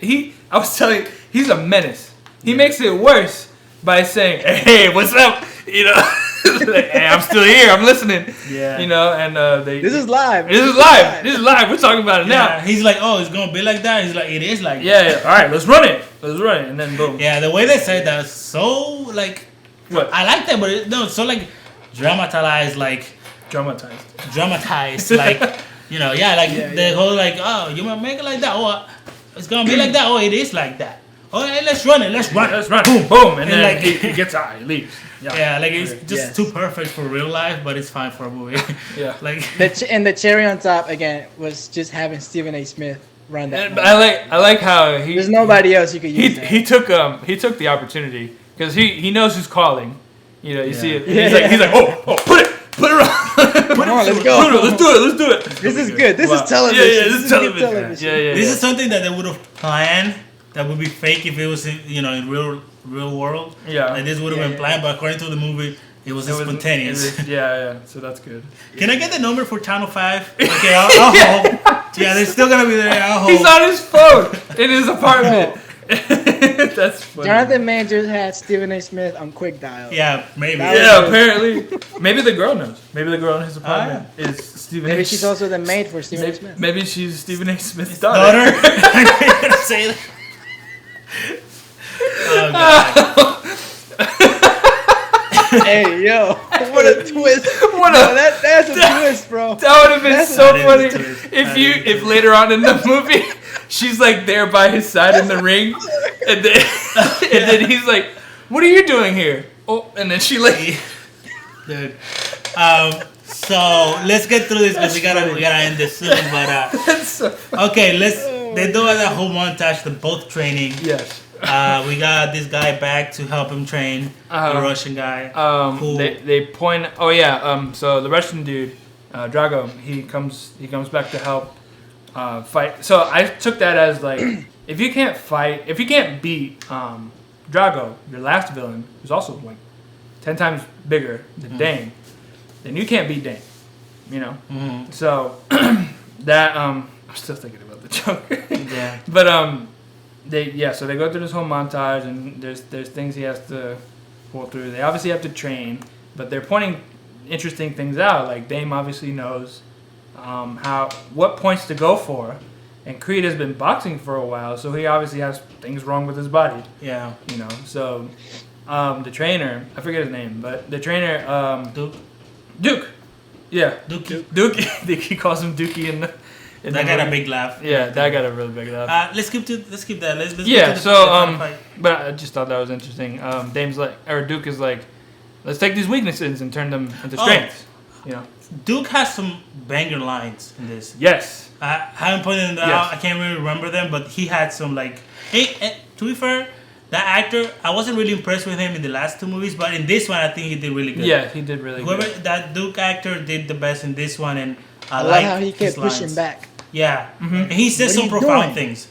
[SPEAKER 2] I was telling you, he's a menace. He makes it worse by saying, "Hey, what's up?" You know, like, "Hey, I'm still here. I'm listening."
[SPEAKER 1] Yeah.
[SPEAKER 2] You know, and
[SPEAKER 3] This is live.
[SPEAKER 2] This is live. This is live. We're talking about it
[SPEAKER 1] Yeah,
[SPEAKER 2] now.
[SPEAKER 1] he's like, oh, it's gonna be like that. He's like, it is like that.
[SPEAKER 2] Yeah. All right, let's run it. Let's run it, and then boom.
[SPEAKER 1] Yeah, the way they said that is so like,
[SPEAKER 2] What?
[SPEAKER 1] I like that, but it's so like dramatized, like
[SPEAKER 2] Dramatized.
[SPEAKER 1] like, you know, yeah, like
[SPEAKER 3] Yeah,
[SPEAKER 1] the
[SPEAKER 3] yeah.
[SPEAKER 1] whole like, oh, you might make it like that. Oh, it's gonna be like that. Oh, it is like that. Oh, hey, let's run it. Let's run.
[SPEAKER 2] Let's run. Boom, and then
[SPEAKER 1] like-
[SPEAKER 2] he gets out. He leaves.
[SPEAKER 1] Yeah, like it's just
[SPEAKER 3] Yes.
[SPEAKER 1] too perfect for real life, but it's fine for a movie.
[SPEAKER 2] Yeah.
[SPEAKER 1] Like,
[SPEAKER 3] And the cherry on top again was just having Stephen A. Smith run that.
[SPEAKER 2] And
[SPEAKER 3] movie.
[SPEAKER 2] I like how he.
[SPEAKER 3] There's nobody else you could use. that.
[SPEAKER 2] He took the opportunity because he knows who's calling. You know, you see it.
[SPEAKER 3] Yeah.
[SPEAKER 2] He's like, oh, put it on.
[SPEAKER 3] Come on, let's go.
[SPEAKER 2] Let's do it.
[SPEAKER 3] This is good. This
[SPEAKER 2] Wow.
[SPEAKER 3] is television.
[SPEAKER 2] Yeah, this is
[SPEAKER 3] good
[SPEAKER 2] television. Yeah.
[SPEAKER 1] this is something that they would have planned. That would be fake if it was in, you know, in real world.
[SPEAKER 2] Yeah.
[SPEAKER 1] Like this would have
[SPEAKER 3] Yeah,
[SPEAKER 1] been
[SPEAKER 3] yeah.
[SPEAKER 1] planned, but according to the movie, it was spontaneous.
[SPEAKER 2] Yeah. So that's good.
[SPEAKER 1] Can I get the number for Channel 5? Okay, I'll hold. Yeah, they're still gonna be there. I'll hold.
[SPEAKER 2] He's on his phone in his apartment. That's funny.
[SPEAKER 3] Jonathan Majors had Stephen A. Smith on quick dial.
[SPEAKER 1] Yeah, maybe.
[SPEAKER 3] That
[SPEAKER 2] Yeah, apparently. Maybe the girl knows. Maybe the girl in his apartment is Stephen
[SPEAKER 3] Maybe
[SPEAKER 2] A.
[SPEAKER 3] she's also the maid for Stephen A. Smith.
[SPEAKER 2] Maybe she's Stephen A. Smith's
[SPEAKER 1] Daughter.
[SPEAKER 2] daughter.
[SPEAKER 1] I'm gonna say that. Oh, God.
[SPEAKER 3] Hey, yo, what a twist!
[SPEAKER 2] What
[SPEAKER 3] No,
[SPEAKER 2] a-
[SPEAKER 3] that's a twist, bro.
[SPEAKER 2] That would have been
[SPEAKER 3] That's-
[SPEAKER 2] so
[SPEAKER 1] That is
[SPEAKER 2] funny
[SPEAKER 1] a twist.
[SPEAKER 2] if
[SPEAKER 1] That
[SPEAKER 2] you
[SPEAKER 1] is a
[SPEAKER 2] if later on in the movie she's like there by his side in the ring, and then he's like, "What are you doing here?" Oh, and then she like,
[SPEAKER 1] Dude. So let's get through this because we gotta end this soon. But
[SPEAKER 2] that's so funny.
[SPEAKER 1] okay, they do that whole montage. They're both training.
[SPEAKER 2] Yes.
[SPEAKER 1] We got this guy back to help him train. The Russian guy. Who-
[SPEAKER 2] They point. Oh yeah. So the Russian dude, Drago, he comes back to help fight. So I took that as like, if you can't fight, if you can't beat Drago, your last villain, who's also like 10 times bigger than Dane, then you can't beat Dane. You know.
[SPEAKER 1] Mhm.
[SPEAKER 2] So that I'm still thinking about the joke.
[SPEAKER 1] Yeah.
[SPEAKER 2] But so they go through this whole montage, and there's things he has to pull through. They obviously have to train, but they're pointing interesting things out. Like Dame obviously knows what points to go for, and Creed has been boxing for a while, so he obviously has things wrong with his body.
[SPEAKER 1] Yeah.
[SPEAKER 2] You know, so the trainer, I forget his name, but the trainer Duke. Yeah, Duke. He calls him Dookie in the.
[SPEAKER 1] That got a big laugh.
[SPEAKER 2] Yeah, that got a really big laugh.
[SPEAKER 1] Let's keep that. Let's
[SPEAKER 2] Yeah,
[SPEAKER 1] go to
[SPEAKER 2] so,
[SPEAKER 1] the final fight.
[SPEAKER 2] But I just thought that was interesting. Dame's like, or Duke is like, let's take these weaknesses and turn them into strengths. You know.
[SPEAKER 1] Duke has some banger lines in this.
[SPEAKER 2] Yes.
[SPEAKER 1] I haven't pointed them out.
[SPEAKER 2] Yes.
[SPEAKER 1] I can't really remember them, but he had some like. Hey, to be fair, that actor, I wasn't really impressed with him in the last two movies, but in this one, I think he did really good.
[SPEAKER 2] Yeah, he did really
[SPEAKER 1] Whoever
[SPEAKER 2] good.
[SPEAKER 1] that Duke actor did the best in this one, and I
[SPEAKER 3] I love
[SPEAKER 1] like
[SPEAKER 3] how he
[SPEAKER 1] his
[SPEAKER 3] kept pushing
[SPEAKER 1] lines.
[SPEAKER 3] back.
[SPEAKER 1] Yeah,
[SPEAKER 2] Mhm.
[SPEAKER 1] and he says
[SPEAKER 3] What are
[SPEAKER 1] some
[SPEAKER 3] you
[SPEAKER 1] profound
[SPEAKER 3] doing?
[SPEAKER 1] things.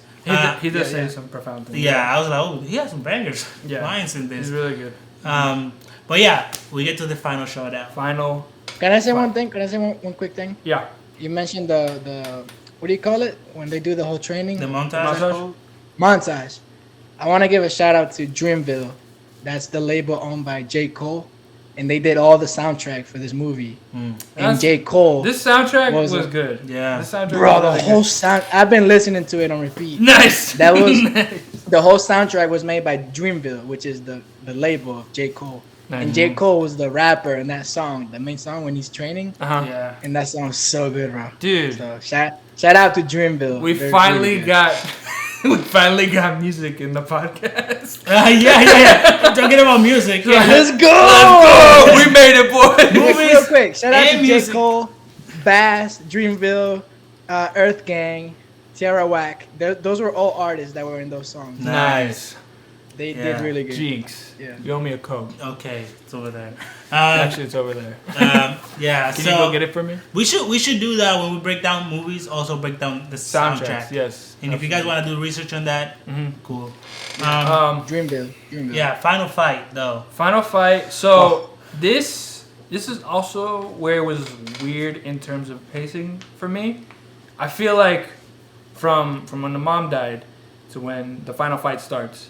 [SPEAKER 2] He does say
[SPEAKER 3] yeah.
[SPEAKER 2] some profound things.
[SPEAKER 1] Yeah, I was like, oh, he has some bangers lines in
[SPEAKER 2] He's
[SPEAKER 1] this.
[SPEAKER 2] really good.
[SPEAKER 1] But yeah, we get to the final showdown.
[SPEAKER 2] Final.
[SPEAKER 3] Can I say one thing? Can I say one quick thing?
[SPEAKER 2] Yeah.
[SPEAKER 3] You mentioned the what do you call it when they do the whole training?
[SPEAKER 1] The montage.
[SPEAKER 2] Montage?
[SPEAKER 3] Montage. I want to give a shout out to Dreamville. That's the label owned by J. Cole, and they did all the soundtrack for this movie. And
[SPEAKER 2] That's-
[SPEAKER 3] J. Cole,
[SPEAKER 2] This soundtrack
[SPEAKER 3] Was
[SPEAKER 2] was
[SPEAKER 3] it?
[SPEAKER 2] good.
[SPEAKER 1] Yeah.
[SPEAKER 2] This soundtrack
[SPEAKER 3] bro,
[SPEAKER 2] was
[SPEAKER 3] the
[SPEAKER 2] really
[SPEAKER 3] whole
[SPEAKER 2] good.
[SPEAKER 3] sound. I've been listening to it on repeat.
[SPEAKER 2] Nice.
[SPEAKER 3] That was-
[SPEAKER 2] Nice.
[SPEAKER 3] The whole soundtrack was made by Dreamville, which is the label of J. Cole. And J. Cole was the rapper in that song, the main song when he's training.
[SPEAKER 2] Uh-huh.
[SPEAKER 1] Yeah.
[SPEAKER 3] And that song's so good, bro.
[SPEAKER 2] Dude.
[SPEAKER 3] So shout out to Dreamville.
[SPEAKER 2] We
[SPEAKER 3] They're
[SPEAKER 2] finally
[SPEAKER 3] really good.
[SPEAKER 2] got we finally got music in the podcast.
[SPEAKER 1] Yeah. We're talking about music. Yeah.
[SPEAKER 3] Let's go!
[SPEAKER 2] Oh, we made it, boy.
[SPEAKER 1] Movies
[SPEAKER 3] Real quick, shout out
[SPEAKER 1] and
[SPEAKER 3] to J.
[SPEAKER 1] music.
[SPEAKER 3] Cole, Bass, Dreamville, Earth Gang, Tierra Whack. Those were all artists that were in those songs.
[SPEAKER 2] Nice.
[SPEAKER 3] They
[SPEAKER 1] Yeah.
[SPEAKER 3] did really good.
[SPEAKER 2] Jinx.
[SPEAKER 3] Yeah.
[SPEAKER 2] You owe me a Coke.
[SPEAKER 1] Okay, it's over there.
[SPEAKER 2] Actually, it's over there.
[SPEAKER 1] Yeah.
[SPEAKER 2] Can
[SPEAKER 1] so
[SPEAKER 2] you go get it for me?
[SPEAKER 1] we should do that when we break down movies. Also break down the soundtrack.
[SPEAKER 2] Yes.
[SPEAKER 1] And if you guys want to do research on that, cool.
[SPEAKER 3] Dreamville.
[SPEAKER 1] Yeah, Final Fight though.
[SPEAKER 2] Final Fight. So this is also where it was weird in terms of pacing for me. I feel like from when the mom died to when the final fight starts,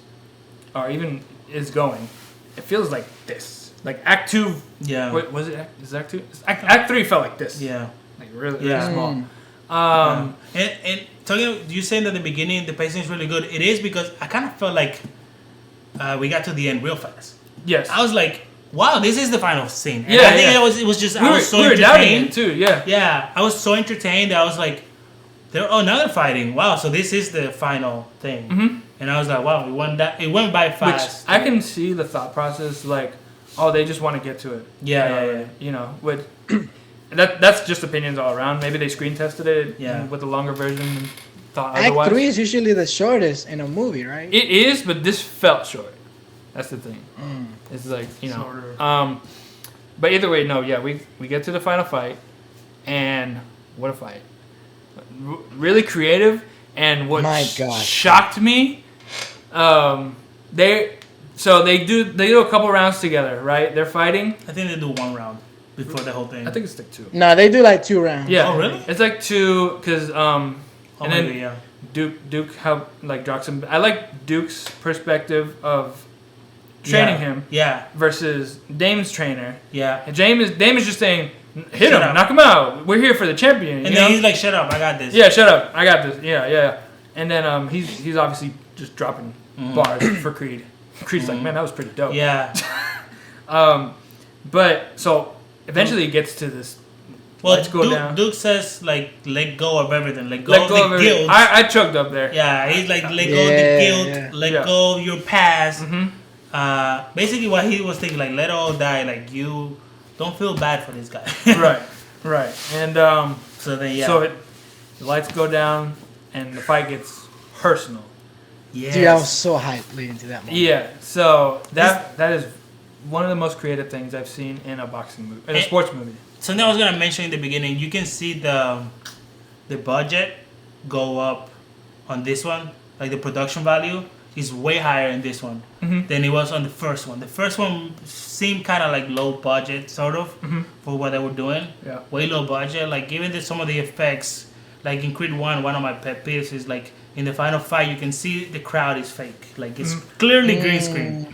[SPEAKER 2] or even is going, it feels like this. Like Act 2.
[SPEAKER 1] Yeah.
[SPEAKER 2] Wait, was it? Is it Act 2? Act 3 felt like this.
[SPEAKER 1] Yeah.
[SPEAKER 2] Like really
[SPEAKER 1] Yeah.
[SPEAKER 2] small.
[SPEAKER 1] And talking, you saying at the beginning the pacing is really good. It is because I kind of felt like we got to the end real fast.
[SPEAKER 2] Yes.
[SPEAKER 1] I was like, wow, this is the final scene. And
[SPEAKER 2] Yeah,
[SPEAKER 1] I think
[SPEAKER 2] yeah.
[SPEAKER 1] it was just
[SPEAKER 2] we
[SPEAKER 1] I
[SPEAKER 2] were,
[SPEAKER 1] was so
[SPEAKER 2] we were doubting
[SPEAKER 1] entertained.
[SPEAKER 2] it too. Yeah.
[SPEAKER 1] Yeah, I was so entertained that I was like, now they're fighting. Wow, so this is the final thing.
[SPEAKER 2] Mm-hmm.
[SPEAKER 1] And I was like, wow, it went by fast.
[SPEAKER 2] Which I can see the thought process, like, oh, they just want to get to it.
[SPEAKER 1] Yeah.
[SPEAKER 2] You know, with that's just opinions all around. Maybe they screen tested it with the longer version and thought
[SPEAKER 3] Act
[SPEAKER 2] otherwise.
[SPEAKER 3] 3 is usually the shortest in a movie, right?
[SPEAKER 2] It is, but this felt short. That's the thing. It's like, you know.
[SPEAKER 1] Shorter.
[SPEAKER 2] But either way, no, yeah, we get to the final fight, and what a fight. Really creative, and what
[SPEAKER 3] My gosh.
[SPEAKER 2] shocked me, they do a couple rounds together, right? They're fighting.
[SPEAKER 1] I think they do one round before the whole thing.
[SPEAKER 2] I think it's like 2.
[SPEAKER 3] No, they do like 2 rounds.
[SPEAKER 2] Yeah.
[SPEAKER 1] Oh, really?
[SPEAKER 2] It's like 2, because and then
[SPEAKER 1] maybe, yeah.
[SPEAKER 2] Duke helped like drops him. I like Duke's perspective of training him
[SPEAKER 1] Yeah.
[SPEAKER 2] versus Dame's trainer.
[SPEAKER 1] Yeah.
[SPEAKER 2] And Dame is just saying, hit
[SPEAKER 1] Shut
[SPEAKER 2] him,
[SPEAKER 1] up.
[SPEAKER 2] knock him out. We're here for the champion.
[SPEAKER 1] And
[SPEAKER 2] you
[SPEAKER 1] then
[SPEAKER 2] know?
[SPEAKER 1] he's like, shut up, I got this.
[SPEAKER 2] Yeah, shut up. I got this. Yeah. And then he's obviously just dropping bars for Creed. Creed's like, man, that was pretty dope.
[SPEAKER 1] Yeah.
[SPEAKER 2] But so eventually it gets to this.
[SPEAKER 1] Well,
[SPEAKER 2] Let's go down.
[SPEAKER 1] Duke says, like, let go of everything. Let go
[SPEAKER 2] Let
[SPEAKER 1] of
[SPEAKER 2] go
[SPEAKER 1] the
[SPEAKER 2] of everything.
[SPEAKER 1] guilt.
[SPEAKER 2] I choked up there.
[SPEAKER 1] Yeah, he's like, let go of the
[SPEAKER 3] Yeah,
[SPEAKER 1] guilt.
[SPEAKER 3] yeah.
[SPEAKER 1] Let
[SPEAKER 2] Yeah.
[SPEAKER 1] go of your past.
[SPEAKER 2] Mm-hmm.
[SPEAKER 1] Basically, what he was thinking, like, let it all die. Like, you don't feel bad for this guy.
[SPEAKER 2] Right. And
[SPEAKER 1] So then, yeah.
[SPEAKER 2] so the lights go down and the fight gets personal.
[SPEAKER 1] yes.
[SPEAKER 3] Dude, I was so hyped leading to that moment.
[SPEAKER 2] Yeah. So that is one of the most creative things I've seen in a boxing movie, in a sports movie.
[SPEAKER 1] Something I was gonna mention in the beginning. You can see the budget go up on this one. Like the production value is way higher in this one than it was on the first one. The first one seemed kind of like low budget, sort of, for what they were doing.
[SPEAKER 2] Yeah.
[SPEAKER 1] Way low budget. Like even some of the effects, like in Creed 1, one of my pet peeves is like in the final fight, you can see the crowd is fake. Like it's clearly green screen.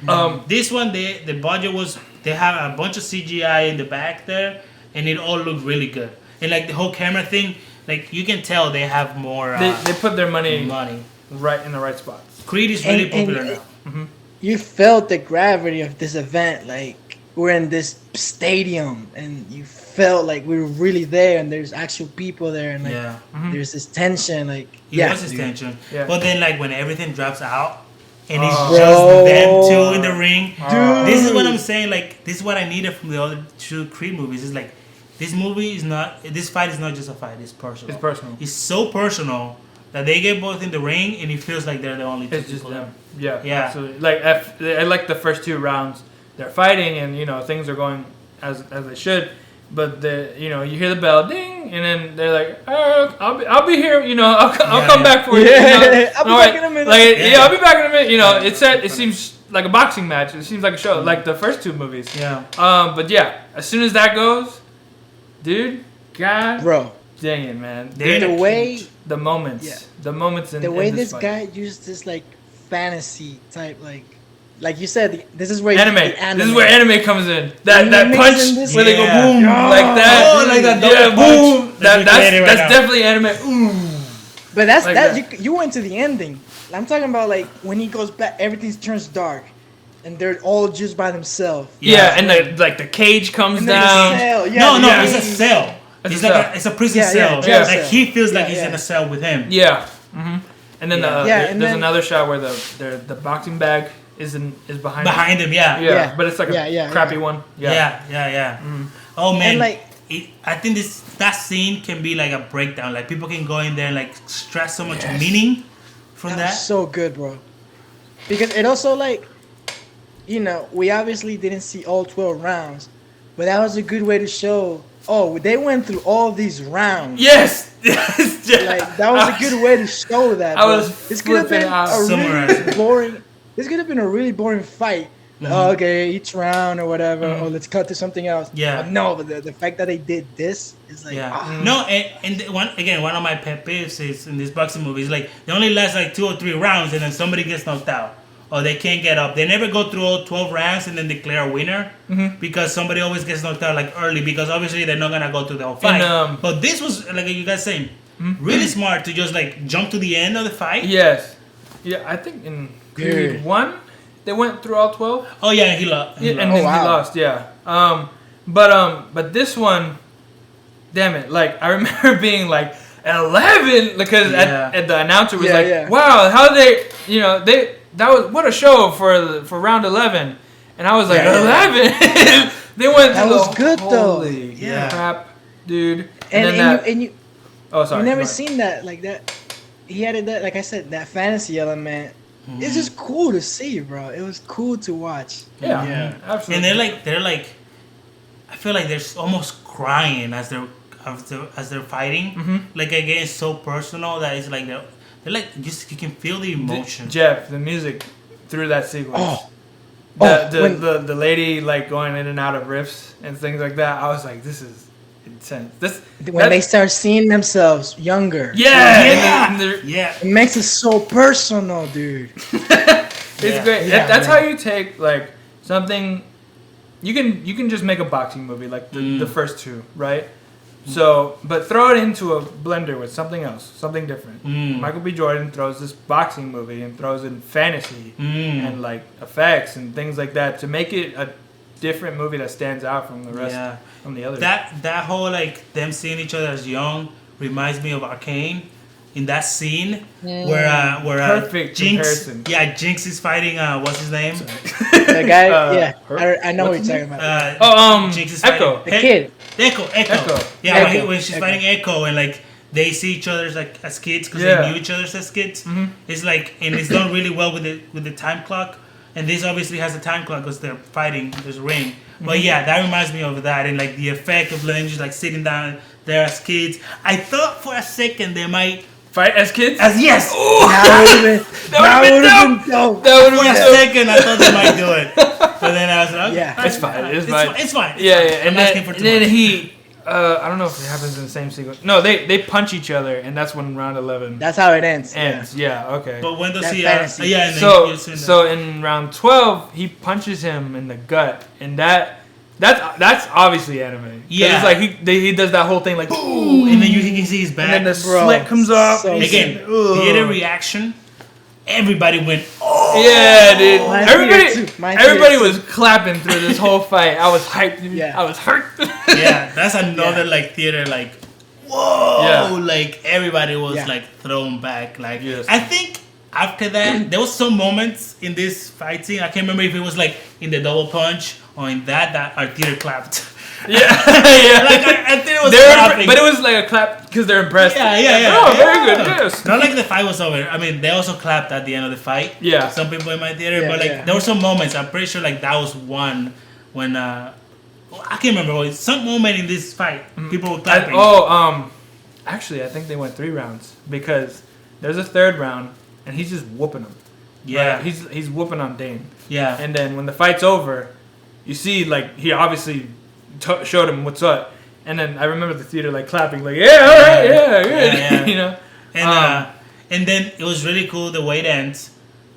[SPEAKER 1] This one, the budget was, they have a bunch of CGI in the back there, and it all looked really good. And like the whole camera thing, like you can tell they have more
[SPEAKER 2] They put their money
[SPEAKER 1] money.
[SPEAKER 2] right in the right spots.
[SPEAKER 1] Creed is really
[SPEAKER 3] And
[SPEAKER 1] popular now.
[SPEAKER 3] You felt the gravity of this event. Like, we're in this stadium, and you felt like we were really there, and there's actual people there, and like,
[SPEAKER 1] Yeah.
[SPEAKER 3] there's this tension. Like,
[SPEAKER 1] It was his
[SPEAKER 3] dude.
[SPEAKER 1] tension.
[SPEAKER 2] Yeah.
[SPEAKER 1] But then like when everything drops out, and it's
[SPEAKER 3] Bro.
[SPEAKER 1] just them two in the ring.
[SPEAKER 3] Dude.
[SPEAKER 1] This is what I'm saying. Like this is what I needed from the other two Creed movies. It's like this fight is not just a fight. It's personal.
[SPEAKER 2] It's personal.
[SPEAKER 1] It's so personal that they get both in the ring, and it feels like they're the only two
[SPEAKER 2] It's just
[SPEAKER 1] people
[SPEAKER 2] them.
[SPEAKER 1] there.
[SPEAKER 2] Yeah.
[SPEAKER 1] Yeah.
[SPEAKER 2] Absolutely. Like I like the first 2 rounds. They're fighting, and things are going as they should. But you hear the bell ding, and then they're like, "Oh, I'll be here. I'll come back for you."
[SPEAKER 3] Yeah. I'll be back in a minute.
[SPEAKER 2] Like, I'll be back in a minute. It seems like a boxing match. It seems like a show, like the first 2 movies.
[SPEAKER 1] Yeah.
[SPEAKER 2] But yeah, as soon as that goes, dude, God,
[SPEAKER 3] Bro,
[SPEAKER 2] dang it, man.
[SPEAKER 1] They're in
[SPEAKER 3] the
[SPEAKER 1] a
[SPEAKER 3] way
[SPEAKER 1] cage.
[SPEAKER 2] The moments,
[SPEAKER 3] Yeah.
[SPEAKER 2] in
[SPEAKER 3] the way
[SPEAKER 2] in
[SPEAKER 3] this
[SPEAKER 2] fight.
[SPEAKER 3] guy used this like fantasy type, like you said, this is where
[SPEAKER 2] Anime.
[SPEAKER 3] the anime.
[SPEAKER 2] This is where anime comes in. That
[SPEAKER 3] When you
[SPEAKER 2] punch
[SPEAKER 3] mix in this-
[SPEAKER 2] where they go
[SPEAKER 1] Yeah.
[SPEAKER 2] boom
[SPEAKER 3] Yeah.
[SPEAKER 2] like that.
[SPEAKER 1] Oh, like that
[SPEAKER 2] Yeah,
[SPEAKER 1] double
[SPEAKER 2] boom.
[SPEAKER 1] punch.
[SPEAKER 2] That's
[SPEAKER 1] Recreating right now.
[SPEAKER 2] definitely anime. Ooh.
[SPEAKER 3] But that's
[SPEAKER 2] Like
[SPEAKER 3] that.
[SPEAKER 2] that.
[SPEAKER 3] You went to the ending. I'm talking about like when he goes back, everything turns dark, and they're all just by themselves.
[SPEAKER 2] Yeah, and the cage comes
[SPEAKER 3] And then
[SPEAKER 2] down.
[SPEAKER 3] the cell, yeah,
[SPEAKER 1] No,
[SPEAKER 3] the
[SPEAKER 1] it's a
[SPEAKER 3] cage.
[SPEAKER 1] cell.
[SPEAKER 2] It's
[SPEAKER 1] It's
[SPEAKER 2] a
[SPEAKER 1] like
[SPEAKER 2] cell.
[SPEAKER 1] it's a prison
[SPEAKER 3] Yeah,
[SPEAKER 1] cell.
[SPEAKER 3] jail
[SPEAKER 1] Like
[SPEAKER 3] cell.
[SPEAKER 1] he feels like
[SPEAKER 3] Yeah,
[SPEAKER 1] he's
[SPEAKER 3] yeah.
[SPEAKER 1] in a cell with him.
[SPEAKER 2] Yeah. And then there's another shot where the boxing bag is
[SPEAKER 1] behind him.
[SPEAKER 2] Yeah, but it's like a crappy one.
[SPEAKER 1] Yeah.
[SPEAKER 2] Mm.
[SPEAKER 1] Oh man,
[SPEAKER 3] And like,
[SPEAKER 1] I think that scene can be like a breakdown. Like people can go in there and like stress so much
[SPEAKER 2] Yes.
[SPEAKER 1] meaning from
[SPEAKER 3] that
[SPEAKER 1] that.
[SPEAKER 3] was so good, bro. Because it also like, you know, we obviously didn't see all 12 rounds, but that was a good way to show. Oh, they went through all these rounds.
[SPEAKER 2] Yes.
[SPEAKER 3] Like that was a good way to show that.
[SPEAKER 2] I
[SPEAKER 3] bro.
[SPEAKER 2] was
[SPEAKER 3] This could have been
[SPEAKER 2] flipping out.
[SPEAKER 3] a
[SPEAKER 1] Summarizing.
[SPEAKER 3] really boring. This could have been a really boring fight. Oh, okay, each round or whatever. Oh, let's cut to something else.
[SPEAKER 1] Yeah.
[SPEAKER 3] But no, but the fact that they did this is like,
[SPEAKER 1] No, and one of my pet peeves is in this boxing movie is like they only last like 2 or 3 rounds and then somebody gets knocked out or they can't get up. They never go through all 12 rounds and then declare a winner because somebody always gets knocked out like early because obviously they're not gonna go through the whole fight. But this was like you guys saying, really smart to just like jump to the end of the fight.
[SPEAKER 2] Yes. Yeah, I think in Creed 1 they went through all 12.
[SPEAKER 1] Oh yeah, he lost.
[SPEAKER 2] And then he lost. Yeah. But this one, damn it! Like I remember being like 11 because at the announcer was wow, how they, you know, that was what a show for round 11, and I was like 11. They went.
[SPEAKER 3] That was good though.
[SPEAKER 2] Holy crap, dude!
[SPEAKER 3] And you.
[SPEAKER 2] Oh, sorry.
[SPEAKER 3] You never seen that like that. He added that, like I said, that fantasy element. It's just cool to see, bro. It was cool to watch.
[SPEAKER 2] Yeah, absolutely.
[SPEAKER 1] And they're like, I feel like they're almost crying as they're fighting. Like again, it's so personal that it's like they're like just you can feel the emotion.
[SPEAKER 2] Jeff, the music through that sequence. The lady like going in and out of riffs and things like that. I was like, this is intense.
[SPEAKER 3] When they start seeing themselves younger.
[SPEAKER 1] It
[SPEAKER 3] It makes it so personal, dude.
[SPEAKER 2] It's great. That's how you take like something. You can just make a boxing movie like the first two, right? So, but throw it into a blender with something else, something different. Michael B. Jordan throws this boxing movie and throws in fantasy and like effects and things like that to make it a different movie that stands out from the rest from the others.
[SPEAKER 1] That whole like them seeing each other as young reminds me of Arcane. In that scene where
[SPEAKER 2] perfect
[SPEAKER 1] Jinx,
[SPEAKER 2] comparison.
[SPEAKER 1] Jinx is fighting what's his name?
[SPEAKER 3] The guy, I know what you're talking about.
[SPEAKER 1] Jinx is
[SPEAKER 2] Echo.
[SPEAKER 1] fighting
[SPEAKER 3] The kid.
[SPEAKER 1] Echo. Yeah,
[SPEAKER 3] Echo.
[SPEAKER 1] when she's fighting Echo and like they see each other like as kids because they knew each other as kids. It's like, and it's done really well with the time clock. And this obviously has a time clock because they're fighting. There's a ring. But yeah, that reminds me of that and like the effect of them just like sitting down there as kids. I thought for a second they might
[SPEAKER 2] fight as kids?
[SPEAKER 1] Yes!
[SPEAKER 3] That would have been dope.
[SPEAKER 2] That would
[SPEAKER 1] For
[SPEAKER 2] have
[SPEAKER 1] a
[SPEAKER 2] been
[SPEAKER 1] second, I thought they might do it. But then I was like, okay,
[SPEAKER 3] Yeah.
[SPEAKER 2] It's fine.
[SPEAKER 1] It's fine.
[SPEAKER 2] Yeah.
[SPEAKER 1] I'm asking for too
[SPEAKER 2] then
[SPEAKER 1] much.
[SPEAKER 2] he, I don't know if it happens in the same sequence. No, they punch each other, and that's when round 11
[SPEAKER 3] That's how it ends.
[SPEAKER 2] ends. Yeah, okay.
[SPEAKER 1] But when does
[SPEAKER 3] That
[SPEAKER 1] he...
[SPEAKER 3] fantasy.
[SPEAKER 1] and then
[SPEAKER 2] So in round 12, he punches him in the gut, and that's obviously anime. 'Cause
[SPEAKER 1] Yeah.
[SPEAKER 2] it's like he does that whole thing like,
[SPEAKER 1] Ooh, and then you can see his back.
[SPEAKER 2] and then the
[SPEAKER 3] Bro,
[SPEAKER 2] slit comes off.
[SPEAKER 3] so
[SPEAKER 1] Again, theater reaction. Everybody went, oh!
[SPEAKER 2] Yeah, dude.
[SPEAKER 3] Mine
[SPEAKER 2] Everybody
[SPEAKER 3] too. Mine
[SPEAKER 2] everybody
[SPEAKER 3] too.
[SPEAKER 2] was clapping through this whole fight. I was hyped. Dude.
[SPEAKER 3] Yeah.
[SPEAKER 2] I was hurt.
[SPEAKER 1] Yeah, that's another like theater like, whoa!
[SPEAKER 2] Yeah.
[SPEAKER 1] Like everybody was
[SPEAKER 3] Yeah.
[SPEAKER 1] like thrown back. Like
[SPEAKER 2] Yes.
[SPEAKER 1] I think after that there was some moments in this fight scene. I can't remember if it was like in the double punch or in that our theater clapped.
[SPEAKER 2] Yeah,
[SPEAKER 1] Like I think it was clapping.
[SPEAKER 2] but it was like a clap because they're impressed.
[SPEAKER 1] Yeah.
[SPEAKER 2] Oh, very good. Yes.
[SPEAKER 1] Not like the fight was over. I mean, they also clapped at the end of the fight.
[SPEAKER 2] Yeah.
[SPEAKER 1] Some people in my theater,
[SPEAKER 3] Yeah,
[SPEAKER 1] but like
[SPEAKER 3] yeah.
[SPEAKER 1] there were some moments. I'm pretty sure like that was one when I can't remember. It was some moment in this fight, people were clapping.
[SPEAKER 2] Actually, I think they went 3 rounds because there's a third round and he's just whooping him.
[SPEAKER 1] Yeah.
[SPEAKER 2] Right? He's whooping on Dane.
[SPEAKER 1] Yeah.
[SPEAKER 2] And then when the fight's over, you see like he obviously showed him what's up. And then I remember the theater like clapping like, yeah, all right, yeah, good.
[SPEAKER 1] Yeah.
[SPEAKER 2] You know.
[SPEAKER 1] And then it was really cool the way it ends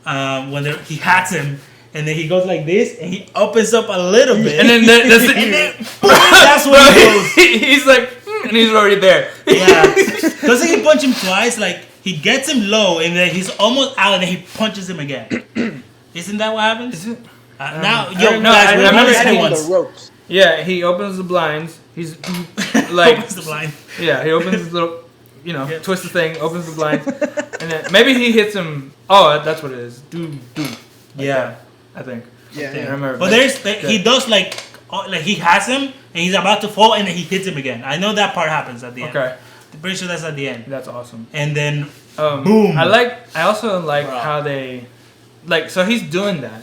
[SPEAKER 1] when he hats him. And then he goes like this, and he opens up a little bit.
[SPEAKER 2] And then that's it.
[SPEAKER 1] And then, boom, that's when he goes.
[SPEAKER 2] He's like, and he's already there.
[SPEAKER 1] Yeah. Doesn't he punch him twice? Like, he gets him low, and then he's almost out, and then he punches him again. Isn't that what happens?
[SPEAKER 2] Is it?
[SPEAKER 1] Now,
[SPEAKER 2] I remember
[SPEAKER 1] seeing
[SPEAKER 3] on the
[SPEAKER 1] once.
[SPEAKER 3] ropes.
[SPEAKER 2] Yeah, he opens the blinds. He
[SPEAKER 1] Like, opens the blind.
[SPEAKER 2] yeah, he opens his little,
[SPEAKER 1] Yeah.
[SPEAKER 2] twist the thing, opens the blinds, And then maybe he hits him. Oh, that's what it is. Dude.
[SPEAKER 1] Yeah.
[SPEAKER 2] I think.
[SPEAKER 3] Yeah,
[SPEAKER 2] I remember.
[SPEAKER 1] But he does like he has him and he's about to fall and then he hits him again. I know that part happens at the end.
[SPEAKER 2] Okay.
[SPEAKER 1] I'm pretty sure that's at the end.
[SPEAKER 2] That's awesome.
[SPEAKER 1] And then boom.
[SPEAKER 2] I also like
[SPEAKER 3] Bro.
[SPEAKER 2] how they, like, so he's doing that.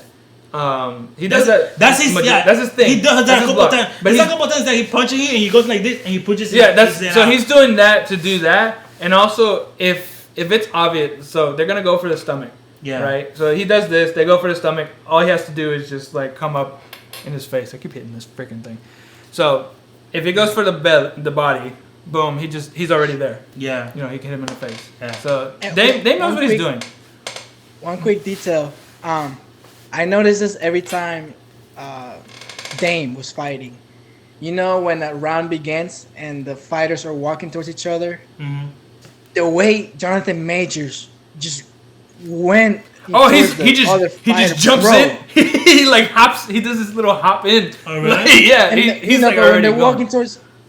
[SPEAKER 2] He does that.
[SPEAKER 1] That's his
[SPEAKER 2] thing.
[SPEAKER 1] He does that a couple times.
[SPEAKER 2] But
[SPEAKER 1] There's a couple times that he punching it and he goes like this and he pushes it.
[SPEAKER 2] Yeah,
[SPEAKER 1] pushes it
[SPEAKER 2] so
[SPEAKER 1] out.
[SPEAKER 2] he's doing that to do that, and also if it's obvious, so they're gonna go for the stomach.
[SPEAKER 1] Yeah.
[SPEAKER 2] Right. So he does this. They go for the stomach. All he has to do is just like come up in his face. I keep hitting this freaking thing. So if he goes for the body, boom, he's already there.
[SPEAKER 1] Yeah.
[SPEAKER 2] You know, he can hit him in the face.
[SPEAKER 1] Yeah.
[SPEAKER 2] So
[SPEAKER 3] And
[SPEAKER 2] Dave knows
[SPEAKER 3] one
[SPEAKER 2] what he's
[SPEAKER 3] quick-
[SPEAKER 2] doing.
[SPEAKER 3] One quick detail. I noticed this every time Dame was fighting. You know, when that round begins and the fighters are walking towards each other,
[SPEAKER 1] Mm-hmm.
[SPEAKER 3] the way Jonathan Majors just went.
[SPEAKER 2] Oh,
[SPEAKER 3] towards the
[SPEAKER 2] he
[SPEAKER 3] other
[SPEAKER 2] just
[SPEAKER 3] fighter,
[SPEAKER 2] jumps
[SPEAKER 3] bro.
[SPEAKER 2] in. He like hops. He does this little hop in.
[SPEAKER 1] Oh, really?
[SPEAKER 2] Yeah.
[SPEAKER 3] And
[SPEAKER 2] He's like
[SPEAKER 3] when
[SPEAKER 2] already
[SPEAKER 3] they're
[SPEAKER 2] going.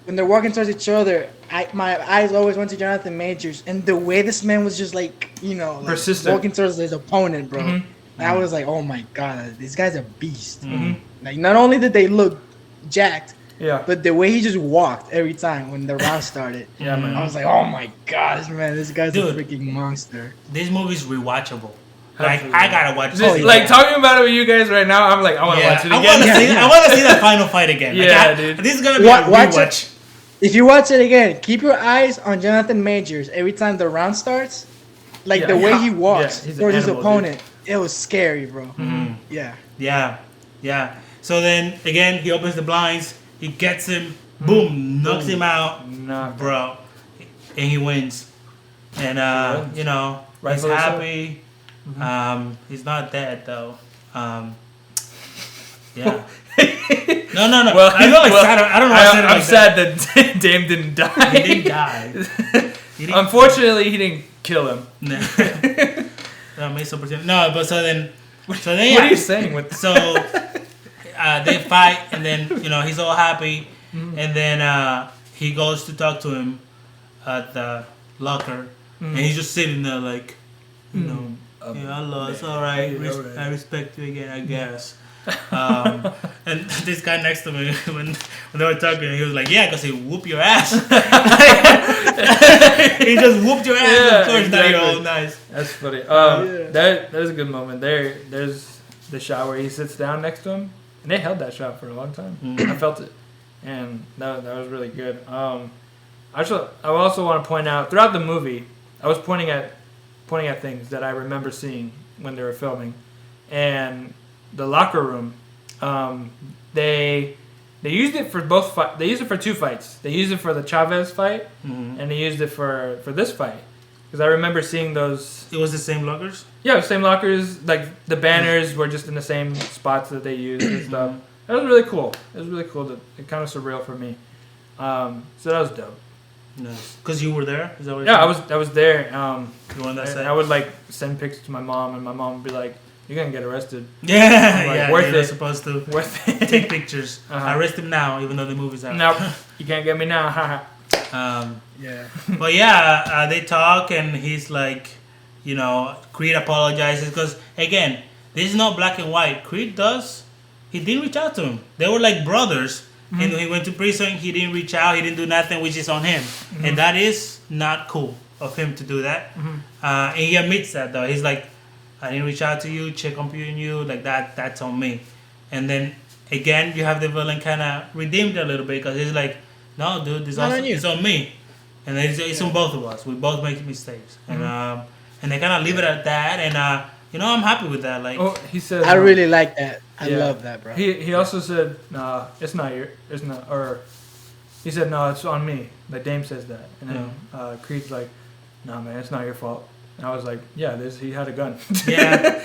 [SPEAKER 3] when they're walking towards each other, my eyes always went to Jonathan Majors, and the way this man was just like, like
[SPEAKER 2] Persistent.
[SPEAKER 3] walking towards his opponent, bro.
[SPEAKER 2] Mhm.
[SPEAKER 3] I was like, oh my god, this guy's a beast.
[SPEAKER 2] Mhm.
[SPEAKER 3] Like, not only did they look jacked,
[SPEAKER 2] Yeah.
[SPEAKER 3] but the way he just walked every time when the round started,
[SPEAKER 2] Yeah, man.
[SPEAKER 3] I was like, oh my gosh, man, this guy's
[SPEAKER 1] Dude.
[SPEAKER 3] a freaking monster.
[SPEAKER 1] This movie's rewatchable. Like
[SPEAKER 2] Absolutely.
[SPEAKER 1] I gotta watch
[SPEAKER 2] Just,
[SPEAKER 1] it.
[SPEAKER 3] yeah.
[SPEAKER 2] like talking about it with you guys right now, I'm like, I want to
[SPEAKER 1] Yeah,
[SPEAKER 2] watch it
[SPEAKER 1] I
[SPEAKER 2] again.
[SPEAKER 1] want to see that final fight again. Like,
[SPEAKER 2] Yeah, dude.
[SPEAKER 1] This is gonna be
[SPEAKER 3] Wa-
[SPEAKER 1] a
[SPEAKER 3] watch it.
[SPEAKER 1] rewatch.
[SPEAKER 3] If you watch it again, keep your eyes on Jonathan Majors every time the round starts. Like
[SPEAKER 2] Yeah.
[SPEAKER 3] the way he
[SPEAKER 2] Yeah,
[SPEAKER 3] walks
[SPEAKER 2] he's an
[SPEAKER 3] towards his
[SPEAKER 2] animal,
[SPEAKER 3] opponent, it was scary, bro.
[SPEAKER 1] Mhm.
[SPEAKER 3] Yeah.
[SPEAKER 1] Yeah. So then again, he opens the blinds. He gets him. Boom, knocks him out,
[SPEAKER 2] Knocked
[SPEAKER 1] bro, and he wins. And
[SPEAKER 2] wins.
[SPEAKER 1] he's
[SPEAKER 2] Rightfully so.
[SPEAKER 1] happy. He's not dead though. Yeah. No.
[SPEAKER 2] Well,
[SPEAKER 1] I feel like sad. I don't know. Why I said it
[SPEAKER 2] I'm
[SPEAKER 1] like
[SPEAKER 2] sad that Dame didn't die.
[SPEAKER 1] that. He didn't die. He didn't-
[SPEAKER 2] Unfortunately, he didn't kill him.
[SPEAKER 1] No. No, missed opportunity. No, but so then
[SPEAKER 2] What are you
[SPEAKER 1] yeah.
[SPEAKER 2] saying with
[SPEAKER 1] So they fight, and then he's all happy, and then he goes to talk to him at the locker, and he's just sitting there like, I lost. All right,
[SPEAKER 2] Yeah, all right.
[SPEAKER 1] I respect you again, I guess. And this guy next to me, when they were talking, he was like, "Yeah, because he whooped your ass." He just whooped your ass.
[SPEAKER 2] Yeah,
[SPEAKER 1] Of course, now you're
[SPEAKER 2] exactly.
[SPEAKER 1] all nice.
[SPEAKER 2] That's funny.
[SPEAKER 3] Yeah.
[SPEAKER 2] There's a good moment there. There's the shot where he sits down next to him, and they held that shot for a long time. I felt it, and that was really good. I also want to point out throughout the movie, I was pointing at things that I remember seeing when they were filming, and the locker room. They used it for both. They used it for two fights. They used it for the Chavez fight, and they used it for this fight. Because I remember seeing those.
[SPEAKER 1] It was the same lockers.
[SPEAKER 2] Yeah, same lockers. Like the banners were just in the same spots that they used and stuff. That was really cool. It was really cool. It kind of surreal for me. So that was dope.
[SPEAKER 1] Nice. Because you were there. Is that what?
[SPEAKER 2] Yeah, I was there.
[SPEAKER 1] You were on that set.
[SPEAKER 2] I would like send pics to my mom, and my mom would be like, "You're gonna get arrested."
[SPEAKER 1] Yeah,
[SPEAKER 2] Like,
[SPEAKER 1] yeah.
[SPEAKER 2] worth
[SPEAKER 1] You're
[SPEAKER 2] it.
[SPEAKER 1] supposed to
[SPEAKER 2] Worth it.
[SPEAKER 1] take pictures.
[SPEAKER 2] Uh-huh.
[SPEAKER 1] Arrest him now, even though the movie's out.
[SPEAKER 2] Nope, you can't get me now. Haha.
[SPEAKER 3] Yeah.
[SPEAKER 1] But yeah, they talk, and he's like, Creed apologizes because again, this is not black and white. Creed he didn't reach out to him. They were like brothers, and when he went to prison, he didn't reach out. He didn't do nothing, which is on him, and that is not cool of him to do that. And he admits that though. He's like, I didn't reach out to you, check on you, like that. That's on me. And then again, you have the villain kind of redeemed a little bit because he's like, no, dude, this
[SPEAKER 3] Not
[SPEAKER 1] also
[SPEAKER 3] on you.
[SPEAKER 1] it's on me, and it's on both of us. We both make mistakes, and they kind of leave it at that. And I'm happy with that. Like,
[SPEAKER 2] Oh, he said.
[SPEAKER 3] I really like that. I
[SPEAKER 2] Yeah.
[SPEAKER 3] love that, bro.
[SPEAKER 2] He also said, "Nah, it's not or he said, "No, it's on me." Like Dame says that, and then Creed's like, "Nah, man, it's not your fault." And I was like, "Yeah, he had a gun."
[SPEAKER 1] yeah.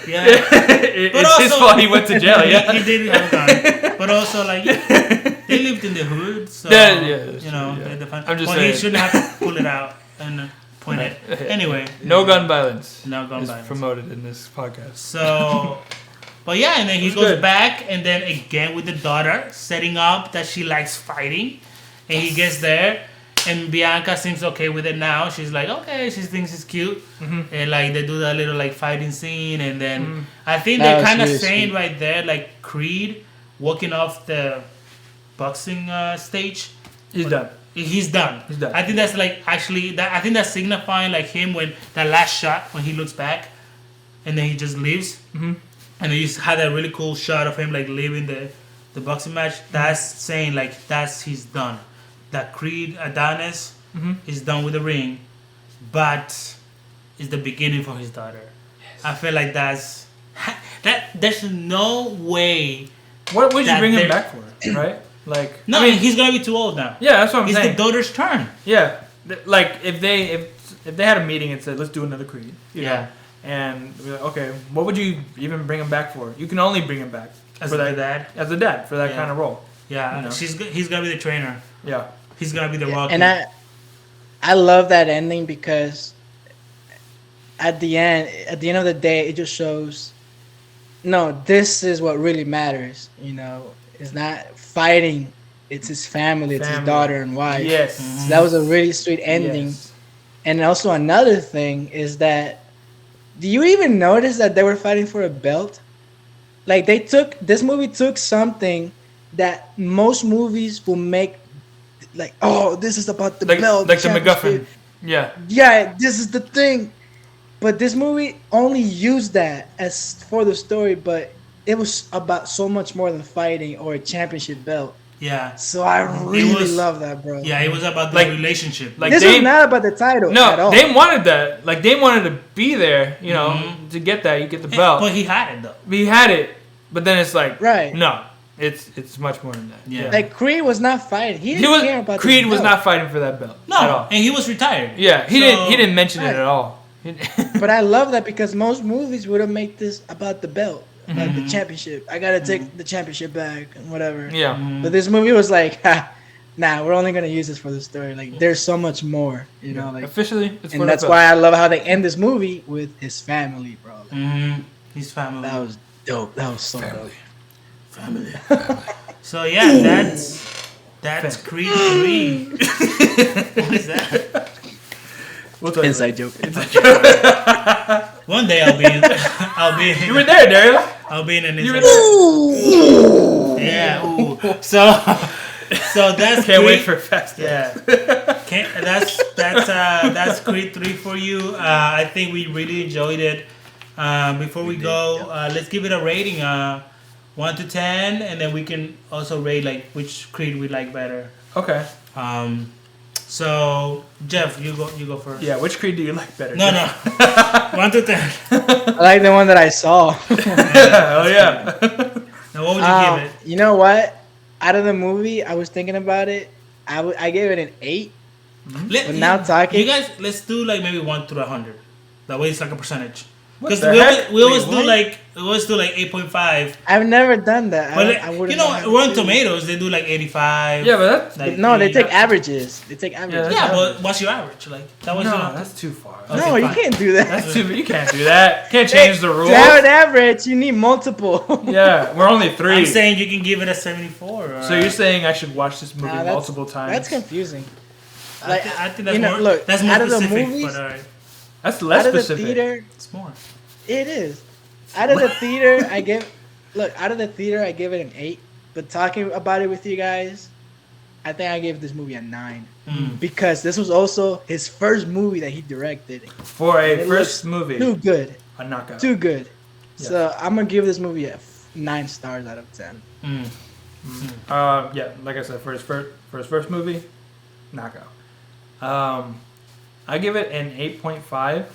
[SPEAKER 2] It's his
[SPEAKER 1] also-
[SPEAKER 2] fault he went to jail. Yeah,
[SPEAKER 1] he did have a gun, but also like they lived in the hood, so
[SPEAKER 2] Yeah, that's true, yeah.
[SPEAKER 1] they're the fun.
[SPEAKER 2] I'm just
[SPEAKER 1] well, he
[SPEAKER 2] saying.
[SPEAKER 1] shouldn't have to pull it out and point it. Anyway,
[SPEAKER 2] no gun violence.
[SPEAKER 1] no gun
[SPEAKER 2] is
[SPEAKER 1] violence.
[SPEAKER 2] promoted in this podcast.
[SPEAKER 1] So, but yeah, and then he
[SPEAKER 2] It was
[SPEAKER 1] goes
[SPEAKER 2] good.
[SPEAKER 1] back, and then again with the daughter, setting up that she likes fighting, and he gets there, And Bianca seems okay with it now. She's like, okay, she thinks it's cute, and like they do that little like fighting scene, and then I think
[SPEAKER 3] That
[SPEAKER 1] they're
[SPEAKER 3] was
[SPEAKER 1] kind of
[SPEAKER 3] really
[SPEAKER 1] saying
[SPEAKER 3] sweet.
[SPEAKER 1] right there, like Creed walking off the boxing stage.
[SPEAKER 2] He's done.
[SPEAKER 1] He's done.
[SPEAKER 2] He's done.
[SPEAKER 1] I think that's like actually that. I think that's signifying like him when that last shot when he looks back, and then he just leaves, and then you just had that really cool shot of him like leaving the boxing match. That's saying like that's he's done. That Creed Adonis is done with the ring, but it's the beginning for his daughter. Yes. I feel like that. There's no way.
[SPEAKER 2] What would you
[SPEAKER 1] that
[SPEAKER 2] bring him
[SPEAKER 1] there-
[SPEAKER 2] back for? Right? Like
[SPEAKER 1] No,
[SPEAKER 2] I mean,
[SPEAKER 1] he's gonna be too old now.
[SPEAKER 2] yeah, that's what I'm
[SPEAKER 1] It's
[SPEAKER 2] saying.
[SPEAKER 1] the daughter's turn.
[SPEAKER 2] Yeah, like if they had a meeting and said let's do another Creed, you know,
[SPEAKER 1] Yeah.
[SPEAKER 2] and we're like, okay, what would you even bring him back for? You can only bring him back
[SPEAKER 1] As
[SPEAKER 2] for
[SPEAKER 1] the
[SPEAKER 2] that
[SPEAKER 1] dad.
[SPEAKER 2] as a dad for that
[SPEAKER 1] Yeah.
[SPEAKER 2] kind of role.
[SPEAKER 1] Yeah,
[SPEAKER 2] You know.
[SPEAKER 1] he's gonna be the trainer.
[SPEAKER 2] Yeah,
[SPEAKER 1] He's gonna be the Rocky.
[SPEAKER 3] And I love that ending because at the end of the day, it just shows. No, this is what really matters. You know, it's not fighting. It's his family. It's his
[SPEAKER 2] Family.
[SPEAKER 3] daughter and wife.
[SPEAKER 2] yes,
[SPEAKER 3] So that was a really sweet ending.
[SPEAKER 2] Yes.
[SPEAKER 3] And also another thing is that, do you even notice that they were fighting for a belt? Like this movie took something that most movies will make, like, oh, this is about the belt,
[SPEAKER 2] like the
[SPEAKER 3] championship.
[SPEAKER 2] MacGuffin. Yeah,
[SPEAKER 3] Yeah, this is the thing. But this movie only used that as for the story, but it was about so much more than fighting or a championship belt.
[SPEAKER 1] yeah,
[SPEAKER 3] So I really
[SPEAKER 1] was-
[SPEAKER 3] love that, bro.
[SPEAKER 1] yeah. It was about the
[SPEAKER 2] Like-
[SPEAKER 1] relationship.
[SPEAKER 2] like
[SPEAKER 3] This
[SPEAKER 2] Dame,
[SPEAKER 3] was not about the title at
[SPEAKER 2] no,
[SPEAKER 3] all.
[SPEAKER 2] Dame wanted that. Like Dame wanted to be there, you know, to get that. You get the belt.
[SPEAKER 1] But he had it though.
[SPEAKER 2] He had it, but then it's like,
[SPEAKER 3] Right.
[SPEAKER 2] no, it's much more than that.
[SPEAKER 1] Yeah.
[SPEAKER 3] Like Creed was not fighting. He didn't care about
[SPEAKER 2] Creed
[SPEAKER 3] this
[SPEAKER 2] was
[SPEAKER 3] belt.
[SPEAKER 2] not fighting for that belt
[SPEAKER 1] No,
[SPEAKER 2] at all.
[SPEAKER 1] and he was retired.
[SPEAKER 2] Yeah, he
[SPEAKER 1] So-
[SPEAKER 2] didn't mention it
[SPEAKER 3] Right.
[SPEAKER 2] at all.
[SPEAKER 3] But I love that because most movies would have made this about the belt, like the championship. I gotta take the championship back and whatever.
[SPEAKER 2] yeah,
[SPEAKER 3] But this movie was like, ha, nah, we're only gonna use this for the story. Like, there's so much more, you know. Like,
[SPEAKER 2] officially, it's for
[SPEAKER 3] and
[SPEAKER 2] the
[SPEAKER 3] that's
[SPEAKER 2] belt.
[SPEAKER 3] why I love how they end this movie with his family, bro. Like,
[SPEAKER 1] His family.
[SPEAKER 3] that was dope. That was so dope.
[SPEAKER 1] Family. So yeah, that's Creed 3. What is that?
[SPEAKER 2] We'll tell you
[SPEAKER 3] Inside
[SPEAKER 2] later.
[SPEAKER 3] joke.
[SPEAKER 1] One day I'll be
[SPEAKER 2] You were there, Daryl.
[SPEAKER 1] I'll be in an
[SPEAKER 2] You were
[SPEAKER 1] inside.
[SPEAKER 2] there.
[SPEAKER 1] Yeah. Ooh. So that's
[SPEAKER 2] Can't wait
[SPEAKER 1] Creed-
[SPEAKER 2] for Fast.
[SPEAKER 1] Yeah, that's Creed 3 for you. I think we really enjoyed it. Before we go, let's give it a rating, 1 to 10, and then we can also rate like which Creed we like better.
[SPEAKER 2] Okay.
[SPEAKER 1] So Jeff, you go first.
[SPEAKER 2] Yeah, which Creed do you like better?
[SPEAKER 1] No, 1 to 10.
[SPEAKER 3] I like the one that I saw.
[SPEAKER 2] Oh yeah.
[SPEAKER 1] Now what would you give it?
[SPEAKER 3] You know what? Out of the movie, I was thinking about it. I gave it an 8. But now talking-
[SPEAKER 1] you guys, let's do like maybe 1 through 100. That way it's like a percentage.
[SPEAKER 2] What
[SPEAKER 1] Because
[SPEAKER 2] the
[SPEAKER 1] we
[SPEAKER 2] heck?
[SPEAKER 1] always
[SPEAKER 3] Wait,
[SPEAKER 1] do
[SPEAKER 3] what?
[SPEAKER 1] like 8.5.
[SPEAKER 3] I've never done that.
[SPEAKER 1] But
[SPEAKER 3] I wouldn't
[SPEAKER 1] you know,
[SPEAKER 3] how to
[SPEAKER 1] Rotten
[SPEAKER 3] do it.
[SPEAKER 1] Tomatoes they do like 85.
[SPEAKER 2] Yeah, but that's
[SPEAKER 1] like
[SPEAKER 3] No, they
[SPEAKER 1] 80.
[SPEAKER 3] take averages. They take averages.
[SPEAKER 1] Yeah,
[SPEAKER 2] that's
[SPEAKER 1] but what's your average? Like that was
[SPEAKER 2] no,
[SPEAKER 1] your.
[SPEAKER 2] that's too far.
[SPEAKER 1] Okay,
[SPEAKER 3] No, you
[SPEAKER 1] fine.
[SPEAKER 3] can't do that.
[SPEAKER 2] That's too. You can't do that. Can't change the rules.
[SPEAKER 3] To have an average, you need multiple.
[SPEAKER 2] Yeah, we're only 3.
[SPEAKER 1] I'm saying you can give it a 74. Or
[SPEAKER 2] So you're saying I should watch this movie
[SPEAKER 3] Nah, that's-
[SPEAKER 2] multiple times?
[SPEAKER 3] That's confusing.
[SPEAKER 1] I think that's
[SPEAKER 3] you know,
[SPEAKER 1] more.
[SPEAKER 3] look,
[SPEAKER 1] that's more
[SPEAKER 3] out of the
[SPEAKER 1] specific.
[SPEAKER 3] movies-
[SPEAKER 1] But alright,
[SPEAKER 2] That's less
[SPEAKER 3] Out of the
[SPEAKER 2] specific.
[SPEAKER 3] theater,
[SPEAKER 1] it's more.
[SPEAKER 3] it is. Out of the theater, I give. Look, out of the theater, I give it an 8. But talking about it with you guys, I think I gave this movie a 9 because this was also his first movie that he directed.
[SPEAKER 2] For a
[SPEAKER 3] It
[SPEAKER 2] first
[SPEAKER 3] looks
[SPEAKER 2] movie,
[SPEAKER 3] Too good,
[SPEAKER 2] a knockout.
[SPEAKER 3] too good.
[SPEAKER 2] Yeah.
[SPEAKER 3] So I'm gonna give this movie a 9 stars out of 10.
[SPEAKER 2] Yeah, like I said, for his first movie, knockout. I give it an 8.5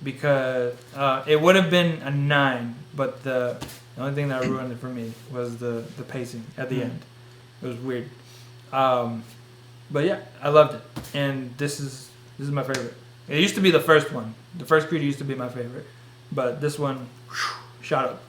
[SPEAKER 2] because it would have been a 9, but the only thing that ruined it for me was the pacing at the end. It was weird. But yeah, I loved it, and this is my favorite. It used to be the first one. The first Creed used to be my favorite, but this one shot up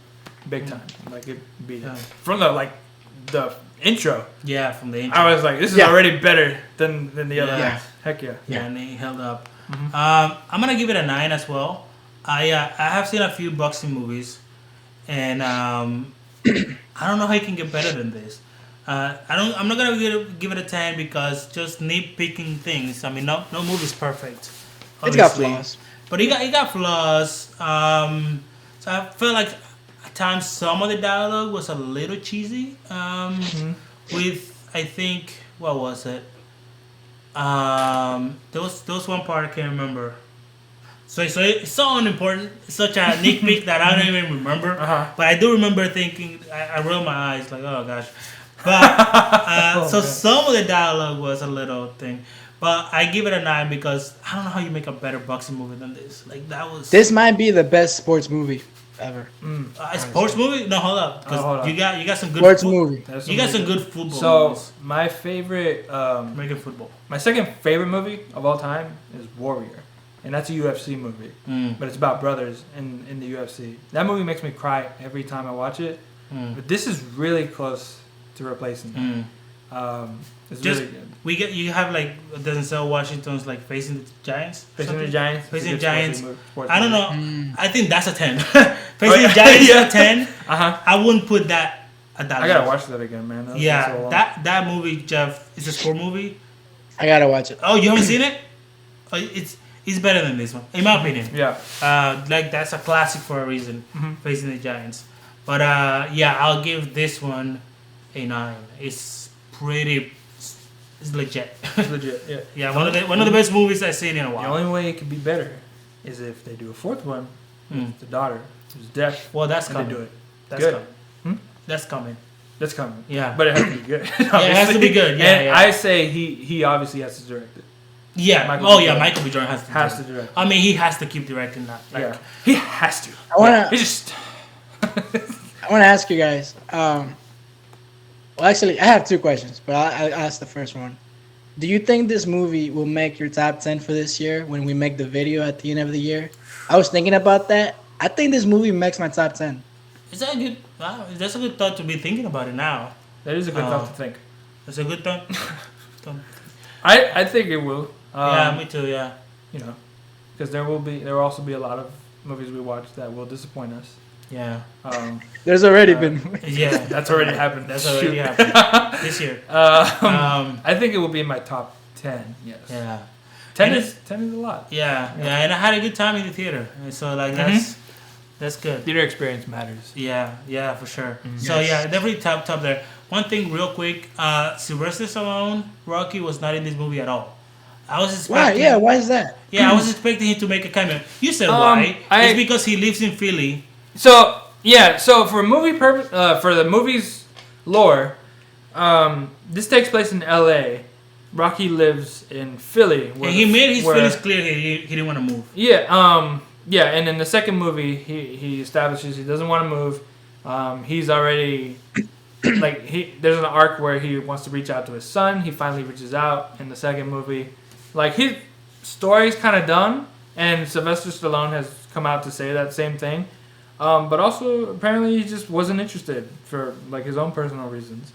[SPEAKER 2] big time. Like it beat it from the intro.
[SPEAKER 1] Yeah, from the intro.
[SPEAKER 2] I was like, this is
[SPEAKER 3] Yeah.
[SPEAKER 2] already better than the other
[SPEAKER 1] Yeah.
[SPEAKER 2] ones. Heck yeah.
[SPEAKER 1] Yeah, and he held up. I'm gonna give it a 9 as well. I have seen a few boxing movies, and I don't know how you can get better than this. I'm not gonna give it a 10 because just nitpicking things. I mean, no movie's perfect.
[SPEAKER 3] It's got
[SPEAKER 1] Obviously.
[SPEAKER 3] flaws.
[SPEAKER 1] But it got flaws. So I felt like at times some of the dialogue was a little cheesy. With I think what was it? There was one part I can't remember. So it's so unimportant, such a nitpick that I don't even remember. But I do remember thinking, I rolled my eyes like, oh gosh. But so some of the dialogue was a little thing. But I give it a 9 because I don't know how you make a better boxing movie than this. Like that was.
[SPEAKER 3] This might be the best sports movie ever.
[SPEAKER 1] A sports movie? No, hold up. Because you got some good
[SPEAKER 3] sports movie.
[SPEAKER 1] You got some good football
[SPEAKER 2] So
[SPEAKER 1] movies.
[SPEAKER 2] my favorite,
[SPEAKER 1] American football.
[SPEAKER 2] my second favorite movie of all time is Warrior, and that's a UFC movie. But it's about brothers in the UFC. That movie makes me cry every time I watch it. But this is really close to replacing that. It's
[SPEAKER 1] Just
[SPEAKER 2] really good.
[SPEAKER 1] you have like Denzel Washington's like facing the Giants.
[SPEAKER 2] Facing the Giants.
[SPEAKER 1] Facing
[SPEAKER 2] It's
[SPEAKER 1] the
[SPEAKER 2] a good
[SPEAKER 1] Giants.
[SPEAKER 2] sports
[SPEAKER 1] I don't
[SPEAKER 2] movie.
[SPEAKER 1] know. I think that's a 10. Facing the Giants is a 10. I wouldn't put that at that.
[SPEAKER 2] I gotta
[SPEAKER 1] level.
[SPEAKER 2] watch that again, man. That's been
[SPEAKER 1] Yeah,
[SPEAKER 2] so long.
[SPEAKER 1] that movie, Jeff, is a sport movie.
[SPEAKER 3] I gotta watch it.
[SPEAKER 1] Oh, you haven't seen it? Oh, it's better than this one, in my opinion.
[SPEAKER 2] Yeah.
[SPEAKER 1] Like that's a classic for a reason. Facing the Giants, but yeah, I'll give this one a 9. It's pretty. It's legit.
[SPEAKER 2] It's legit. Yeah.
[SPEAKER 1] Yeah, one of the best movies I've seen in a
[SPEAKER 2] The
[SPEAKER 1] while.
[SPEAKER 2] only way it could be better is if they do a fourth one with the daughter who's deaf.
[SPEAKER 1] Well, that's
[SPEAKER 2] and
[SPEAKER 1] coming.
[SPEAKER 2] they do it.
[SPEAKER 1] That's
[SPEAKER 2] Good.
[SPEAKER 1] coming. That's coming.
[SPEAKER 2] That's coming.
[SPEAKER 1] Yeah.
[SPEAKER 2] But it has to be good.
[SPEAKER 1] Yeah, it has to be good. Yeah,
[SPEAKER 2] and
[SPEAKER 1] yeah.
[SPEAKER 2] I say he obviously has to direct it.
[SPEAKER 1] Yeah.
[SPEAKER 2] Michael
[SPEAKER 1] Oh
[SPEAKER 2] B.
[SPEAKER 1] yeah,
[SPEAKER 2] Jordan
[SPEAKER 1] Michael B. Jordan has to
[SPEAKER 2] direct.
[SPEAKER 1] I mean, he has to keep directing that. Like,
[SPEAKER 2] Yeah. He has to.
[SPEAKER 3] I wanna
[SPEAKER 2] He just.
[SPEAKER 3] I wanna ask you guys. Well, actually, I have 2 questions, but I'll ask the first one. Do you think this movie will make your top 10 for this year when we make the video at the end of the year? I was thinking about that. I think this movie makes my top 10.
[SPEAKER 1] Is that a good? Wow, that's a good thought to be thinking about it now.
[SPEAKER 2] That is a good thought to think.
[SPEAKER 1] That's a good thought.
[SPEAKER 2] I think it will.
[SPEAKER 1] Yeah, me too. Yeah.
[SPEAKER 2] You know, because there will also be a lot of movies we watch that will disappoint us.
[SPEAKER 1] Yeah.
[SPEAKER 3] There's already been.
[SPEAKER 1] Yeah,
[SPEAKER 2] That's already happened.
[SPEAKER 1] That's already
[SPEAKER 2] Shoot.
[SPEAKER 1] happened this year.
[SPEAKER 2] I think it will be in my top 10. Yes.
[SPEAKER 1] Yeah.
[SPEAKER 2] 10
[SPEAKER 1] And
[SPEAKER 2] is a lot.
[SPEAKER 1] Yeah, and I had a good time in the theater. And so like that's good.
[SPEAKER 2] Theater experience matters.
[SPEAKER 1] Yeah, for sure. So yeah, definitely top there. One thing real quick, Sylvester Stallone, Rocky was not in this movie at all. I was
[SPEAKER 3] Why?
[SPEAKER 1] expecting.
[SPEAKER 3] Yeah, why is that?
[SPEAKER 1] Yeah, I was expecting him to make a cameo. You said why? It's because he lives in Philly.
[SPEAKER 2] So yeah, so for movie purpose, for the movie's lore, this takes place in L.A. Rocky lives in Philly.
[SPEAKER 1] And he made his feelings clear. He didn't want to move.
[SPEAKER 2] Yeah, yeah, and in the second movie, he establishes he doesn't want to move. He's already there's an arc where he wants to reach out to his son. He finally reaches out in the second movie. Like his story's kind of done, and Sylvester Stallone has come out to say that same thing. But also apparently he just wasn't interested for like his own personal reasons.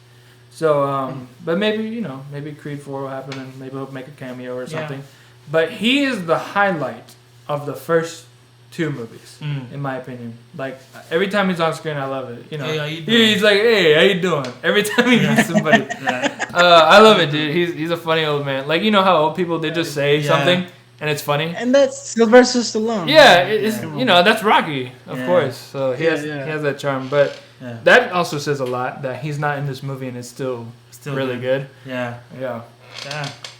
[SPEAKER 2] So, but maybe Creed 4 will happen and maybe he'll make a cameo or something. Yeah. But he is the highlight of the first 2 movies, in my opinion. Like every time he's on screen, I love it. You know, he's like, "Hey, how you doing?" Every time he meets somebody, I love it, dude. He's a funny old man. Like you know how old people they just say something and it's funny.
[SPEAKER 3] And that's Sylvester Stallone.
[SPEAKER 2] Yeah, it's that's Rocky, of course. So he has that charm, but that also says a lot that he's not in this movie and it's still really good.
[SPEAKER 1] Yeah.
[SPEAKER 2] Yeah.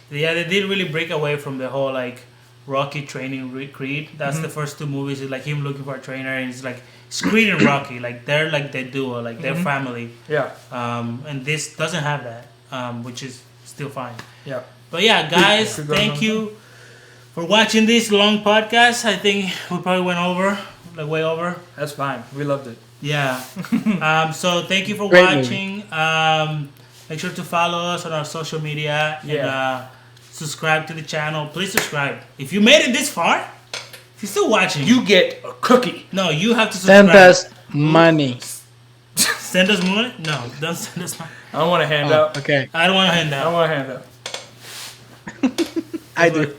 [SPEAKER 1] They did really break away from the whole like Rocky training Creed. That's the first 2 movies. It's like him looking for a trainer, and it's like Creed and Rocky, like they're like the duo, like their family.
[SPEAKER 2] Yeah.
[SPEAKER 1] And this doesn't have that, which is still fine.
[SPEAKER 2] Yeah.
[SPEAKER 1] But yeah, guys, thank you for watching this long podcast. I think we probably went over, like way over.
[SPEAKER 2] That's fine. We loved it.
[SPEAKER 1] Yeah. So thank you for
[SPEAKER 3] Great
[SPEAKER 1] watching. Make sure to follow us on our social media and subscribe to the channel. Please subscribe. If you made it this far, if you're still watching,
[SPEAKER 2] you get a cookie.
[SPEAKER 1] No, you have to subscribe.
[SPEAKER 3] Send us money.
[SPEAKER 1] Send us money? No, don't send us money.
[SPEAKER 2] I don't want a handout.
[SPEAKER 3] Okay.
[SPEAKER 1] I don't want a
[SPEAKER 2] I
[SPEAKER 1] handout.
[SPEAKER 2] don't want a handout.
[SPEAKER 3] I do.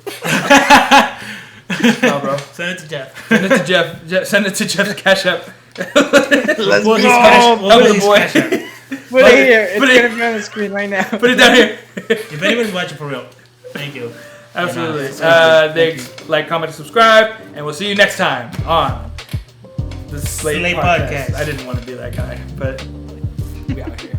[SPEAKER 2] No, bro.
[SPEAKER 1] Send it to Jeff.
[SPEAKER 2] Send it to Jeff. Send it to Jeff's Cash App.
[SPEAKER 3] Let's
[SPEAKER 1] We'll
[SPEAKER 3] go.
[SPEAKER 1] his cash app.
[SPEAKER 3] Put it here. It's
[SPEAKER 2] Put
[SPEAKER 3] gonna be on the screen right now.
[SPEAKER 2] Put it down here.
[SPEAKER 1] If anyone's watching for real, thank you.
[SPEAKER 2] Absolutely.
[SPEAKER 1] Yeah,
[SPEAKER 2] Thanks. Like, comment, subscribe, and we'll see you next time on the Slate
[SPEAKER 1] Slate
[SPEAKER 2] podcast.
[SPEAKER 1] Podcast.
[SPEAKER 2] I didn't want to be that guy, but we out here.